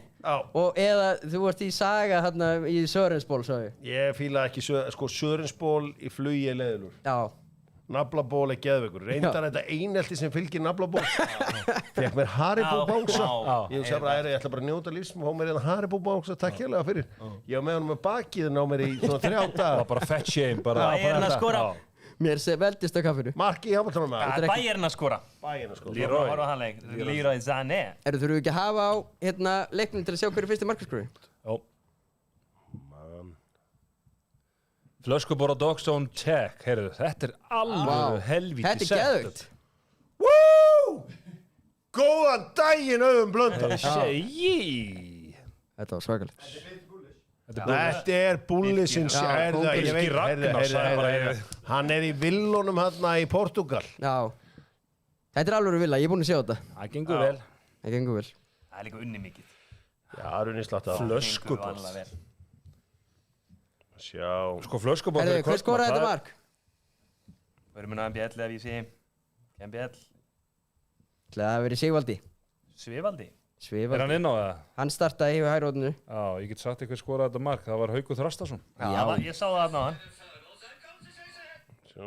og eða þú varst í Saga hérna í Sörensból, sagði ég. Ég fíla ekki, sko, Sörensból í flugi er leiðilur. Já. Naflaból er geðveikur. Reyndar þetta einelti sem fylgir naflaból. Fekk mér Haribo bása. Ég sagði bara, ég ætla bara að njóta lífsum og fá mér hérna Haribo bása, takk hérlega fyrir. Ég var með hann með bakiðin á mér í svona 3 daga. Það var bara fett shame bara. Bæjarinn að skora. Mér veldist á kaffinu. Marki í Hamiltonum með það. Það er Bæjarinn að skora. Bæjarinn að skora. Leroy Sané. Þurfum við ekki að hafa á hérna leiknum til að sjá hverju fyrsti markaskorari? Jó. Flöskubor og Dogstone check, heyrðu, þetta er alveg helvíti Þetta er geðveikt. Woo! Góðan daginn auðum blönda. Þetta var svakalegt. Þetta er búllisins, hann er í villunum hérna í Portugal. Já, þetta er alveg vilja, ég er búinn að sjá þetta. Það gengur vel. Það gengur við. Það er líka unni mikið. Já, það er unni slatt að Flöskubor. Sjá. Sko flöskubor. Hver skoraði þetta mark? Við erum með MBL eða við séum. MBL. Það hefur verið Sigvaldi. Svivaldi. Er hann inn á það? Hann startaði yfir hægrótinu. Já, ég get sagt hver skoraði þetta mark. Það var Haukur Þrastason. Já, ég sá það þarna á hann. Sjá.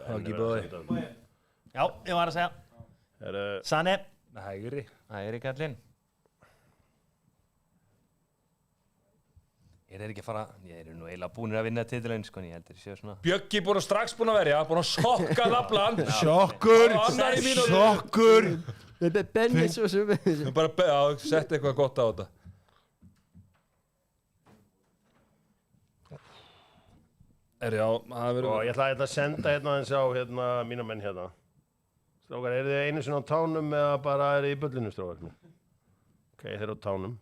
Það var ekki búið. Já, ég var að segja. Sané. Hægri. Hægri kallinn. Ég ekki að fara, ég nú eiginlega búinir að vinna titilinn, sko, en ég heldur ég séu svona... Bjöggi strax búin að verja, búin að sokka naflan. Sjokkur! Sjokkur! Benni svo sem... Bara sett eitthvað gott á þetta. Já, það verður... Og ég ætla að senda hérna eins á mína menn hérna. Strákar, eru þið einu sinni á tánum eða bara eru þið í bullinu, strákar? Ok, þeir eru á tánum.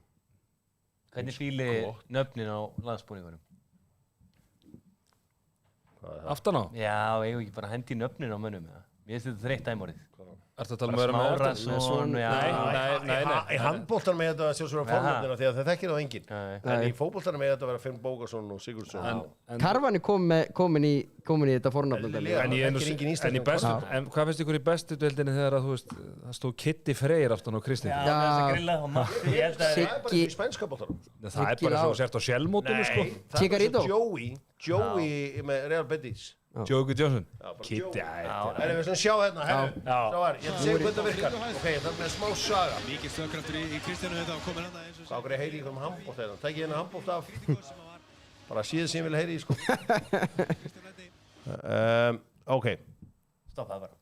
Hvernig fíli nöfnin á landsbúningunum? Aftan á? Já, eigum ekki bara hendi nöfnin á mönnum, eða? Mér finnst þetta þreytt dæmorið. Ertu að tala um að vera með Smárason, já. Nei. Í handbóltanum með þetta sjálfsögur formöndina því að það þekkir það enginn. En í fótbóltanum með þetta vera Finn Bógason og Sigurdsson. Karvan komin í þetta fornafnum. En hvað finnst ykkur í bestu deildinni þegar að, þú veist, það stóð Kitty Freyr aftan á Kristín? Já, með þess að grilla og Matti, ég held að það er bara í spænska bóltanum. Það er bara svo sért á sjálfmótunum, sko. Nei, það er Joey með Real Betis. Joey Johnson. Kitty, erum við svona sjá hérna, herru, ég ætla að segja hvað þetta virkar. Ok, það er með smá saga. Mikið stöðkraftur í Kristjánu þetta og komin hann eins og... Hvað okkur ég heyri í einhverjum handbólt hérna, tæk ég hérna handbólt af. Bara síðan sem ég vil heyri í, sko. Ok. Stopp það bara.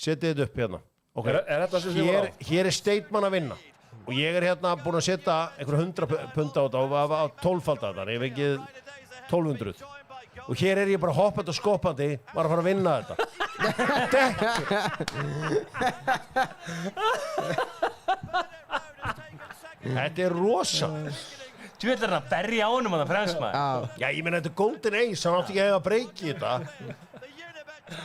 Setið þetta upp hérna. Er þetta sem við varum á? Hér er Steitmann að vinna. Og ég er hérna búinn að setja einhver 100 pund á þetta og að 12-falda þetta. Ég hef ekki 1200. Og hér er ég bara hoppandi og skoppandi, var að fara að vinna þetta. Þetta er rosa. Þú veit að berja á honum að það fransmaður. Já, ég meina þetta er Golden Ace, hann átti ekki að breyki þetta.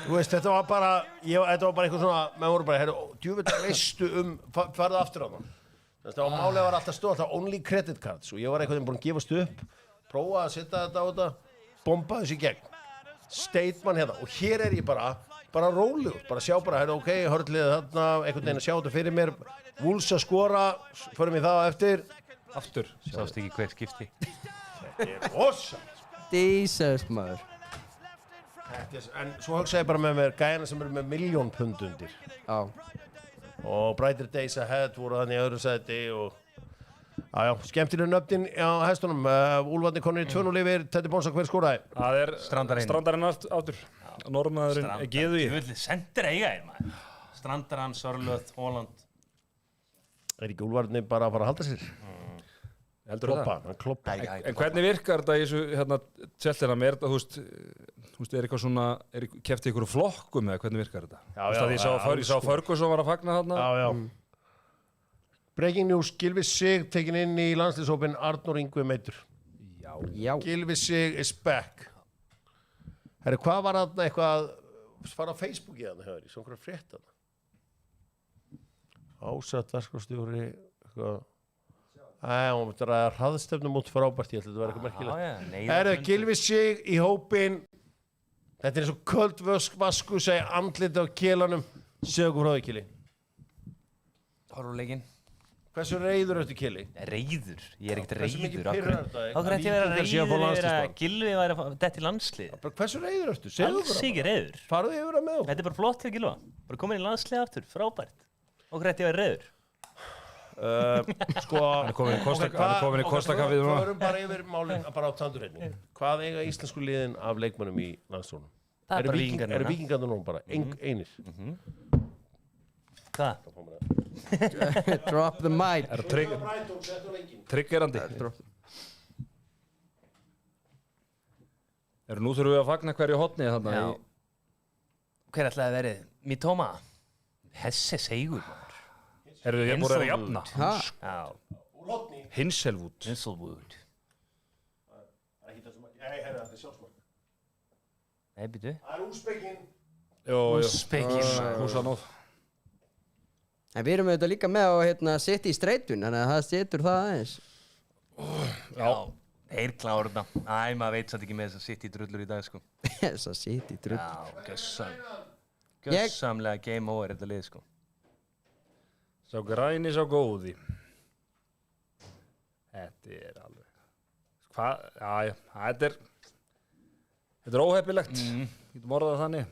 Þú veist, þetta var bara eitthvað svona, menn voru bara, djúvill veistu farðu aftur á það. Þannig að málega var alltaf stóð, það var only credit cards og ég var eitthvað búinn að gefast upp, prófa að setja þetta á þetta. Bomba þessu í gegn. Steitmann hérna. Og hér er ég bara rólegur. Bara sjá bara, ok, hörðliðið þarna, einhvern veginn að sjá þetta fyrir mér. Wolves að skora, förum í það eftir. Aftur. Sást ekki hver skipti. Þetta er rosa. Jesus, maður. En svo hugsaði ég bara með mér gæjana sem eru með 1.000.000 pund undir. Já. Og Brighter Days Ahead voru þannig í öðru sæti og... Já, skemmtileg nöfnin á hestunum. Úlfarnir konur í 2-0 yfir, Teddy Bonsa, hver skoraði? Það er Strandarinn aftur. Norðmaðurinn er geðu í. Þú sendir eiga þér, maður. Strandarinn, Sörlöð, Holland. Er ekki Úlfarnir bara að fara að halda sér? Heldur það? Kloppa. En hvernig virkar þetta í þessu, hérna, tjellina með þetta, þú veist, er eitthvað svona, keftið ykkur flokkum eða hvernig virkar þetta? Já, ég sá Ferguson var að fagna þarna. Já. Breaking news, Gylfi Sig tekin inn í landsliðshópinn, Arnór Ingvi meiddur. Já. Gylfi Sig is back. Herri, hvað var þarna eitthvað að fara á Facebooki þarna, hefur ég, svo einhverja frétt þarna. Ásatt verkefnastjóri, eitthvað. Hún myndi að hraðstefnum út frábært, ég held að þetta var eitthvað merkilegt. Herri, Gylfi Sig í hópinn. Þetta er eins og köld vasku, segja andliti á kélanum. Segðu okkur frá því, Kili. Horfuleikinn. Hversu reiður ertu, Kili? Reiður? Ég er ekkert reiður. Hversu mikið pirrar þetta? Hvað ætti ég að vera reiður yfir að Gylfi væri að detta í landslið? Hversu reiður ertu? Alls ekki reiður. Farðu yfir það með okkur. Þetta er bara flott fyrir Gylfa. Bara komin í landslið aftur, frábært. Hvað ætti ég að vera reiður? Sko... Hann er komin í kostakafið núna. Förum bara yfir málinn bara á tandurheinni. Hvað eiga íslensku liðin af leikmönnum í landsliðunum? Það er bara víkingarnir. Eru víkingarnir núna bara? Einir? Hvað? Drop the mic. Er triggerandi. Nú þurfum við að fagna hverju hotni þarna. Hver ætlaði að verið? Mitoma? Hesse Seigur, maður. Ég búið að jafna. Já. Hinselwood. Nei, herra, þetta er sjálfsmark. Nei, býtu. Það er Úsbekinn. Úsbekinn. Húsanóð. En við erum auðvitað líka með að setja í streitun, þannig að það setur það aðeins. Já. Þeir kláður þetta. Maður veit satt ekki með þess að sitt í drullur í dag, sko. Þess að sitt í drullur. Já, gjössamlega game over þetta lið, sko. Sá græni, sá góði. Þetta er alveg... Hvað? Já, þetta er óheppilegt. Getum orðað þannig.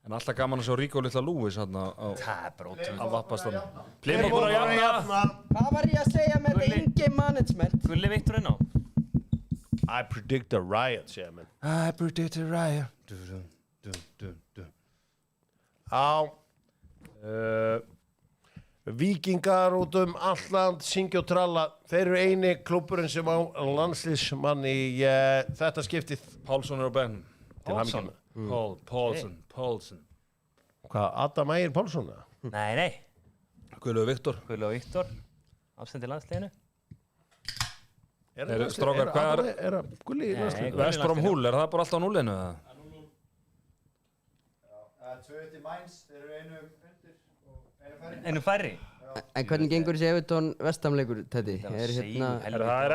En alltaf gaman að sjá Ríko litla Lúis hann á Það bara ótrúlega. að vappast hann. Playboy búin að jafna. Hvað var ég að segja með þetta in-game management? Gulli Viktor inn á. I predict a riot, segja menn. I predict a riot. Á Víkingar út alland, syngja og tralla. Þeir eru eini klúbburinn sem á landsliðsmann í þetta skiptið. Pálsson er á benn. Pálsson? Pálsson. Hvað, Adam Ægir Pálsson? Nei. Guðlaugur Viktor. Gulli og Viktor. Afsend til landsliðinu. Strákar, hvað er að Gulli í landsliðinu? Vestbrom Húl, er það bara alltaf á núlinu eða? 2-1 Mainz, þeir eru einu undir og einu færri. Einu færri. En hvernig gengur þessi Evertón vestamleikur, Teddy? Það er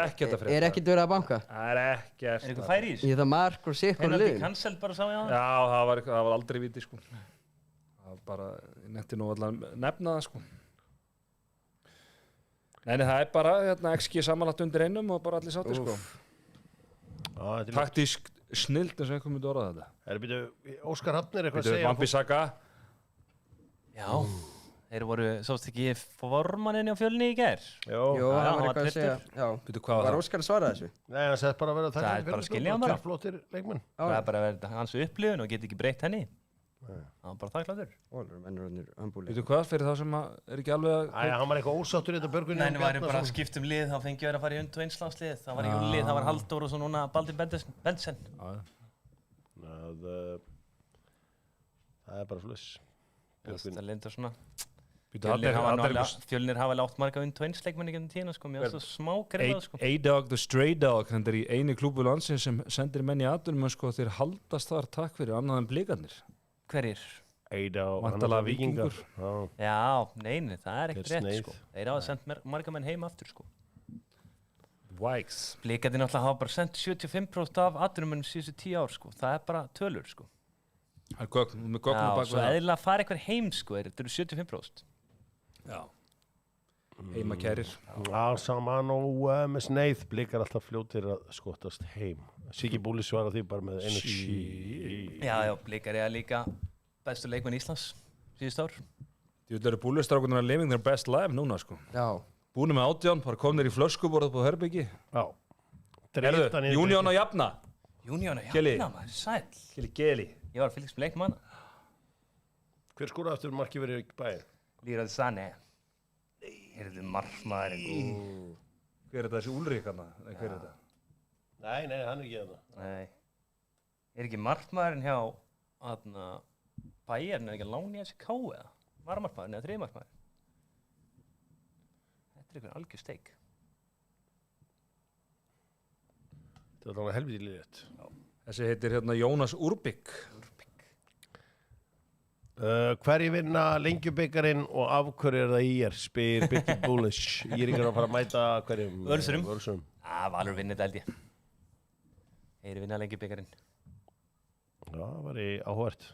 ekkert að frétta. Er ekkert verið að banka? Það er ekkert. Er eitthvað færi í þessu? Ég það mark og sikkur Penalty liðin. cancel bara sá ég á það? Já, það var aldrei viti sko. Það var bara, ég netti nú allan nefna það sko. Nei, það er bara XG samanlagt undir einum og bara allir sáttir sko. Taktísk snild eins og einhver myndi orða þetta. Óskar Hafnir eitthvað að segja? Vampisaka. Já, þeir voru, sást ekki formanninni á Fjölni í gær? Jó, það var eitthvað að segja. Já, var Óskar að svara þessu? Nei, hann sagði bara að vera Það er bara að skilja hann bara. Flottir leikmenn. Það er bara að vera hans upplifun og geta ekki breytt henni. Það var bara þakkláttur. Veitu hvað, fyrir þá sem er ekki alveg að... Æja, hann var eitthvað ósáttur í þetta börgunni. Nei, það væri bara skipt lið, þá fengi ég að fara í und- og einslagslið. Það var ekki lið, það var Halldór og svo núna Baldur Bendsen. Það er bara fluss. Það lindur svona. Fjölnir hafa látt marga und- og einsleikmenni gennum tíðina, sko. Mér var svo smá greið, sko. A-Dog the Stray Dog, þetta er í eini klúbu landsins sem sendir menn í atvinnum, sko, þeir haldast þar takk fyrir annað en blikarnir. Hverjir? Eida og Væntanlega Víkingur. Já, neini, það er ekkert rétt, sko. Þeir hafa sendt marga menn heim aftur, sko. Vikes. Blikarnir náttúrulega hafa bara sendt 75% af atvinnumennum síðustu 10 ár, sko. Það er bara tölur, sko. Það er gögn, með gögn Já, svo eðlilega fara eitthvað heim, sko, þetta eru 75%. Já. Heimakærir. Já, saman og með sneið blikar alltaf fljótir að skotast heim. Siggi Búli svara því bara með einu Já, blikar er líka bestu leikmenn Íslands síðust ár. Þú eru búlistrákunar að living their best life núna, sko. Já. Búinu með 18, bara komnir í flöskuborð upp á Herbyggi. Já. Herðu, Júnión að jafna. Júnión að Geli. jafna, maður, sæll. Geli. Ég var að fylgjast með leikmann. Hver skoraði aftur markið verið í bæinn? Líraði Sane. Heyrðu, markmaðurinn. Hver er þetta, þessi Úlrik hana? Hver er þetta? Nei, hann er ekki þetta. Nei. Er ekki markmaðurinn hjá Bayern, er ekki að lána í SK eða? Varmarkmaðurinn eða þriðmarkmaðurinn? Þetta er einhvern algjör steik. Þetta var helviti liðið. Þessi heitir Jónas Úrbik. Hverju vinna Lengjubikarinn og af hverju er það IR, spyr Birgir Búlis. Ég er ekki að fara að mæta hverjum? Völsurum. Valur vinnir þetta held ég. Þeir vinna Lengjubikarinn. Já, það var í áhugavert.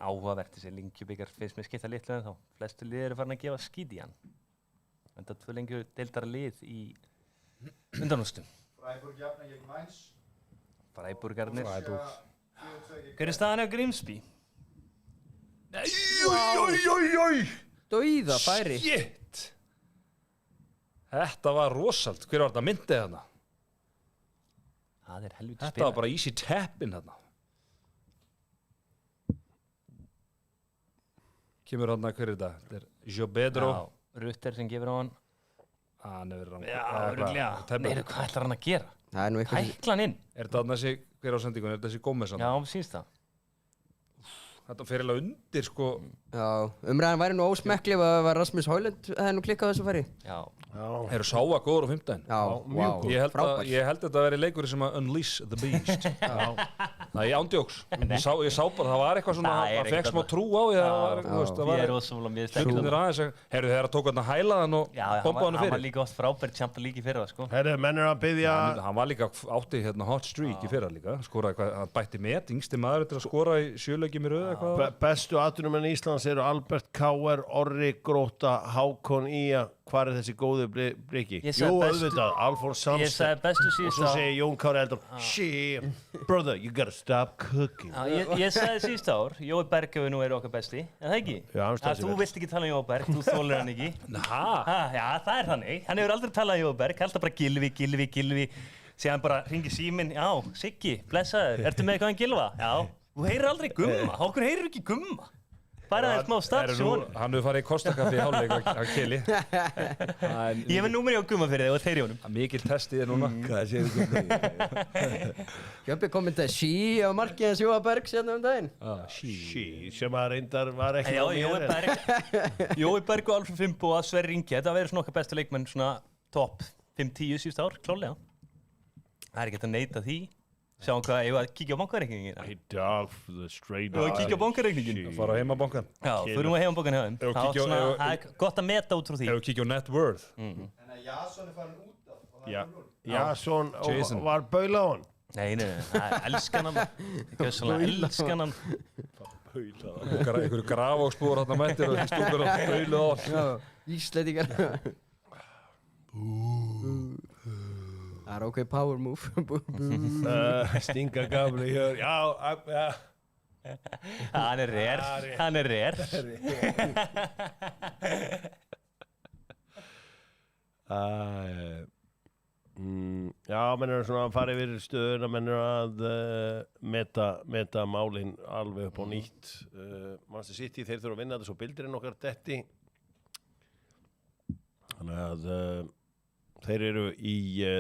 Áhugavert þessi Lengjubikar finnst mér skipta litlu en þá. Flestu lið eru farin að gefa skít í hann. En það 2 deildara lið í undanúrslitum. Freiburg jafna gegn Mainz. Freiburgarnir. Hver er staðan á Grimsby? Dauða færi. Shit! Þetta var rosalt. Hver var þetta myndið þarna? Það er helviti Þetta var bara easy tap-in þarna. Kemur þarna, hver er þetta? Þetta er Joe Pedro. Rutter sem gefur á hann. Hann er verið rám. Já, örugglega. Nei, hvað ætlar hann að gera? Það er nú eitthvað. Hækla hann inn. Er þetta þarna þessi, hver á sendingunni? Er þetta þessi Gómez hann? Já, síns það. Þetta fer eiginlega undir, sko. Já, umræðan væri nú ósmekkli ef að Rasmus Højlund hefði nú klikkað þessu færi. Já. Eru Sáa góður á 15? Já, mjög góð. Ég held þetta að vera leikur sem að unleash the beast. Það er ándjóks. Ég sá bara, það var eitthvað svona, það fekk smá trú á því að Ég er ósumlega mjög sterkur. hlutinir aðeins. Herru, þegar það tók hann að hæla hann og bombaði hann hann fyrir. var líka oft frábært Champions League í fyrra, sko. Herru, menn er að biðja... Hann var líka átti hot streak í fyrra líka. Skoraði eitthvað, hann bætti met, yngsti maður til að skora í 7 leikjum í röð eitthvað. Bestu atvinnumenn Íslands eru Albert K.R, Orri Gróta, Hákon Ía, hvar er þessi góðu breki? Ég Jú, sagði bestu- auðvitað, Alfons Ég Samstedt. sagði bestu Og síðust svo segir Jón Kári Eldon, shit, brother, you gotta stop cooking. Ég sagði síðust ár, Jói Berg hefur nú verið okkar besti, en það ekki? Já, hann stóð sig Þú vel. vilt ekki tala um Jói Berg, þú þólir hann ekki. Já, það er þannig. Hann hefur aldrei talað um Jói Berg, alltaf bara Gylfi. Síðan bara ringi síminn, já, Siggi, blessaður, ertu með eitthvað en Gylfa? Já, þú heyrir aldrei Gumma, okkur heyrir ekki Gumma. Bara það er smá staðsjón. Hann hefur farið í kostakaffi í hálfleik að Kili. Ég hef númerið á Gumma fyrir þig og þeir í honum. Mikil testið er núna. Hvað segir þú? Hjöppi kommentaði sí á markið hans Jóa Bergs hérna daginn. Shit, sem að reyndar var ekki Já, Jói Berg og Alfred Fimbo og Sverrir Ingi, þetta verður svona okkar bestu leikmenn, svona topp 5-10 síðust ár, klálega. Það er ekki hægt að neita því. Sjáum hvað, ég var að kíkja á bankareikningin. Hey dog, the straight Ég var að kíkja á bankareikningin. Fara á heimabankan. Já, fyrir að heimabankan hjá þeim. Ef þú Það kíkja á- var svona, það er gott að meta út frá því. Ef við kíkja á net worth. En að Jason er farin út af og það Já, er núll. Jason Jason. var baula á hann. Nei, það er elskan hann. Ekki svona elskan hann. Einhverju grafóksbúar hann mættir og stúkur á baulu á hann. Já, Íslendingar. Það er ok power move. Stinga gamli hér, já. Hann er rare. Já, menn eru svona að fara yfir stöðuna, menn eru að meta málin alveg upp á nýtt. Manchester City, þeir þurfa að vinna þetta svo bildirinn okkar detti. Þannig að þeir eru í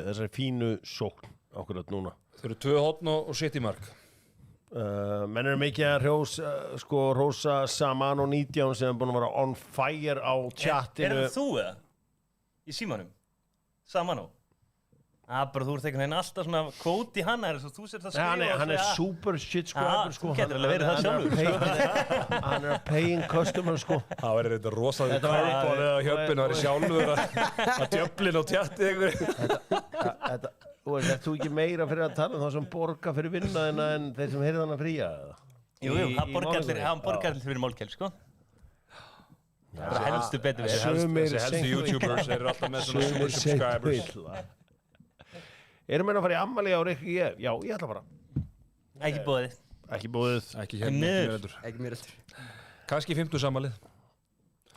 þessari fínu sókn akkurat núna. Þeir eru 2 hotn og City mark. Menn eru mikið að rósa Saman og 19 sem er búin að vera on fire á tjattinu. Er það þú eða? Í símanum? Saman á? Bara þú ert einhvern veginn alltaf svona kvót í hann, þú sér það að skrifa. Hann er super shit scrubber, Þú getur alveg verið það sjálfur. Hann er paying customer, sko. Það verður þetta rosalega karbón eða hjöppin að vera sjálfur að djöflin og tjatti einhverju. Þú veist, þú ekki meira fyrir að tala um það sem borga fyrir vinnaðina en þeir sem heyrða hann að fría? Jú, hann borgar allir fyrir málkjál, sko. Það helstu betur við. Þessi helstu YouTubers eru alltaf með svona super subscribers. Erum við að fara í ammali á Rikki? Já, ég ætla að fara. Ekki bóðið. Ekki búið. Ekki hérna, Ekki mér eftir. kannski 50 samalið.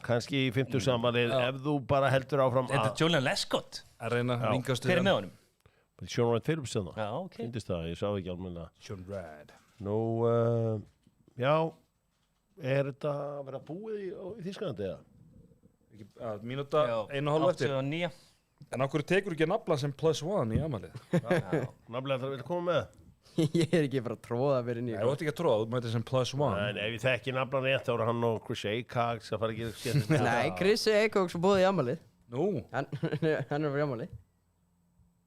Kannski í 50 samalið ef þú bara heldur áfram Þetta er Julian Lescott. Að reyna að vingast Hver er með honum? Sean Wright Phillips þarna. Já, ok. Fyndist það, ég sá ekki almennilega. Sean Wright. Nú, já, er þetta að vera búið í Þýskalandi eða? Mínúta 1,5 eftir. 89. En okkur tekur ekki nafla sem +1 í amalið? Nafnilega það vilja koma með? Ég er ekki bara að tróða fyrir inn í. Nei, þú ætti ekki að tróða, þú mæti sem +1. En ef ég þekki nafnan rétt þá er hann og Chris Acox að fara ekki að skemmt. Nei, Chris Acox var búið í amalið. Nú? Hann er fyrir amalið.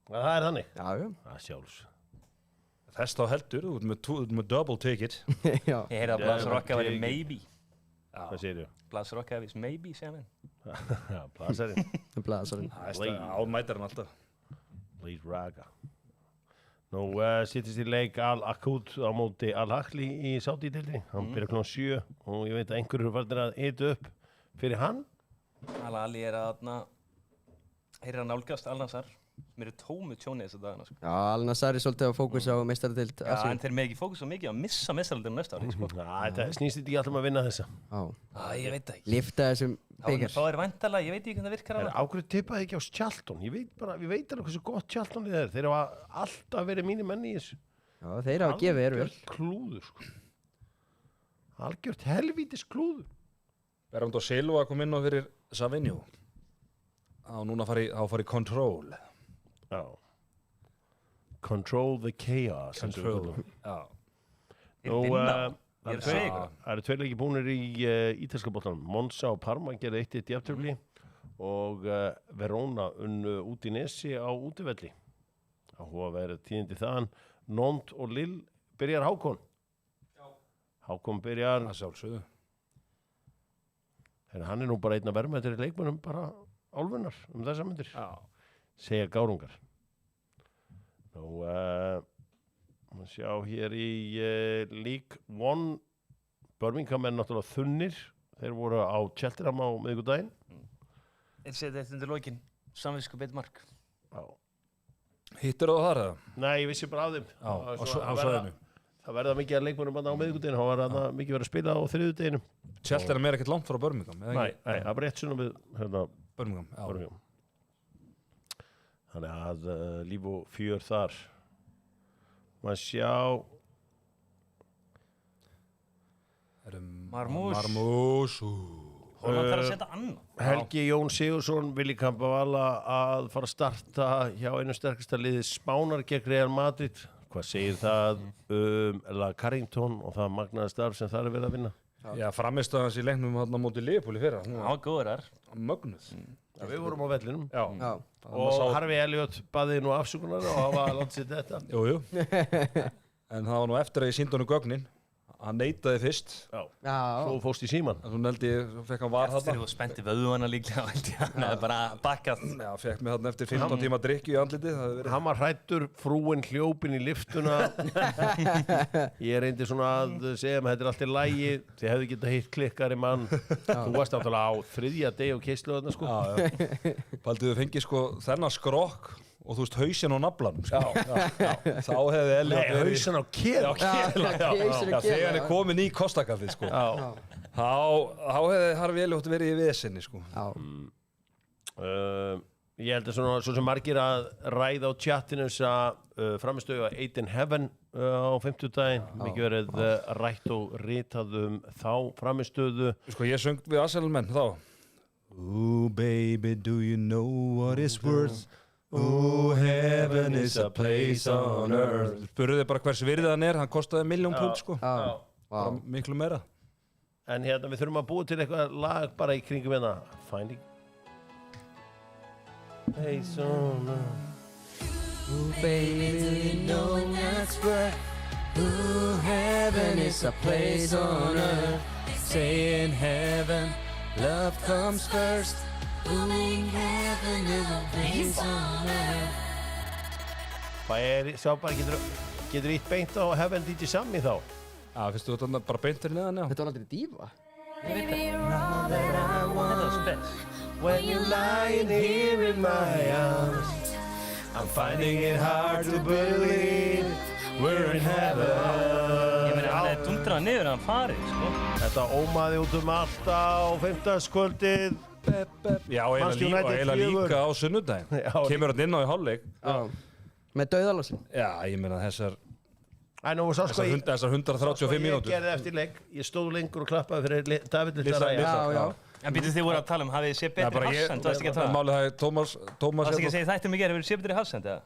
Það er þannig? Já. Það sjálfs. Þess þá heldur, þú ert með double ticket. Já. Ég heyrði að Blas Rocka væri maybe. Hvað segir þú? Blas Rocka hefði maybe, segja mér. Já, Blasarinn. Blasarinn. Ánmætir hann alltaf. Lead Raga. Nú sittist í leik Al-Akud á móti Al-Hakli í Saudi-dildri. Hann byrjar klón 7 og ég veit að einhverju eru farin að hita upp fyrir hann. Al-Ali er að heyrir að nálgast Al-Nassar sem eru tómu tjónið þessa dagana, sko. Já, Al-Nassar er svolítið að fókus á meistaradeild Já, en þeir með ekki fókus á mikið að missa meistaradeildina næsta ári, sko. Þetta snýst þetta ekki alltaf að vinna þessa. Já. Ég veit það ekki. Lifta þessum byggar. Það er væntalega, ég veit ekki hvernig það virkar á það. Ákveður tippaði ekki á Charlton. Ég veit alveg hversu gott Charlton þið er. Þeir hafa alltaf verið mínir menn í þessu. Já, þeir hafa gefið þér vel. Algjört klúður, sko. Algjört helvítis klúður. Bernardo Silva kom inn á fyrir Savinho. Núna fari Control. Já. Control the chaos. Control. Já. Nú, Ég er að segja ykkur. það eru 2 leikir búnir í ítalska boltanum. Monza og Parma gerði 1-1 jafntefli og Verona unnu Udinese á útivelli. Áhugaverð tíðindi þaðan. Nantes og Lille byrjar Hákon. Hákon byrjar. Það sjálfsögðu. Hann er nú bara einn að verðmættir í leikmönnum bara álfunnar þessa myndir. Segja gárungar. Nú, sjá hér í League One. Birmingham er náttúrulega þunnir. Þeir voru á Cheltenham á miðvikudaginn. setja þetta undir lokin samvisku beitt mark. Já. Hittir þú þar eða? Nei, ég vissi bara af þeim. Já, á Það svæðinu. Það verða mikið að leikmönnum á miðvikudaginn, það var þarna mikið verið að spila á þriðjudeginum. Cheltenham er ekkert langt frá Birmingham, eða Nei, ekki? það er bara eitt sunnum við Birmingham, já. Birmingham. Þannig að líf og fjör þar. Maður sjá... Marmús. Holland þarf að setja annan. Helgi Jón Sigursson vil í Kampavala að fara að starta hjá einu sterkasta liði Spánar gegn Real Madrid. Hvað segir það La Carrington og það magnaða starf sem það er verið að vinna? Já, framistöðu hans í leiknum á móti Liverpool í fyrra. Já, góður þar. Mögnuð. Já, við vorum á vellinum. Já. Og Harvey Elliot baði nú afsökunar og hafa látið sitt þetta. Jú. En það var nú eftir að ég sýndi honum gögnin. Hann neitaði fyrst. Já. Svo fórst í síman. Svo neldi ég, svo fekk hann var þarna. Eftir og spennti vöðuana líklega og hann hefði bara bakkað. Já, fekk mig þarna eftir 15 tíma drykju í andlitið. Hann var hræddur, frúin hljópin í liftuna. Ég reyndi svona að segja að þetta er allt í lagi. Þið hefðu getað hitt klikkari mann. Þú varst náttúrulega á þriðja degi og keislu þarna sko. Já. Paldið þau fengið sko þennan skrokk og þú veist hausinn á naflanum. Já. Þá hefði Elliot verið... Nei, hausinn á kela. Já, þegar hann er komin í kostakaffið sko. Þá hefði Harvey Elliot verið í vesinni sko. Ég held að svo sem margir að ræða á chatinu þess að framistöðu að Eight in Heaven á 50 daginn. Mikið verið rætt og ritað þá framistöðu. Sko ég söng við Arsenal-menn þá. Ooh baby, do you know what it's worth? Oh, heaven is a place on earth. Spurðu þið bara hvers virðið hann er, hann kostaði £1 million sko. Bara miklu meira. En hérna við þurfum að búa til eitthvað lag bara í kringum hérna. Finding place on earth. Oh baby, do you know that's worth? Oh, heaven is a place on earth. Say in heaven, love comes first. Heaven is a place on earth. Sjá bara, getur ítt beint á Heaven DJ Sammy þá? Já, fyrstu þetta bara beint fyrir neðan, já. Þetta var aldrei dífa. Ég veit það. Þetta var spes. When you're lying here in my arms, I'm finding it hard to believe we're in heaven. Ég meina, hann hefði dundrað niður að hann farið, sko. Þetta ómaði út allt á 50-kvöldið. Já, eiginlega líka á sunnudaginn. Kemur hann inn á í hálfleik. Með dauðalossin. Já, ég meina þessar 135 mínútur. Ég gerði eftir leik, ég stóð lengur og klappaði fyrir David Litla. Já. En býttu þið voru að tala hafið þið séð betri Hassend, þú veist ekki að tala. Málið það er Tómas... Það er ekki að segja þættum ég hefur þið séð betri Hassend, eða?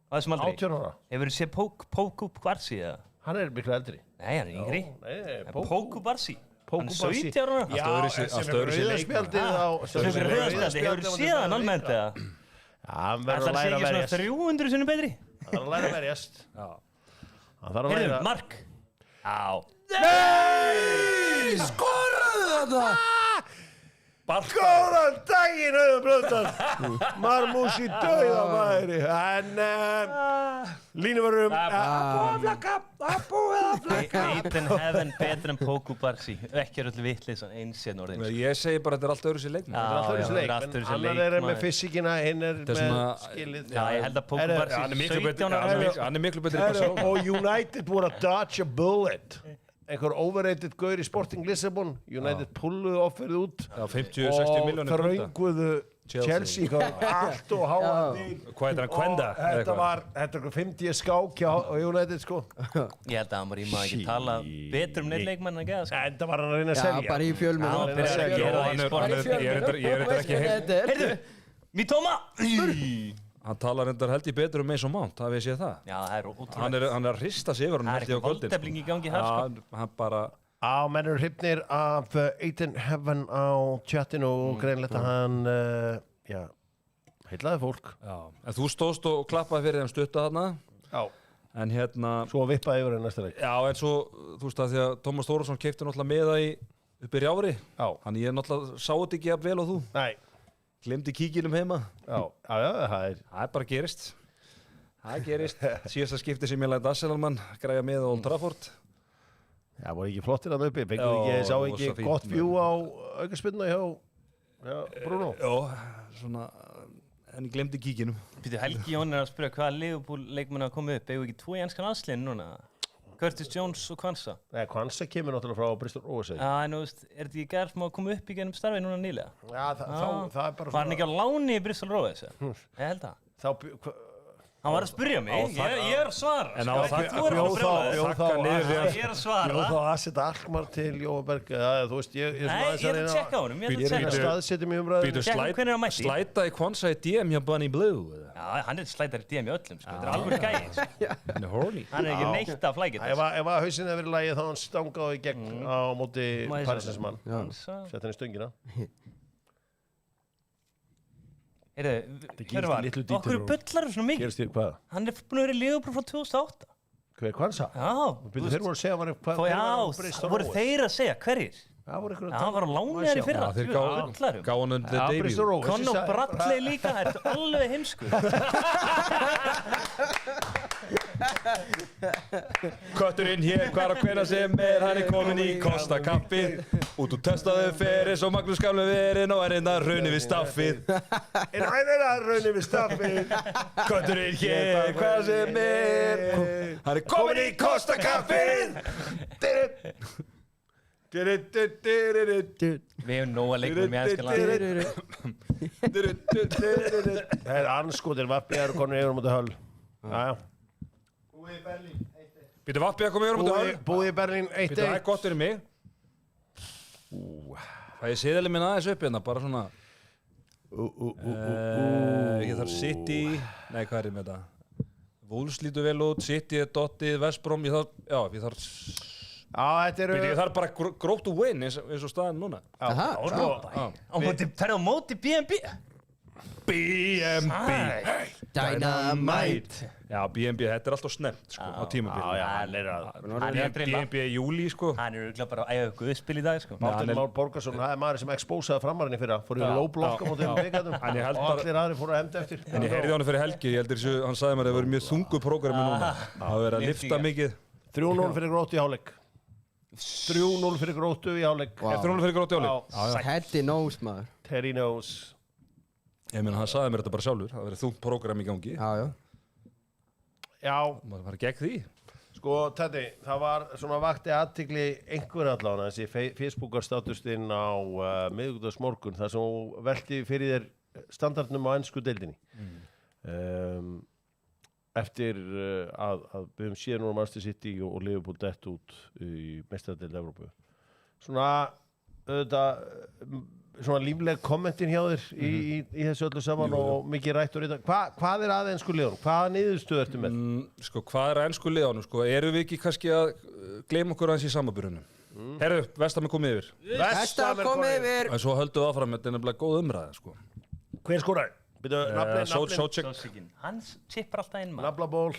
Á þessum aldrei? 18 ára. Hefur þið séð Póku Barsi, eða? Hann er miklu eldri. Nei, hann er yngri. Póku Barsi. Hann er 17 ára. Já, sem er rauðarspjaldið á... Sem er rauðarspjaldið, hefur þið séð hann almennt, eða? Já, hann verður að læra að verjast. Það er 300 sinnum betri. Hann þarf að læra að verjast. Heyrðu, Mark. Já. Nei! Skoraðu þetta! Góðan daginn, Auður Blöndal. Marmús í dauðamæri. En línuvarum að búið að flakka. Eight in Heaven betur en Póku Barsi. Ekki er öllu vitleis eins hérna orðin. Ég segi bara að þetta er allt öðru sér leikmann. Þetta er allt öðru sér leikmann. Annar er með fysikina, hinn er með skilið. Já, ég held að Póku Barsi 17 ára. Hann er miklu betri í Barcelona. Og United voru að dodge a bullet. Einhver overrated gaur í Sporting Lissabon. United pulluðu offerðið út. Já, 50-60 milljónir og þrönguðu Chelsea allt og háandi. Hvað er það, Kvenda? Þetta var 50 skák hjá United sko. Ég held að hann var í maður ekki tala betur neitt leikmann en að geða sko. Þetta var hann að reyna að selja. Já, bara í fjölmenn. Já, byrjaði að gera það í Sporting. Ég er þetta ekki heilt. Heyrðu, Mitoma! Hann talar endar held ég betur Mason Mount, það við séð það. Já, það er ótrúlega. Hann er að hrista sig yfir hann held ég á kvöldin. Það er eitthvað valdefling í gangi þar sko. Hann bara... Menn eru hrifnir af Eight in Heaven á chatinu og greinlegt að hann, heillaði fólk. Já, en þú stóðst og klappaði fyrir þeim stutta þarna. Já. En hérna... Svo vippaði yfir henni næsta leik. Já, en svo, þú veist að því að Tómas Þórðarsson keipti náttúrulega með það upp í Rjáfri. Já. Hann ég náttúrulega sá þetta ekki jafn vel og þú. Nei. Glemdi kíkinum heima. Já, það er bara gerist. Það gerist. Síðasta skipti sem ég læti Arsenal-mann græja með á Old Trafford. Já, voru ekki flottir hann uppi. Fengur ekki, sá ekki gott view á aukaspyrnu hjá Já, Bruno. Já, svona, en ég glemdi kíkinum. Býtu, Helgi Jón að spyrja hvaða Liverpool leikmenn að koma upp. Eigum við ekki 2 í enskan aðsliðin núna? Curtis Jones og Kwanza. Nei, Kwanza kemur náttúrulega frá Bristol Rovers. Já, en þú veist, er þetta ekki gæðar sem að koma upp í gennum starfið núna nýlega? Já, það er bara Var hann ekki á láni í Bristol Rovers? Ég held það. Hann var að spyrja mig, ég er að svara. En á að Ég er að svara. Bjóð þá að setja Alkmaar til Jóaberg. Þú veist, ég Nei, ég er að tjekka honum, staðsetjum í umræðinu. Býtu, slæta í Kwanza í DM hjá Bunny Blue. Já, hann er slætar í DM í öllum, sko. Þetta er alveg gæði, sko. Hann er horny. Hann er ekki neitt að flækja Ef að hausinn hefur verið lagið þá hann stangaði í gegn á móti Parísinsmann. Sett hann í stöngina. Okkur bullar svona mikið. Hann er búin að vera í Liverpool frá 2008. Hver, Kwanza? Já. Þeir voru að segja Já, voru þeir að segja, hverjir? Hann var á láni þær í fyrra. Þeir gáði hann undir debut. Conor Bradley líka, það er alveg heimskur. Kötturinn hér, hvar að hvena sem hann er komin í Costa kappið. Út úr testaðu fyrir, svo Magnús gamle verinn og er raunir við staffið. Raunir við staffið. Kötturinn hér, hvar sem hann er komin í Costa kappið. Við hefum nóga leikum með enskan Það er anskotir Vappi eru konur yfir á móti Höll. Búið í Berlín 1-1. Býtu Vappi að koma yfir á móti Höll. Búið í Berlín 1-1. Býtu, það er gott fyrir mig. Það ég seðalið minn aðeins upp hérna, bara svona. Ég þarf City. Nei, hvað er ég með þetta? Wolves lítur vel út, City er dottið, West Brom. Ég þarf ég þarf bara grótt to win eins og staðan núna. Það er á móti BNB. Dynamite. Já, BNB, þetta er alltaf snemmt sko, á tímabili. Hann er að drilla. BNB í júli sko. Hann er örugglega bara að æfa guðspil í dag sko. Bártur Már Borgarsson, það er maður sem expósaði framarinn í fyrra. Fór í low block á móti bikaðum og allir aðri fóru að hemda eftir. En ég heyrði á hann fyrir helgi, ég heldur hann sagði mér að það verið mjög þungu prógrami núna. Það verið að lifta mikið. 3-0 fyrir Gróttu í hálfleik. 3-0 fyrir Gróttu í hálfleik. 3-0 fyrir Gróttu í hálfleik. Teddy knows, maður. Terry knows. Ég meina, hann sagði mér þetta bara sjálfur. Það verið þungt prógram í gangi. Já. Maður var gegn því. Sko, Teddy, það var svona vakti athygli einhver allavega þessi Facebook-statustinn á miðvikudagsmorgun þar sem hún velti fyrir þér standardnum á ensku deildinni. Eftir að við höfum séð núna Manchester City og Liverpool dett út í meistaradeild Evrópu. Svona lífleg kommentin hjá þér í þessu öllu saman og mikið rætt og rita. Hvað er að ensku liðunum? Hvaða niðurstöðu ertu með? Sko, hvað er að ensku liðunum? Sko, erum við ekki kannski að gleyma okkur aðeins í samanburðunum? Herru, Vestam er komið yfir. Vestam er komið yfir. En svo höldum við áfram, þetta er nefnilega góð umræða, sko. Hver skoraði? Sótsek. Hann chippar alltaf inn maður. Naflaból.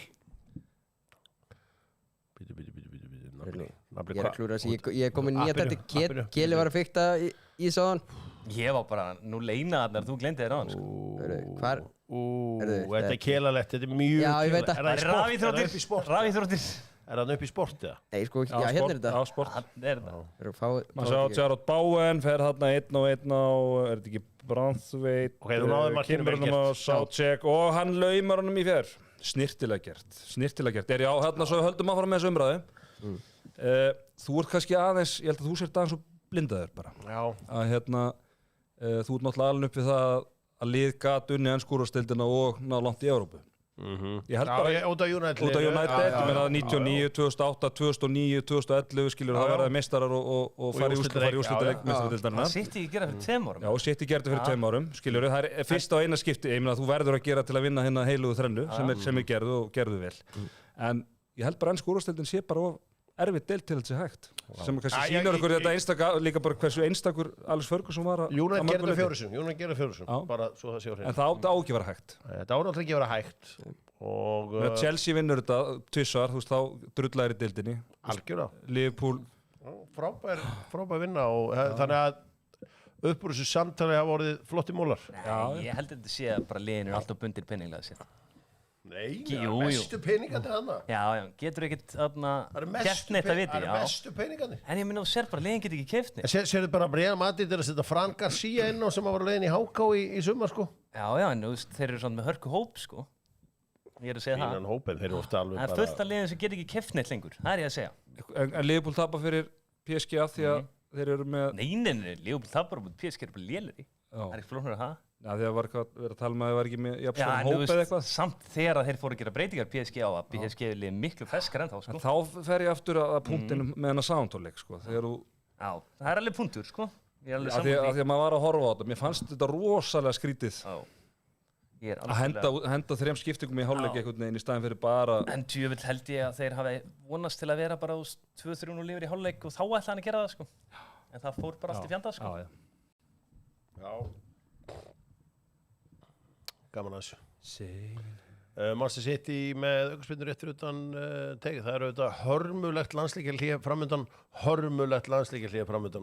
Ég er að klúra þessi, ég er komin nýja þetta Keli var að fykta í sáðan. Ég var bara, nú leina þarna, þú glemdi þér á hann sko. Hvar? Þetta er kelalegt, þetta er mjög Já, ég veit kelalegt. það. Rafíþróttir. Er það upp í sporti? Nei, sko, já, hérna er þetta. Á sport. Hann er þetta. Maður sá Jarrod Bowen, fer þarna 1-1 á, er þetta ekki Branthwaite, Kimberlum á Sótsek og hann laumar honum í fjær. Snirtilega gert. Er já, hérna svo höldum áfram með þessu umræðu. Þú ert kannski aðeins, ég held að þú sért aðeins og blindaður bara. Já. Að hérna, þú ert náttúrulega alveg upp við það að lið gat unni ennskúrastildina og ná langt í Evrópu. Ég held bara út af United, ég meina 99, 2008, 2009, 2011 skilur það verða meistarar og fara í úrslitaleik meistaradeildarinnar. Það City gera fyrir 2 árum. Já, City gerði fyrir 2 árum, skilur það er fyrst á eina skipti, ég meina þú verður að gera til að vinna hérna heilugu þrennu sem er gerðu og gerðu vel. En ég held bara ennsku úrslitildin sé bara erfitt deild til þessi hægt sem kannski sýnir okkur þetta einstaka líka bara hversu einstakur Alex Ferguson var að United gerði fjórusun bara svo það sé á hreinu. En það átti á ekki vera hægt. Þetta átti ekki vera hægt og Chelsea vinnur þetta tvisvar, þú veist þá drullæri deildinni. Algjörlega. Liverpool frábær vinna og þannig að upp úr þessu samtali hafa orðið flotti mólar. Já, ég held að þetta sé að bara liðin alltaf bundir peninglega sér. Nei, Jú, mestu peningandi hana. Já, getur ekkert Það eru gert neitt að viti, Það eru mestu peningandi. En ég minna, þú sér bara, liðin getur ekki keypt neitt. En sérðu bara Real Madrid að setja Fran Garcia inn á sem var leiðin í HK í sumar, sko. Já, en þú veist, þeir eru svona með hörku hóp, sko. Ég er að segja það. Fínan hópin, þeir eru ofta alveg Það bara... er fullt af liðin sem getur ekki keypt neitt lengur. Það er ég að segja. En Liverpool tapar fyrir PSG af því að þeir eru með... Nei, Liverpool tapar á PSG er bara lélegri. Það er ekki flóknur að það. Já, því að var eitthvað verið að tala með að það var ekki með jafn Já, svona en hóp eða eitthvað. Samt þegar þeir fóru að gera breytingar PSG á að PSG er miklu feskar en þá, sko. En þá fer ég aftur að punktinu með hennar Soundhole-leik, sko. Þegar þú... Já, það er alveg punktur, sko. Ég er alveg Af því að maður var að horfa á þetta. Mér fannst þetta rosalega skrítið. Já. Ég er Að henda 3 skiptingum í hálfleik einhvern veginn í staðinn fyrir bara... En djöfull held ég að þeir hafi vonast til að vera bara 2-3 lífur í hálfleik og þá ætla hann að gera það, sko. En það fór bara allt í fjandað, sko. Já. Gaman að þessu. Manchester City með aukaspyrnu rétt fyrir utan tegið. Það eru auðvitað hörmulegt landsleikjahlé framundan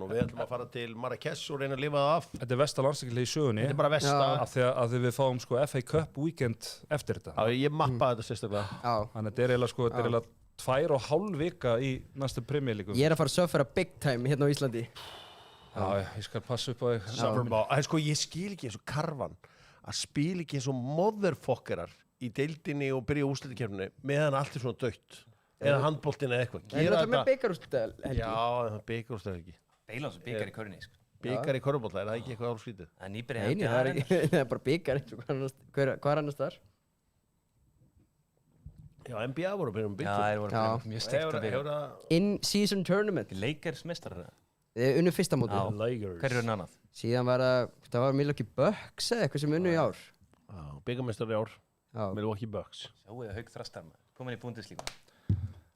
og við ætlum að fara til Marrakech og reyna að lifa það af. Þetta er versta landsleikjahlé í sögunni. Þetta er bara versta. Af því við fáum sko FA Cup weekend eftir þetta. Já, ég mappaði þetta sérstaklega. Já. Þannig að þetta er eiginlega sko, 2,5 vika í næstu Premier League. Ég er að fara að suffera big time hérna á Íslandi. Já, ég skal passa upp á þig. Sko, ég skil ekki eins og Karvan að spila ekki eins og motherfockerar í deildinni og byrja úrslitakeppninni meðan allt er svona dautt eða handboltinn eða eitthvað. Það er alltaf með bikarúrslital, helgi. Já, það er bikarúrslital helgi. Beilans og bikar í körunni, sko. Bikar í körfubolta, er það ekki eitthvað álskrítið? Það er nýbyrja Nei, það er bara bikar eins og hvað annars þar? Já, NBA voru að byrja bikar. Já, þeir voru mjög steikt að byrja. In-season tournament. Lakers mestrar það. Unnu fyrsta móti. Hver eru annað? Síðan var það var Milwaukee Bucks eða eitthvað sem unnu í ár. Já, bikarmeistrar í ár. Milwaukee Bucks. Sjáu það Hauk Þrastar maður. Komin í Bundesliga.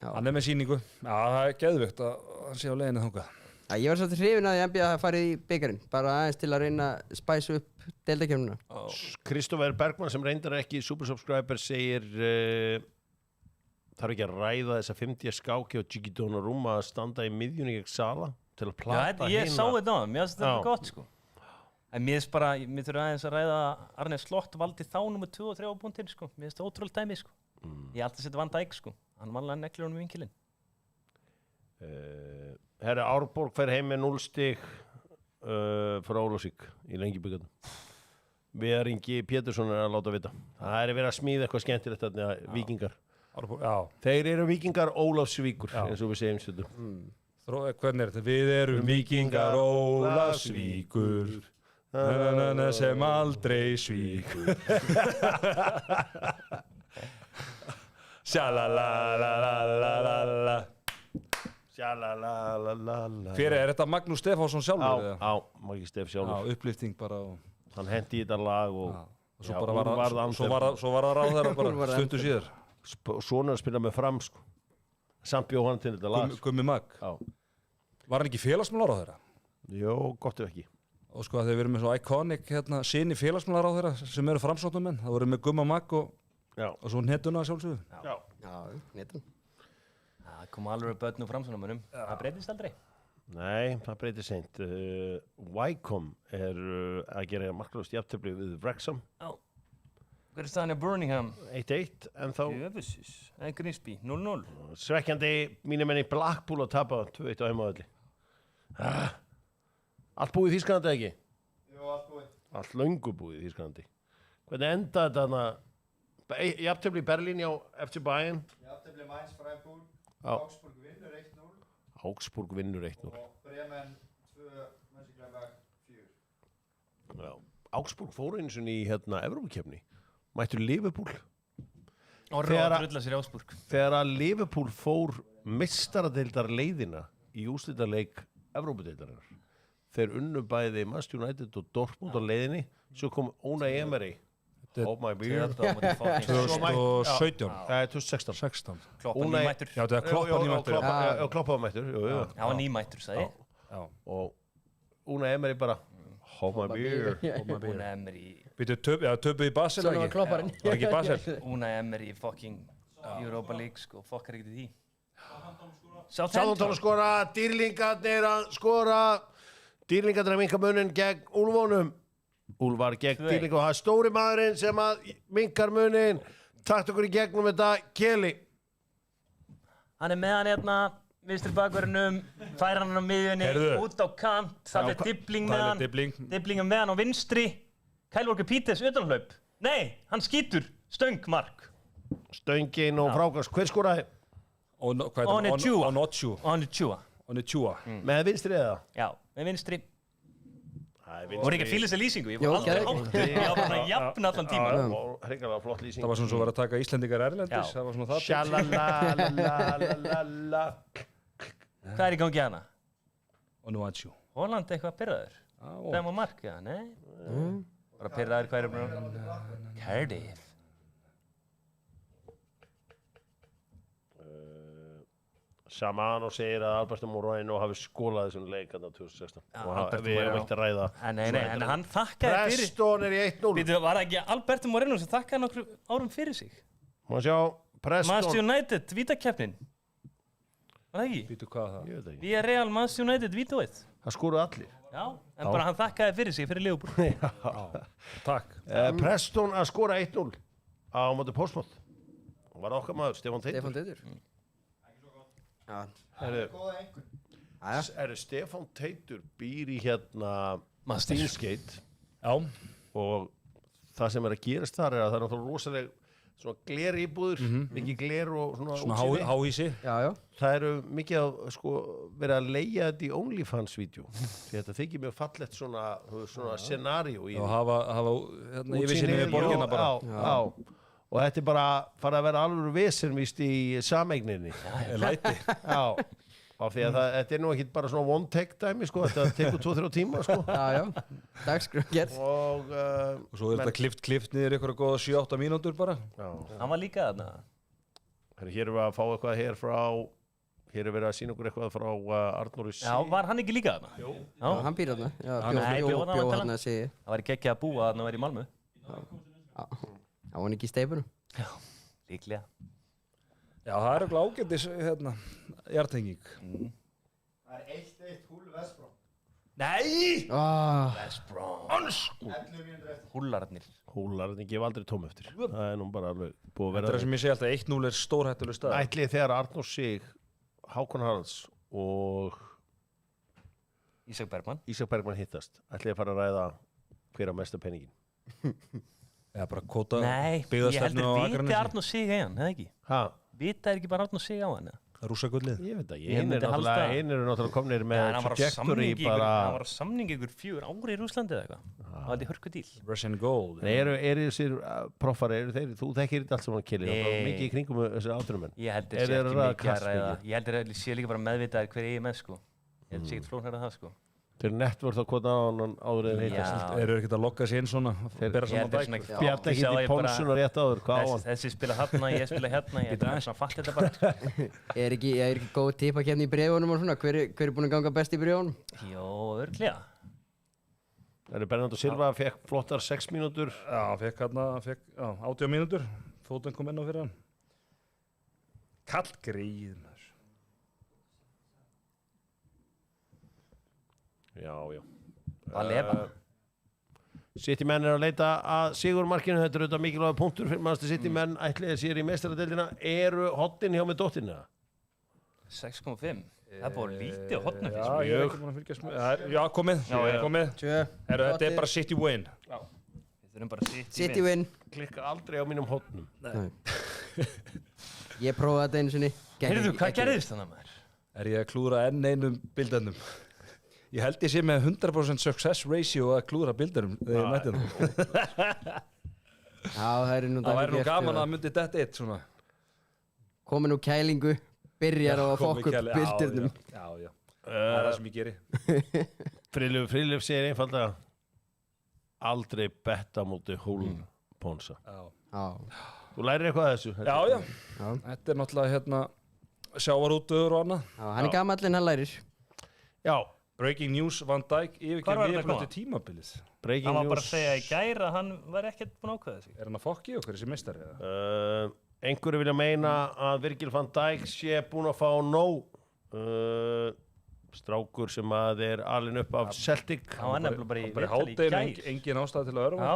Hann er með sýningu. Já, það er geðveikt að hann sé á leiðinni þangað. Ég var svolítið hrifinn að NBA hafi farið í bikarinn. Bara aðeins til að reyna að spæsa upp deildakeppnina. Kristoffer Bergman sem reyndar ekki Supersubscriber segir þarf ekki að ræða þessa 50 skáki og Gigi Donnarumma að standa í miðjunni gegn Sala til að plata Ég sá þetta á það. Mér finnst þetta gott, sko. En mér finnst bara, mér þurfa aðeins að ræða Arne Slott valdi þá nummer 2 og 3 á búntinn, sko. Mér finnst það ótrúlega dæmi, sko. Ég alltaf setja Van Dijk, sko. Hann vanlega neklur honum í vinkilinn. Herra Árborg fer heim með 0 stig frá Ólafsvík í Lengjubikarnum. Viðar Ingi Pétursson er að láta vita. Það er verið að smíða eitthvað skemmtilegt þarna, Víkingar. Þeir eru Víkingar Ólafsvíkur, eins og við segjum stundum. Hvernig er þetta? Við erum Víkingar Ólafsvíkur sem aldrei svíkur. Sjalalalalala. Hver er þetta? Magnús Stefánsson sjálfur? Já, Magnús Stef sjálfur. Já, upplýfting bara. Hann hendi í þetta lag og svo var það ráð þeirra bara stundu síðar. Svona að spila með Fram, sko. Samt bjóð hann til þetta lag. Gummi Mag. Var hann ekki félagsmálar á þeirra? Jó, gott ef ekki. Og sko að þeir verið með svo iconic sinni félagsmálar á þeirra sem eru framsóknarmenn. Það voru með Gumma Mag og svo Hnetuna sjálfsögðu. Já, Hnetun. Það kom alveg börn og framsóknarmönnum. Það breytist aldrei. Nei, það breytist seint. Wycombe er að gera marklaust jafntefli við Wrexham. Já. Hver er staðan í Birmingham? 1-1, en þá... Jöfusís. Grimsby, 0-0. Svekkjandi mínir menn í Blackpool að tapa 2-1 á heimavelli. Allt búið í Þýskalandi ekki? Jú, allt búið. Allt löngu búið í Þýskalandi. Hvernig endaði þetta þarna? Jafntefli í Berlín á FC Bayern. Jafntefli Mainz, Freiburg. Augsburg vinnur 1-0. Augsburg vinnur 1-0. Og Bremen 2, Mönchengladbach 4. Já. Augsburg fór einu sinni í Evrópukeppni. Mættur Liverpool. Og ráða drulla sér í Augsburg. Þegar að Liverpool fór meistaradeildar leiðina í úrslitaleik Evrópudeildarinnar. Þeir unnu bæði Manchester United og Dortmund á leiðinni. Svo kom Unai Emery. Hold my beer. 2017. Það er 2016. Kloppa nýmættur. Já, þetta er Kloppa nýmættur. Já, Kloppa mættur. Já, nýmættur, sagði ég. Og Unai Emery bara hold my beer. Unai Emery. Töpuð í Basel Svona var klopparinn. Var ekki Basel? Unai Emery fucking Europa League, sko. Fokkar ekkert í því. Southampton að skora. Dýrlingarnir að skora. Dýrlingarnir að minka munin gegn Úlfónum. Úlfar gegn Dýrlingu og það er stóri maðurinn sem að minkar munin. takt okkur í gegnum þetta, Keli. Hann með hann hérna, vinstri bakverðinum, færa hann á miðjunni, út á kant, það er Dibbling með hann, Dibbling með hann á vinstri, Kyle Walker Peters utanhlaup. Nei, hann skýtur, stöng, mark. Stöngin og frákast, hver skoraði? Onitsua. Með vinstri eða? Já, með vinstri. Og voru ekki að fýla þessa lýsingu, ég var aldrei hóttur, ég var bara að jafna allan tíma. Hringalega flott lýsing. Það var svona svo að vera að taka Íslendingar erlendis, það var svona það. Sjalalalalala. Hvað er í gangi hana? Onuachu. Holland eitthvað pyrraður? Þeim á mark, já, nei? Bara pyrraður, hvað er bara? Cardiff. Samano segir að Alberto Moreno hafi skólað þessum leik hann á 2016 og við erum ekkert að ræða. Nei, en hann þakkaði fyrir. Preston er í 1-0. Býtu, var það ekki Alberto Moreno sem þakkaði nokkru árum fyrir sig? Má sjá, Preston. Manchester United, vítakeppnin. Var það ekki? Býtu hvað það? Ég veit ekki. Villarreal, Manchester United, vítaðið. Það skoruðu allir. Já, en bara hann þakkaði fyrir sig, fyrir Liverpool. Takk. Preston að skora 1-0 á móti Portsmouth. Var það okkar maður, Stefán Teitur. Stefán Teitur býr í hérna Steamskate og það sem að gerast þar að það náttúrulega rosalega svona gler íbúður, mikið gler og svona háhísi. Það eru mikið að vera að leigja þetta í OnlyFans-vídeó því þetta þykir mjög fallegt svona scenario í og hafa yfirsýn yfir borgina bara. Og þetta er bara farið að vera alveg vesenvíst í sameigninni. Læti. Já, af því að þetta er nú ekki bara svona one take dæmi, þetta tekur 2-3 tíma, Já, dagskrönggerð. Og svo er þetta klift niður ykkur að góða 7-8 mínútur bara. Já. Hann var líka þarna. Hér erum við að fá eitthvað hér er verið að sína okkur eitthvað frá Arnóris. Já, var hann ekki líka þarna? Jú. Já, hann býr þarna. Bjó þarna, segi ég. Það var ekki að búa þarna að vera í Malmö. Það var ekki í steipunum. Já, líklega. Já, það er okkur ágættis, hjartenging. Það er 1-1 Hull West-Brom. Nei! West Brom. 11 mínútur eftir. Húllararnir gefa aldrei tóm eftir. Það er nú bara alveg búið að vera. Þetta er sem ég segi alltaf, 1-0 er stórhættuleg stað. Ætli þegar Arnór Sig, Hákon Haralds og Ísak Bergmann hittast. Ætli að fara að ræða hver að mesta penningin. Eða bara kóta byggðastefnu á Akranesi. Nei, ég heldur viti Arnór Sig eigin, eða ekki? Vita er ekki bara Arnór Sig á hann? Rússagullið? Ég veit ekki, hinn eru náttúrulega komnir með trajectory bara. Hann var á samningi ykkur 4 ári í Rússlandi eða eitthvað. Það var þetta hörku díl. Russian Gold. Nei, eru þessir proffar, þú þekkir þetta allt sem hann kellir, það var mikið í kringum þessir áturumenn. Ég heldur sé ekki mikið að ræða. Ég heldur sé líka bara meðvitaðir hver eigi með, sko. Ég heldur sé ekkert flóknara það, sko. Þeir nettvörð að kota á hann áður en heitast. Eru ekkert að lokka sér inn svona? Bjarta ekki í Pónsson og rétt áður, hvað á hann? Þessi spila hérna, ég spila hérna, ég er svona fatt þetta bara. Er ekki góð tipp að kemna í bréfunum og svona? Hver er búinn að ganga best í bréfunum? Jó, örglega. Bernardo Silva fekk flottar 6 mínútur. Já, fekk 80 mínútur. Fótinn kom inn á fyrir hann. Kall greið. Já. Baleba. City menn er að leita að sigurmarkinu, þetta er auðvitað mikilvæg punktur fyrir Manchester City menn ætliði sér í meistaradeildina. Eru hotnin hjá með dóttirna? 6,5. Það er bara lítið á hotna fyrst. Já, ég er ekki búin að fylgjast með. Já, komið. Þetta er bara City win. Já. Við þurfum bara City win. Klikka aldrei á mínum hotnum. Ég prófaði þetta einu sinni. Heyrðu, hvað gerðist þannig maður? Er ég að klúra enn einum bildendum? Ég held ég sé með 100% success ratio að klúra bildurum þegar ég mætti það. Já, það er nú það væri nú gaman að myndi þetta eitt svona. Komin úr kælingu, byrjar á að fokka upp bildurnum. Já. Það er það sem ég geri. Friðluf segir einfallega aldrei betta múti Hull Ponsa. Já. Þú lærir eitthvað af þessu? Já. Þetta er náttúrulega sjávarútvegur og annað. Já, hann er gamallinn, hann lærir. Já. Breaking news, Van Dijk yfirkjör Liverpool til tímabilið. Hann var bara að segja í gær að hann var ekkert búinn að ákveða sig. Er hann að fokki okkur þessi meistari? Einhverju vilja meina að Virgil van Dijk sé búinn að fá nóg. Strákur sem að er alinn upp af Celtic. Hann var nefnilega bara í hátteginu, engin ástæða til að örfa.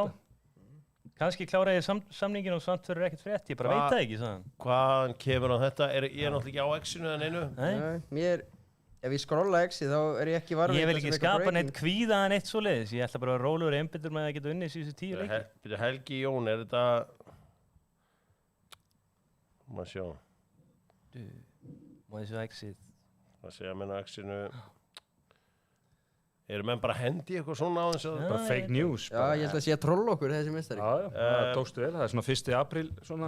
Kannski klára ég samningin og samt verður ekkert frétt, ég bara veit það ekki, sagðan. Hvaðan kemur á þetta? Ég er náttúrulega ekki á X-inu eða neinu. Nei. Ef ég skrolla X-i þá er ég ekki varfið. Ég vil ekki skapa neitt kvíða en eitt svoleiðis. Ég ætla bara að rólegur einbyrður með að geta unnið síðustu 10 leiki. Helgi Jón, er þetta... Má sjá. Má þessu X-ið. Það segja menn á X-inu... Eru menn bara hendi eitthvað svona á þess að... Bara fake news. Já, ég held að sé að trolla okkur þessi meistari. Já, það tókstu vel. Það er svona 1. apríl svona...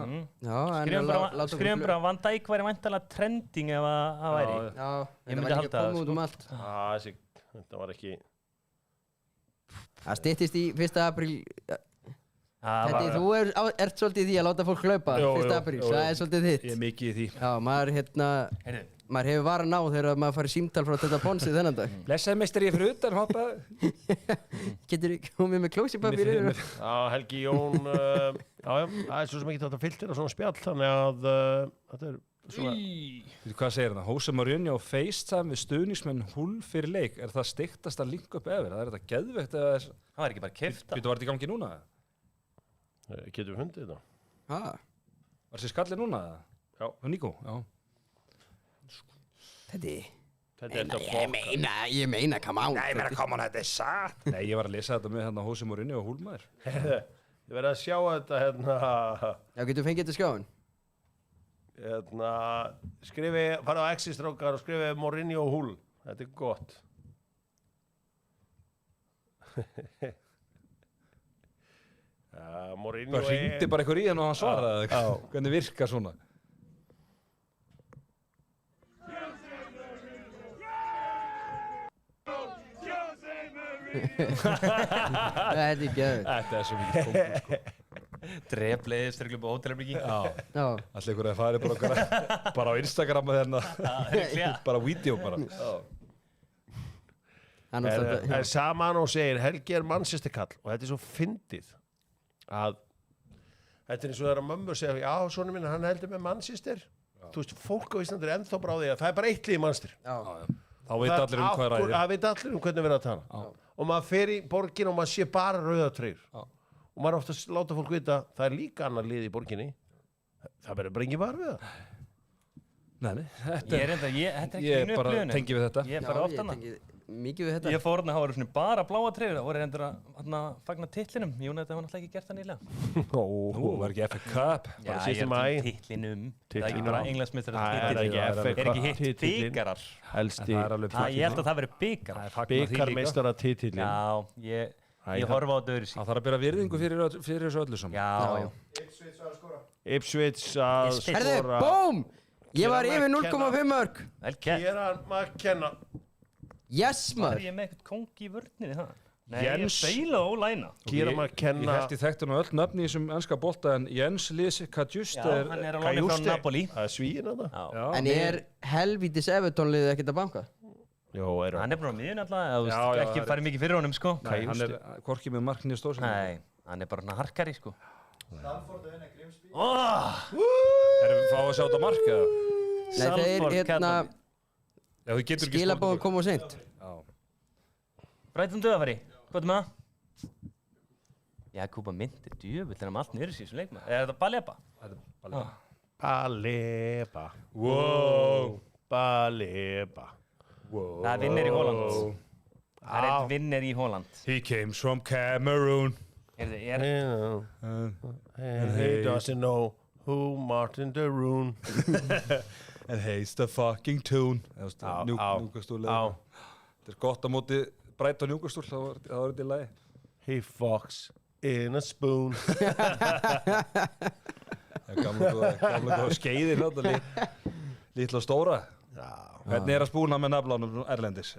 Skrifum bara að Van Dijk væri væntanlega trending ef það væri. Já, ég myndi halda það. Út allt. Þetta var ekki... Það styttist í 1. apríl... Þú ert svolítið í því að láta fólk hlaupa 1. apríl, það er svolítið þitt. Ég er mikið í því. Já, maður hefur vara náð þegar maður farið símtal frá þetta Ponsi þennan dag. Blessaði meistari ég fyrir utan, hoppaði. Getur þú komið með klósipapír yfir? Já, Helgi Jón, það er svo sem ekki þetta filter og svona spjall, þannig að þetta er svona... Hvað segir það? Jose Mourinho FaceTime við stuðningsmenn Hull fyrir leik. Er það styktasta link-up ever? Það er þetta geðveikt eða... Það var ekki bara keypt. Var þetta í gangi núna? Getum við fundið þetta? Var þessi skalli núna? Já. Níko? Já. Ég meina, come on. Nei, come on, þetta er satt. Nei, ég var að lesa þetta með hérna Jose Mourinho og Hull-maður. Ég verði að sjá þetta hérna... Já, getur þú fengið þetta skjáin? Farðu á X-strákar og skrifið Mourinho og Hull. Þetta er gott. Mourinho Það hringdi bara einhver í hann og hann svaraði. Hvernig virkar svona? Þetta er gæður. Þetta er svo mikið kóngur, sko. Drefleiðist er ekki hótelherbyggi. Já. Allir ykkur að fara bara á Instagram með hérna. Bara vídeo bara. En saman og segir Helgi er Manchester kall og þetta er svo fyndið að þetta er eins og þeirra mömmur segja já, sonur minn, hann heldur með Manchester. Þú veist, fólk á Íslandi er ennþá bara á því að það er bara eitt lið í Manchester. Þá veit allir hvað ræðir. Það veit allir hvernig við erum að tala. Og maður fer í borgin og maður sé bara rauða treyjur. Og maður ofta láta fólk vita það er líka annar lið í borginni. Það verður bara ekki var við það. Nei, ég bara tengi við þetta. Ég er bara oft annað. Mikið við þetta. Ég fór hérna, það voru svona bara bláa treyjur. Það voru reyndur að fagna titlinum. United var náttúrulega ekki gert það nýlega. Nú, var ekki FA Cup. Já, ég er um titlinum. Það er ekki bara englandsmeistaratitlinum. Er ekki hitt byggarar. Helsti. Ég held að það veri byggarar. Byggarmeistaratitlinum. Já, ég horfa á þetta öðru sín. Það þarf að bera virðingu fyrir þessu öllu saman. Já. Ipswich að skora. Herðu, búm! Ég var yfir 0,5 mörg. Kieran McKenna. Yes, maður. Það er ég með eitthvað kongi í vörninni, það. Nei, ég beila og læna. Kieran McKenna. Ég held ég þekkti nú öll nöfni í þessum ennska bolta en Jens Lise Kajust er... Já, hann er á láni frá Napoli. Það er svíin að það. En er helvítis Everton-liðið ekkert að banka? Jó, hann er bara á miðun alltaf, ekki farið mikið fyrir honum, sko. Nei, hann er hvorki með markni og stóðsinn. Nei, hann er bara harkari, sko. Stamford að vinna Grimsby. Erum við fáið að sjá þetta mark, eða? Nei, þeir hérna... Skilabóðum koma á seint. Brætum döðafæri, hvað er með það? Já, Kúpa myndir djöfull en allt niður í síðan leikma. Er þetta Baleba? Baleba. Wow. Baleba. Það er vinnir í Holland. Það er eitt vinnir í Holland. He came from Cameroon. And he doesn't know who Martin de Roon. And he's the fucking tune. Njúkastúl. Þetta er gott á móti Brighton Njúkastúl, þá var þetta í lagi. He fucks in a spoon. Gamla góða skeiðir lítla og stóra. Hvernig er að spúna með nafnlánum erlendis?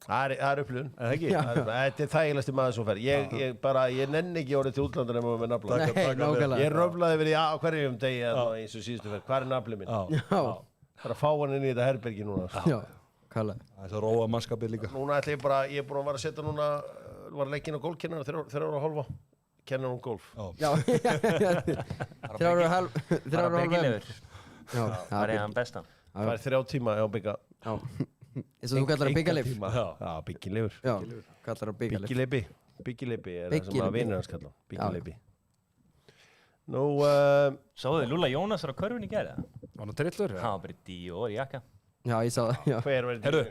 Það er upplifun. Ekki? Þetta er þægilegasti maður sem fer. Ég nenni ekki orðið til útlandar nema með nafnlán. Nei, nákvæmlega. Ég röflaði verið á hverjum degi eins og síðustu fer. Hvað er nafnlið minn? Það er að fá hann inn í þetta herbergi núna. Já, kalla. Það er svo róa mannskapið líka. Núna ætla ég er búin að vera að setja núna, var að leggja inn á gólfkennara 3 ára og hálfa. Kenna hún golf. Já. 3 ára og hálf. Bara byggilegur. Það er hann bestan. Það er 3 tíma á bygga. Já. Eins og þú kallar það byggalif. Já, byggilegur. Já, kallar það byggalif. Byggileibi er það sem að vinur hans kalla. Byggileibi. Nú, Sáðu Lúla Jónasar á körfunni í gæri? Var hann trillur? Hann var bara í 10 år í jakka. Já, ég sá það, já. hver verður Herru,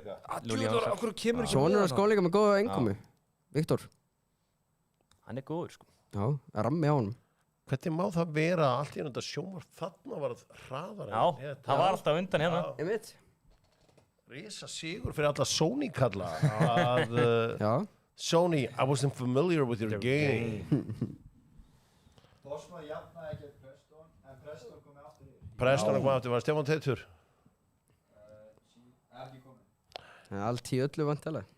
Lúli Jónsson, Jónsson. okkur kemur ekki Sonur með á skóleika með góða einkomu. Viktor. Hann er góður, sko. Já, rammi á honum. Hvernig má það vera að allt í þetta sjónvarp þarna var hraðar en Já, þetta? hann var alltaf undan hérna. Ég veit. Risa sigur fyrir alla Sony-kalla að Já. Sony, I wasn't familiar with your game. Bosma jafnaði ekki Preston, en Preston kom með aftur yfir. Preston kom aftur, var Stefán Teitur? Ekki komið. Það er allt í öllu vantilega.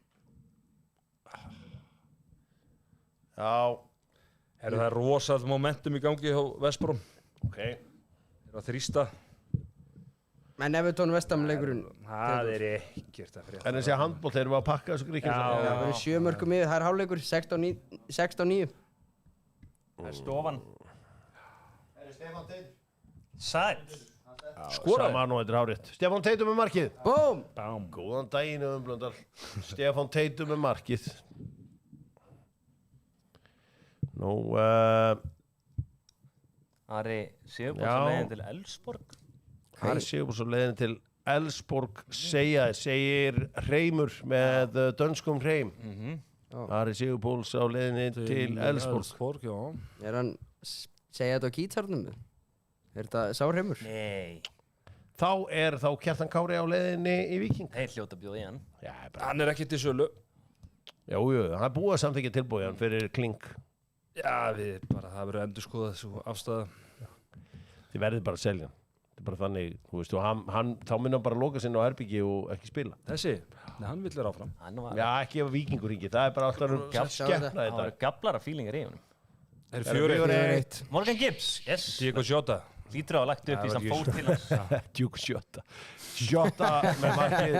Já, Herru, það er rosað momentum í gangi hjá Vestbrom. ok. Það er að þrýsta. En Everton Vestam leikurinn. Það er ekkert að frétta. En þessi handbólt, erum við að pakka þessu gríkjum? Það verður 7 mörgum yfir, það er hálfleikur, 16-9. Það er stofan. Er Stefán Teitur? Sæll. Skoraði. Saman og þetta er hárétt. Stefán Teitur með markið. Búm! Bám. Góðan daginn, Blöndal. Stefán Teitur með markið. Nú, Ari Sigurbjörnsson Já. leiðin til Elfsborg. Ari Sigurbjörnsson leiðin til Elfsborg segir Hreimur með dönskum Hreim. Ari Sigurbjóls á leiðinni til Elfsborg. Elfsborg, já. Er hann segja þetta á gítarnum? Er þetta sárheimur? Nei, Þá er Kjartan Kári á leiðinni í Víking. þeir hljóta bjóð í hann. Já, bara, Hann er ekkert í sölu. jú, það er búið samt ekki tilbúið fyrir Kling. Já, það verður endur skoðað þessu afstæða. Þið verðið bara að selja. Þetta er bara þannig, þú veist, og þá mun hann bara loka sinni á herbyggi og ekki spila. Þessi, nei, hann vill vera áfram. Hann var, Já, ekki ef Víkingur ringi, það er bara alltaf skeppna hann var þetta. gablara fílingar í honum. Það er Fjögur 4-1. eitt. Morgan Gibbs, yes. Diego Jota. Lítur á að lagt upp í Það var svona ekki fót til hans. Djúk Sjötta með markið.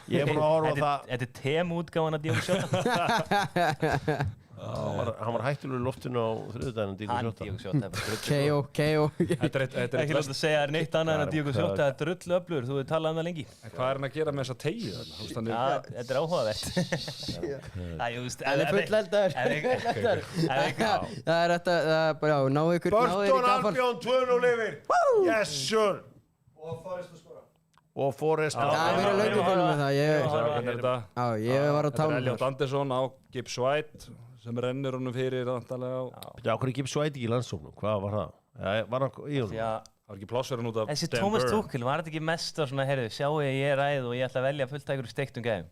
Ég er búin að horfa á það. Þetta er TM-útgáfan að Diego Jota. Hann var hættulegur í loftinu á þriðudaginn Djúk Hann Sjötta. Diego Jota. K.O. Þetta er Ekki láta að segja þér neitt annað en að Diego Jota er drullu öflugur. Þú hefur talað um það lengi. Hvað er hann að gera með þessa tegju þarna? Já, þetta er áhugavert. Það er fulleldaður. Það er þetta, bara, já, náðu ykkur í Burton gafan. Albion 2-0 yfir. Yes sir. Og Forrest að skora. Og Forrest. Það er verið löngu konum með það. Hvernig er þetta? Já, ég var á Þetta er tánum. Elliot Andersson á Gibbs White sem rennir honum fyrir andalega á. Já, okkur ekki Svæti ekki í landsóknum. Hvað var það? Var hann í honum? Það var ekki plássverðin út af Þessi Dan Thomas Burn. Tuchel, var þetta ekki mest á svona, heyrðu, sjáu ég er ræð og ég ætla að velja fullt af ykkur steiktum gæðum.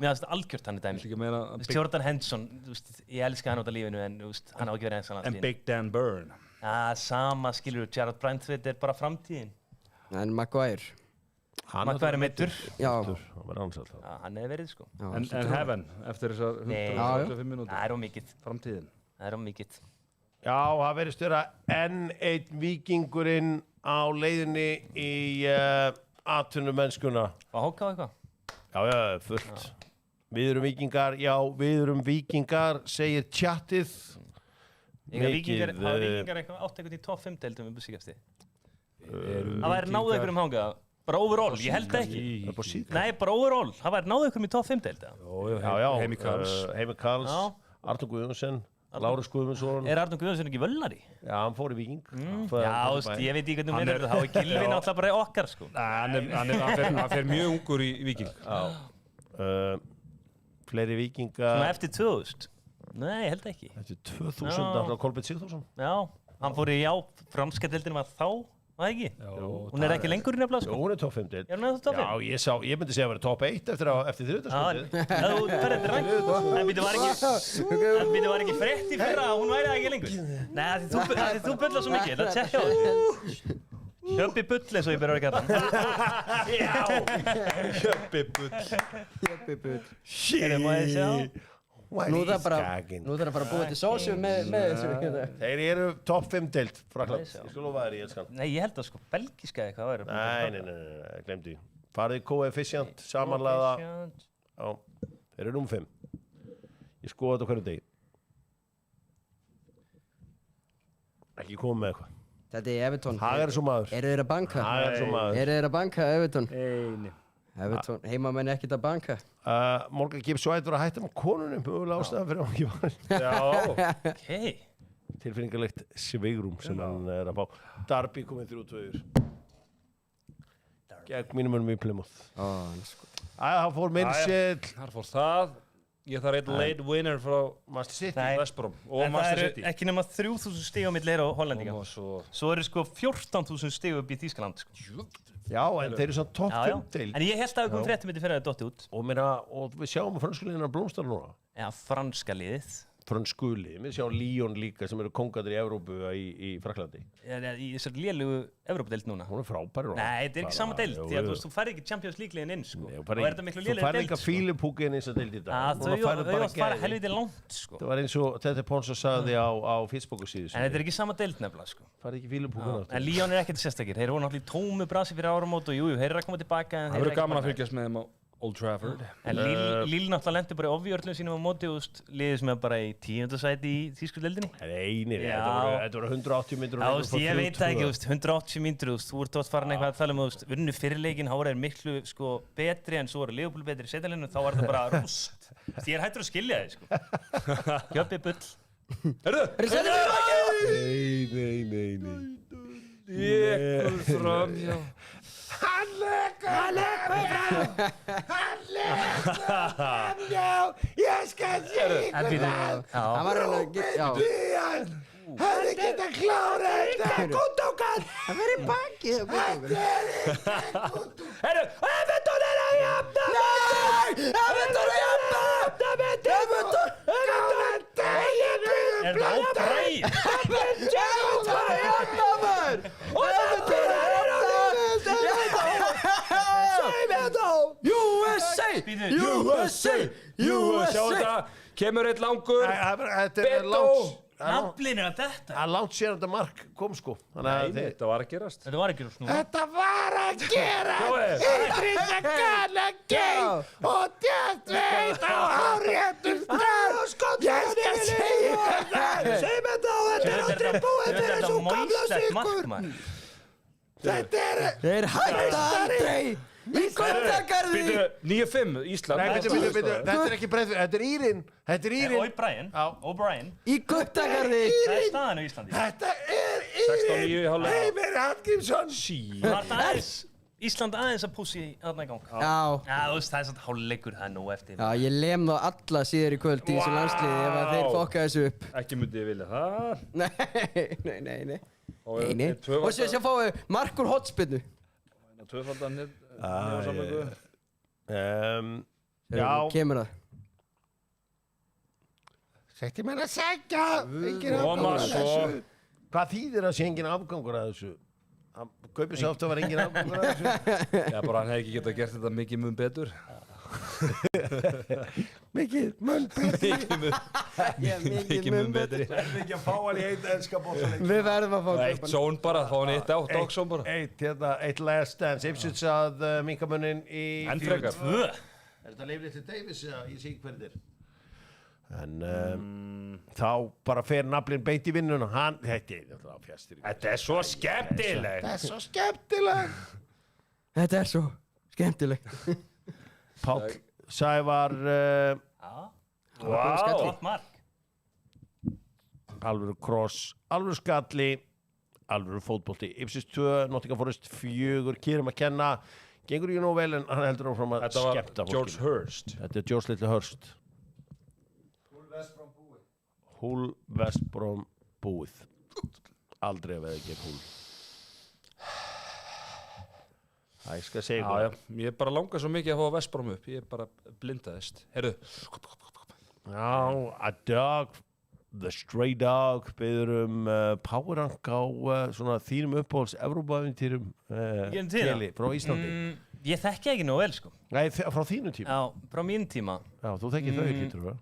Mér finnst þetta algjört hann í Viltu dæmi. ekki meina Þú veist, Jordan Henderson, þú veist, ég elska hann út af lífinu en þú veist, hann á ekki verið eins og en landsliðinu. Big Dan Burn. Já, sama skilur, Gerard Brandtwitt er bara framtíðin. En Maguire. Maguire er meiddur. Já. Hann var ansett. Já, hann hefur verið sko. Já, En Heaven eftir þessar Nei. 125 mínútur. Það er ómikið. Framtíðin. Það er ómikið. Já, það verðist vera enn einn Víkingurinn á leiðinni í atvinnumennskuna. Var Hóka á eitthvað? Já, fullt. Við erum Víkingar, já, við erum Víkingar, segir tjattið. Hafa Víkingar eitthvað átt eitthvað í top 5 deildum við bussíkjafti? Það væri náðu ykkur hangað. Bara overall, ég held ekki. Það er bara síðan. Nei, bara overall. Það væri náðu ykkur í top 5 deilda. Já, Heimi Karls. Heimi Karls, Já. Artur Guðmundsson, Lárus Guðmundsson. Er Arnur Guðmundsson ekki völlari? Já, hann fór í Víking. Já, veist, ég veit ekki hvernig hún er. Það er Gylfi náttúrulega bara okkar, sko. Hann fer mjög ungur í Víking. Fleiri Svona Víkingar. eftir 2000? Nei, ég held ekki. Eftir 2000, Já. það var Kolbjörn Sigþórsson. Já, hann fór í franska deildin var þá, var það ekki? Hún er ekki lengur í nefnilega, Jó, sko. hún er top 5 deild. Er hún eða top 5? Já, ég myndi segja að vera top 1 eftir þriðdagsskvöldið. Já, þú ferðið til ræng. En býttu var ekki frétt í fyrra að hún væri það ekki lengur. Nei, af því þú bullar svo mikið, það tjekka á þessu. Hjöppi bull eins og ég byrjar að kalla hann. Já, Hjöppi bull. Má ég sjá? Nú þarf bara að búa til sósu með þessu. Þeir eru top 5 deild, Frakland. Nei, sjá. Ég skal lofa þér í elskan. Nei, ég held að sko belgiska eitthvað væri. Nei, glemdi. Farið koefficient, samanlega. Já, þeir eru 5. Ég skoða þetta á hverju degi. Ekki koma með eitthvað. Þetta er Everton. Hagar er svo maður. Eru þeir að banka? Hagar er svo maður. Eru þeir að banka, Everton? Einu. Everton, heimamenn ekkert að banka. Morgan Gibbs White var að hætta með konunum, mögulega ástæðan fyrir hann ekki var. Já. Ok. tilfinningarlegt svigrum sem hann að fá. Darby komið 3-2. Gegn mínum önum í Plymouth. Það fór Minsell. Þar fór það. Ég þarf eitt late winner frá Manchester City. West Brom og En það Manchester eru City. ekki nema 3.000 stig á milli á Hollendinga. Svo eru sko 14.000 stig upp í Þýskaland sko. Já, en þeir eru svona topp 5 til. En ég held að við komum fréttum þetta fyrir að það dotti út. Og við sjáum að fransku liðina blómstar núna. Já, franska liðið. Fransku lið. Við sjáum Lyon líka sem eru kongadir í Evrópu í Fraklandi. Í þessari lélugu Evrópudeild núna. Hún er frábæri. Nei, þetta er ekki sama deild. Því að þú færði ekki Champions League-liðin inn sko. Þú færði ekki að fílupúki inn í þessa deild í dag. Þau fara helviti langt sko. Það var eins og þetta Ponsa sagði á Facebooku síðu. En þetta er ekki sama deild nefnilega sko. Færði ekki fílupúkuna. En Lyon er ekkert sérstakir. Þeir voru náttúrulega í tómu brasi fyrir áramót og jú, þeir eru að koma tilbaka. Það verður gaman að fylgjast með þeim á Old Trafford. En Lille náttúrulega lendi bara í ofjörlum sínum á móti og liðið sem er bara í 10. sæti í þýsku deildinni. Nei, þetta voru 180 mínútur. Já, ég veit það ekki, 180 mínútur, þú ert oft farin eitthvað að tala um vinnu fyrirleikin, þá er miklu sko, betri en svo eru Liverpool betri í seitalinu, þá var það bara rúst. Ég er hættur að skilja þið, sko. Kjöppi bull. Nei. Ég fram, já. Hann leggur fram, já, ég skal síka það. Hann var Hefði geta klára þetta, Gundogan. Það verið bakið á Gundogan. Herru, Everton er að jafna. Nei, Everton er að jafna. Everton. Er það óbræð? Everton er að jafna, maður. Everton er að USA! Sjá þetta, kemur eitt langur. Þetta er langt. Naflinu af þetta? Það langt sér þetta mark kom sko. Nei, þetta var að gerast. Þetta var að gerast núna. Þetta var að gerast. Idrissa Gana Gay og Djart veit á háréttum stað. Ég skal segja þetta. Segjum þetta og þetta er aldrei búið. Þetta er svo gamla sykur. Þetta er... Þeir hætta aldrei. Í Gundagarði. 9-5 Ísland. Nei, bitu. Þetta er ekki Breiðfjörður. Þetta er Írin. O'Brien. Í Gundagarði. Það er staðan á Íslandi. Þetta er 16-9 í hálfleik. Heimir Hallgrímsson. Ísland aðeins að pússi þarna í gang. Já. Já, þú veist, það er svona hálfleikur, það er nú eftir. Já, ég lem þá alla síður í kvöld í þessu landsliði ef að þeir fokka þessu upp. Ekki myndi ég vilja það. Nei. Og svo fáum við mark úr hotspinnu. Tvöfaldan hér samlöku. Já. Kemur það. Sætti mér að segja. Koma svo. Hvað þýðir að sé engin afgangur að þessu? Kaupið sér ofta var engin afgangur að þessu. Já, bara hann hefði ekki getað gert þetta mikið mun betur. Mikið mun betri. Mikið mun betri. Það er ekki að fá hann í eitt enska bóttaleik. Við verðum að fá Eitt zón bara, fá hann eitt átt Dogzone bara. Eitt last dance. Ipswich að minkamunnin í... En frekar. Er þetta Leif Little Davis eða ég sé ekki hverðir? En þá bara fer naflinn beitt í vinnuna. Þetta er svo skemmtilegt. Þetta er svo skemmtilegt. Páll Sævar Gott mark. alvöru kross, alvöru skalli, alvöru fótbolti. Ipswich 2, Nottingham Forest 4, Kýrum að kenna. Gengur ekki nóg vel en hann heldur áfram að skemmta fólkinu. Þetta var George Hurst. Þetta er George Little Hurst. Hull West Brom búið. Aldrei að veða gegn Hull. Það ég skal segja Já, ég bara langar svo mikið að fá West Brom upp. Ég bara blindaðist. Heyrðu. Já, a dog, the stray dog, beður power rank á svona þínum uppáhalds Evrópaævintýrum frá Íslandi. Ég þekki ekki nóg vel, sko. Nei, frá þínum tíma. Já, frá mínum tíma. Já, þú þekkir þau lítur, það?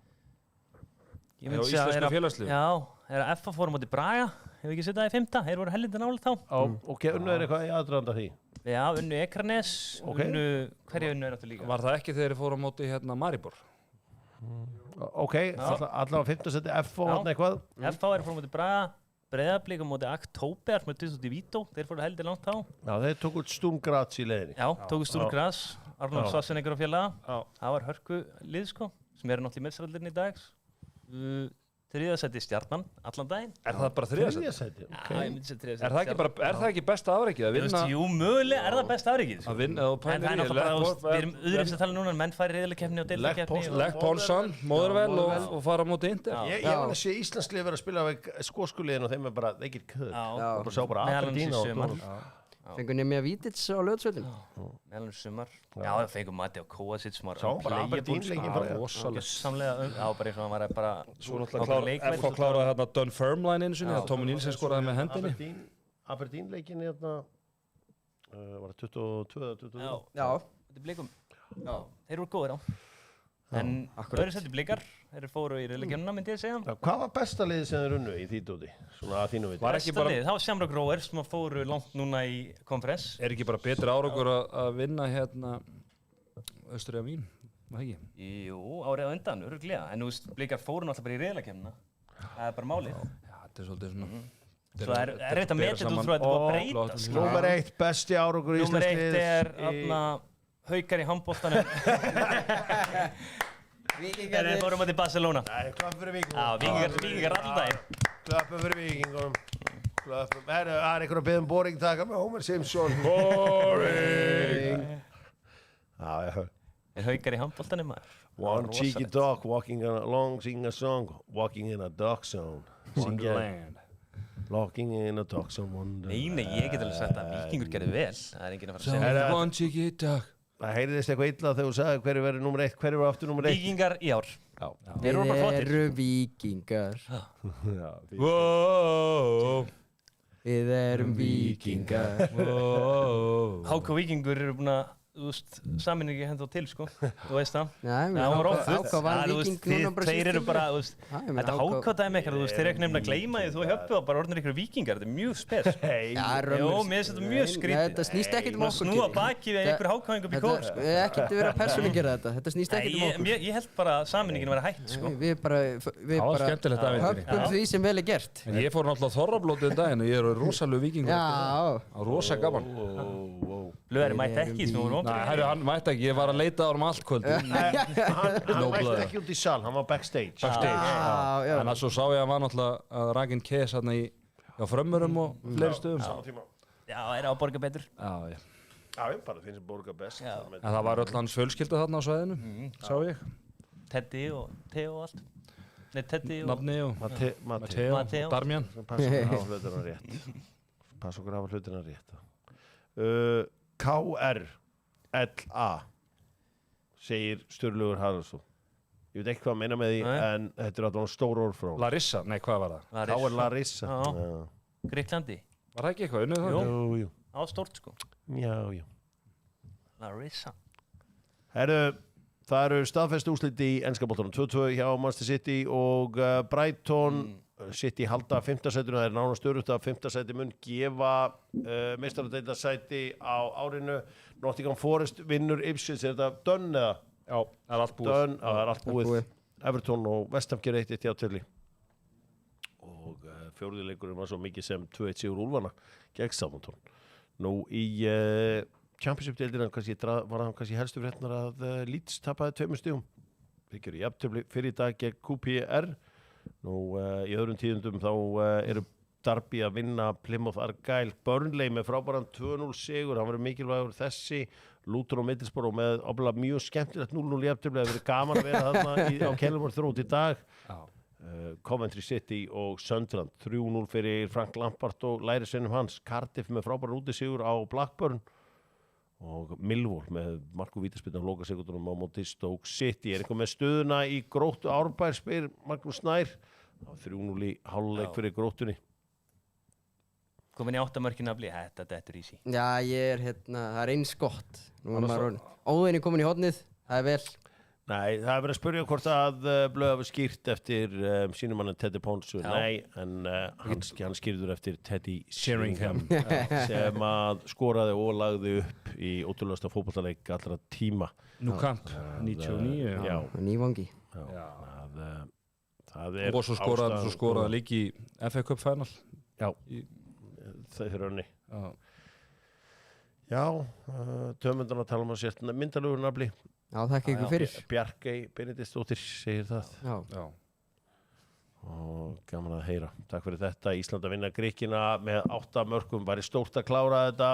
Ég myndi segja íslensku félagslífi. Já, er að FA fórum átti Braga. Hefur ekki setjað í 5. Þeir voru hellindan álega þá. Já, ok, unnu er eitthvað í aðdraganda því? Já, unnu Ekranes, unnu, hverja unnu er þetta líka? Var það ekki þegar þeir fóru á móti hérna Maribor? Ok, allavega 5. seti FA og hann eitthvað? FA er fórum átti Braga, Breiðablik á móti Aktóber, með Dusut í Vító, þeir fóru heldur langt þá. Já, þeir tók út Sturm Graz í leiðinni. Já, tóku Sturm Graz, Arnold Schwarzenegger og félaga. Það var hörku lið, sko, sem eru náttúrulega í meðsaraldinni í dag. Þriðasæti Stjarnan, allan daginn. Er það bara þriðasæti? Þriðasæti, Já, ég myndi segja þriðasæti. Er það ekki besta afrekið að vinna? Jú, mögulega er það besta afrekið. Að vinna og En það er náttúrulega bara, við erum auðvitað að tala núna, menn færi riðlakeppni og deildakeppni. Lech Poznan, Motherwell og fara á móti Inter. Ég var að sé Íslandslið vera að spila af skóskuliðin og þeim er bara, they get cut. Og bara sá bara Aberdeen og Fengur Nemanja Vítić á Laugardalsvelli. Meðal sumar. Já, það fengum Matti á Kovacic sem var sá bara Aberdeen-leikin bara. Rosalega, já, bara eins og hann var bara... Svo náttúrulega FH kláraði hérna Dunfermline einu sinni, Tommy Nielsen skoraði með hendinni. Aberdeen-leikin hérna, var það 22-23? Já, þetta er Blikum. Já, þeir voru góðir á. En öðru sætti Blikar, þeir fóru í riðlakeppnina myndi ég segja. Hvað var besta liðið sem þeir unnu í því dóti? Svona að þínu viti. Besta liðið, það var Shamrock Rovers sem fóru langt núna í konferens. Er ekki bara betri árangur að vinna hérna Austria Vín, var það ekki? Jú, árið á undan, örugglega. En þú veist, Blikar fóru náttúrulega bara í riðlakeppnina. Það er bara málið. Já, þetta er svolítið svona... Svo er þetta metið, þú tror að þetta var breytast. Númer 1, besti árangur í Íslandsliðis. Númer 1 er Haukar í handboltanum. Þeir fórum átti Barcelona. Nei, klappum fyrir Víkingum. Já, Víkingar allan daginn. Klappum fyrir Víkingum. Klappum. Það er einhver að beða boring taka með Homer Simpson. Boring. Já. Er Haukar í handboltanum maður? One cheeky dog walking along, sing a song, walking in a dog zone. Wonderland. Walking in a dog zone, wonderland. Nei, ég get alveg sagt að Víkingur gerði vel. Það er enginn að fara að segja. One cheeky dog. Það heyrðist eitthvað illa þegar þú sagði hverju verið nummer 1, hverju var aftur nummer 1? Víkingar í ár. Já. Þeir eru bara flottir. Við erum víkingar. Við erum víkingar. HK Víkingur eru búin að, þú veist, saminningi hendur til, sko. Þú veist það. Nei, Það var offull. HK vann Víking núna bara Þeir eru bara, þú veist, Já, ég meina, þetta HK HK-dæmi ekkert, þú veist, þeir eru ekki nefnilega að gleyma því þú höfðu og bara orðnir ykkur Víkingar. Þetta er mjög spes. Já, Jó, mér finnst þetta mjög skrítið. Þetta snýst ekkert um okkur. Snúa baki við einhver HK-ingu upp í kór, sko. Ekkert vera að persónugera þetta. Þetta snýst ekkert um okkur. Ég held bara að saminningin væri hætt, sko. Við bara skemmtilegt ævintýri. höfum því sem vel er gert. En ég fór náttúrulega Þorrablótið daginn og ég er rosalegu Víkingur. Já. Rosa gaman. Blöðari mætti ekki, sem voru Nei, herru, hann mætti ekki, ég var að leita á hann um allt kvöldi. Hann mætti ekki út í sal, hann var backstage. Já. En svo sá ég að hann var náttúrulega að Ragin Kes hérna í Frömmurum og fleiri stöðum. Já, er á borga betur. Já. Já, bara finnst borga best. En það var öll hans fjölskylda þarna á svæðinu, sá ég. Teddy og Theo og allt. Nei, Teddy og... Nafni og Matteo. Darmian. Passa okkur að hafa hlutina rétt. KRLA segir Sturlaugur Haraldsson. Ég veit ekki hvað að meina með því, en þetta er alltaf stór orð frá. Larissa, nei hvað var það? KR Larissa. Gríklandi. Var það ekki eitthvað unnið það? Jú. Á stórt, sko. Já. Larissa. Herru, það eru staðfest úrslit í enska boltanum. 2-2 hjá Manchester City og Brighton City halda 5. sætinu. Það er nánast örugt að 5. sæti mun gefa meistaradeildarsæti á árinu. Nottingham Forest vinnur Ipswich. Er þetta done eða? Já, það er allt búið. Done, það er allt búið. Everton og West Ham gera 1-1 jafntefli. Og fjórði leikurinn var svo mikið sem 2-1 sigur Úlfana gegn Southampton. Nú í Championship-deildina var hann kannski helstu fréttnar að Leeds tapaði 2 stigum. Þeir gerðu jafntefli fyrir í dag gegn QPR. Nú í öðrum tíðundum þá eru Derby að vinna Plymouth Argyle. Burnley með frábæran 2-0 sigur, hann verður mikilvægur þessi. Luton og Middlesbrough með ábyggilega mjög skemmtilegt 0-0 jafntefli. Það verður gaman að vera þarna á Kenilworth Road í dag. Coventry City og Sunderland 3-0 fyrir Frank Lampard og lærisveinum hans. Cardiff með frábæran útisigur á Blackburn og Millwall með Marko Vítaspilna loka sekundunum á móti Stoke City. Er eitthvað með stöðuna í Gróttu Árbær, spyr Magnús Snær. Það var 3-0 í hálfleik fyrir Gróttunni. Komin í 8 mörkin að bli, þetta er easy. Já, það er eins gott. Óðinni komin í hornið, það er vel. Nei, það er verið að spyrja hvort að Blöð hafi skýrt eftir sínumannin Teddy Ponsu. Nei, en hann skýrður eftir Teddy Sheringham sem að skoraði og lagði upp í ótrúlegasta fótboltaleik allra tíma. Nú Camp, 99. Já. Nývangi. Það er og svo skoraði líki í FA Cup Final. Já, það er önni. Já, tömundana tala um að sérna myndalugur nafli. Já, þakka ykkur fyrir. Bjarkey Benediktsdóttir segir það. Já. og gaman að heyra. Takk fyrir þetta. Ísland að vinna Grikkina með 8 mörkum. Væri stórt að klára þetta.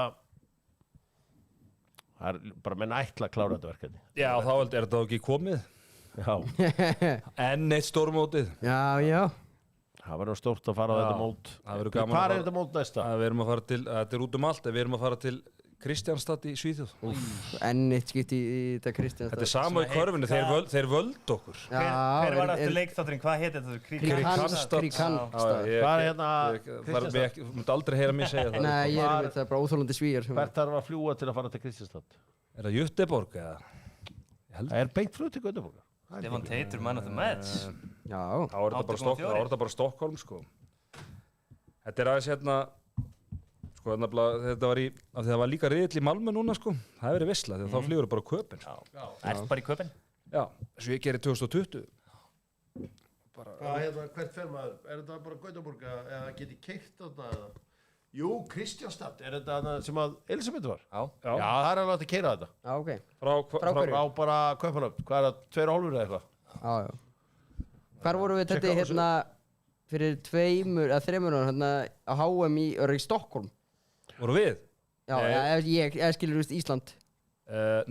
Það bara menn ætla að klára þetta verkefni. Já, þá er þetta ekki komið. Já. Enn eitt stórmótið. Já. Það verður stórt að fara á þetta mót. Það verður gaman. Hvað er þetta mót næsta? Við erum að fara til, þetta er út allt, við erum að fara til Kristjánstad í Svíþjóð. Enn eitt skipti í þetta Kristjánstad. Þetta er sama í körfunni, þeir völdu okkur. Hver var aftur leikþátturinn? Hvað hétt þetta? Krikanstad. Hvað er hérna Kristjánstad? Þú mútt aldrei heyra mér segja það. Nei, það er bara óþólandi svíjar. Hvert þarf að fljúga til að fara til Kristjánstad? Er það Göteborg eða? Það er beint flug til Göteborg. Stefán Teitur, man of the match. Já. Þá er þetta bara Stockholm, sko. Þetta er aðeins hérna, sko, þetta var af því það var líka riðill í Malmö núna, sko. Það hefur verið vissla, því að þá flýgur það bara á Köpen. Ert bara í Köpen? Já, svo ég gerir 2020. Hvert fer maður? Er þetta bara Göteborg eða geti keyrt þarna? Jú, Kristjánstad, er þetta sem að Elisabeth var? Já. Já, það er alveg að keyra þetta. Já, ok. Frá bara Kaupmannahöfn. Hvað er það, 2 hálfur eða eitthvað? Já. Hvar vorum við þetta hérna fyrir 2 eða 3 ára hérna á HM í Stockholm? Voru við? Já, ég skilur Ísland.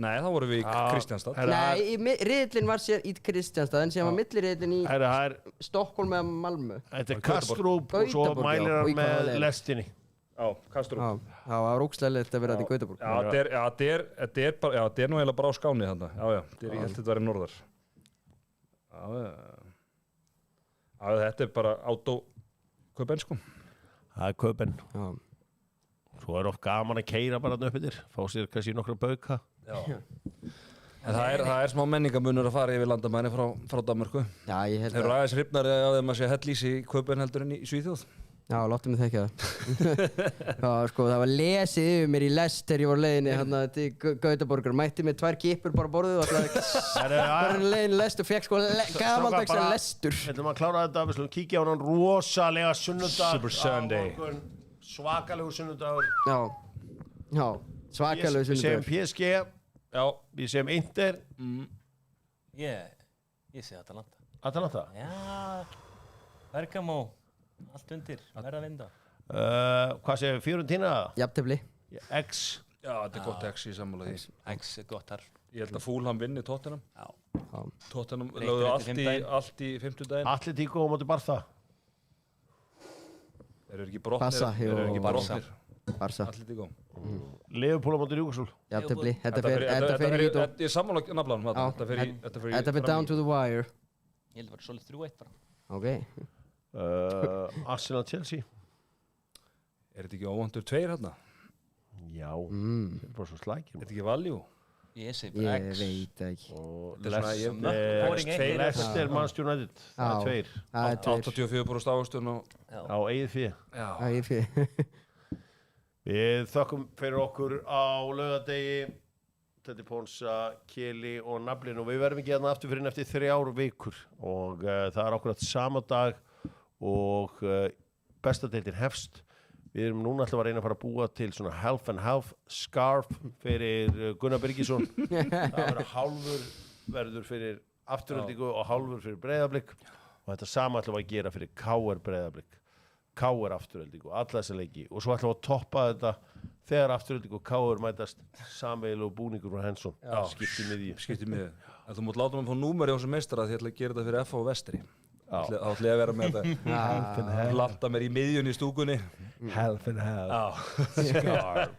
Nei, þá vorum við í Kristjánstad. Nei, riðillinn var sér í Kristjánstad en sem var milliriðillinn í Stockholm eða Malmö. Þetta er Kastrup og svo mælir hann með lestinni. Já, Kastrup. Það var ógstæðilegt að vera þetta í Gautaborg. Já, þetta er nú eiginlega bara á Skáni þarna. Já, ég held þetta væri norðar. Já, þetta er bara Kaupen, sko. Það er Kaupen. Já. Svo er oft gaman að keyra bara upp yfir, fá sér kannski nokkra bauka. Já. En það er smá menningamunur að fara yfir landamæni frá Danmörku. Já, ég held að... Þeir eru aðeins hrifnari á þeim að sé hellís í Kaupen heldur en í Svíþjóð. Já, láttu mig þekka það. Sko, það var lesið yfir mér í lest þegar ég var leiðinni hérna til Gautaborgar. Mætti með 2 kippur bara borðuð og bara leiðinni lest og fekk sko gamaldags lestur. Við ætlum að klára þetta, við slum kíkja á hann rosalega sunnudag. Super Sunday. Svakalegu sunnudagur. Já, svakalegu sunnudagur. Við segjum PSG. Já. Við segjum Inter. Ég segi Atalanta. Atalanta? Já, Bergamo. Allt undir, verða að vinda. Hvað segir Fiorentina? Jafntefli. X. Já, þetta er gott X í sammála því. X er gott þar. Ég held að Fulham vinni Tottenham. Já. Tottenham lögðu allt í 50 daginn. Atletico á móti Barca. Eru ekki brotnir? Barca. Atletico. Liverpool á móti Newcastle. Jafntefli. Þetta fer í vító. Ég er sammála nafnlanum. Þetta fer down to the wire. Ég held að það var svolítið 3-1 bara. Ok. Arsenal-Chelsea. Er þetta ekki óvandur 2 hérna? Já, þetta er bara svo slækir. Er þetta ekki value? Ég segi bara X. Ég veit ekki. Og Leicester Manchester United. Það er 2. 84% ávöxtun á eigið fé. Já, eigið fé. Við þökkum fyrir okkur á laugardegi. Þetta er Ponsa, Keli og Naflin og við verðum ekki hérna aftur fyrir eftir 3 vikur og það er akkurat sama dag og bestadeildin hefst. Við erum núna alltaf að reyna að fara að búa til svona half and half scarf fyrir Gunnar Birgisson. Það verður fyrir Afturöldingu og hálfur fyrir Breiðablik og þetta sama ætlum við að gera fyrir KR Breiðablik, KR Afturöldingu, alla þessa leiki og svo ætlum við að toppa þetta þegar Afturöldingu og KR mætast sameiginlegu búningur frá Hensson. Skipti miðju. En þú mútt láta mig fá númeri á þessum meistara því ég ætla að gera þetta fyrir FH og Vestri. Þá ætla ég að vera með þetta. Landa mér í miðjunni í stúkunni. Half and half. Scarf.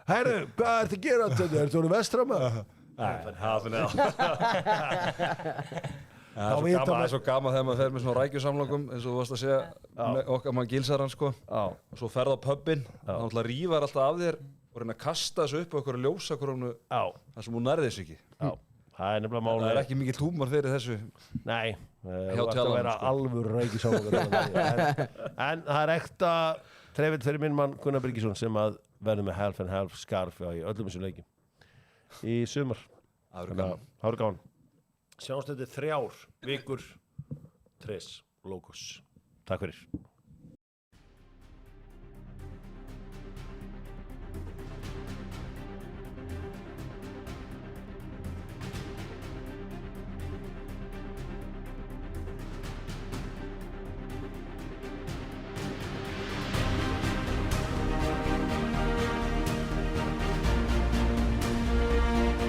Herru, hvað ertu að gera þetta? Ertu orðið vestra maður? Half and half. Það er svo gaman þegar maður fer með svona rækjusamlangum eins og þú varst að segja okkar mann Gilsaran sko og svo ferð á pubin þá rífar alltaf af þér og reyna að kasta þessu upp á einhverju ljósakronu þar sem hún nærði þessu ekki. Það er nefnilega máli. Það er ekki mikill húmor fyrir þessu. Nei, það ætti að vera alvöru rækjusamlangur en það er ekta trefið fyrir minn mann Gunnar Birgisson sem að verður með half and half scarf í öllum þessum leikjum í sumar. Það verður gaman. Sjáumst þetta 3 vikur, 3 logos. Takk fyrir.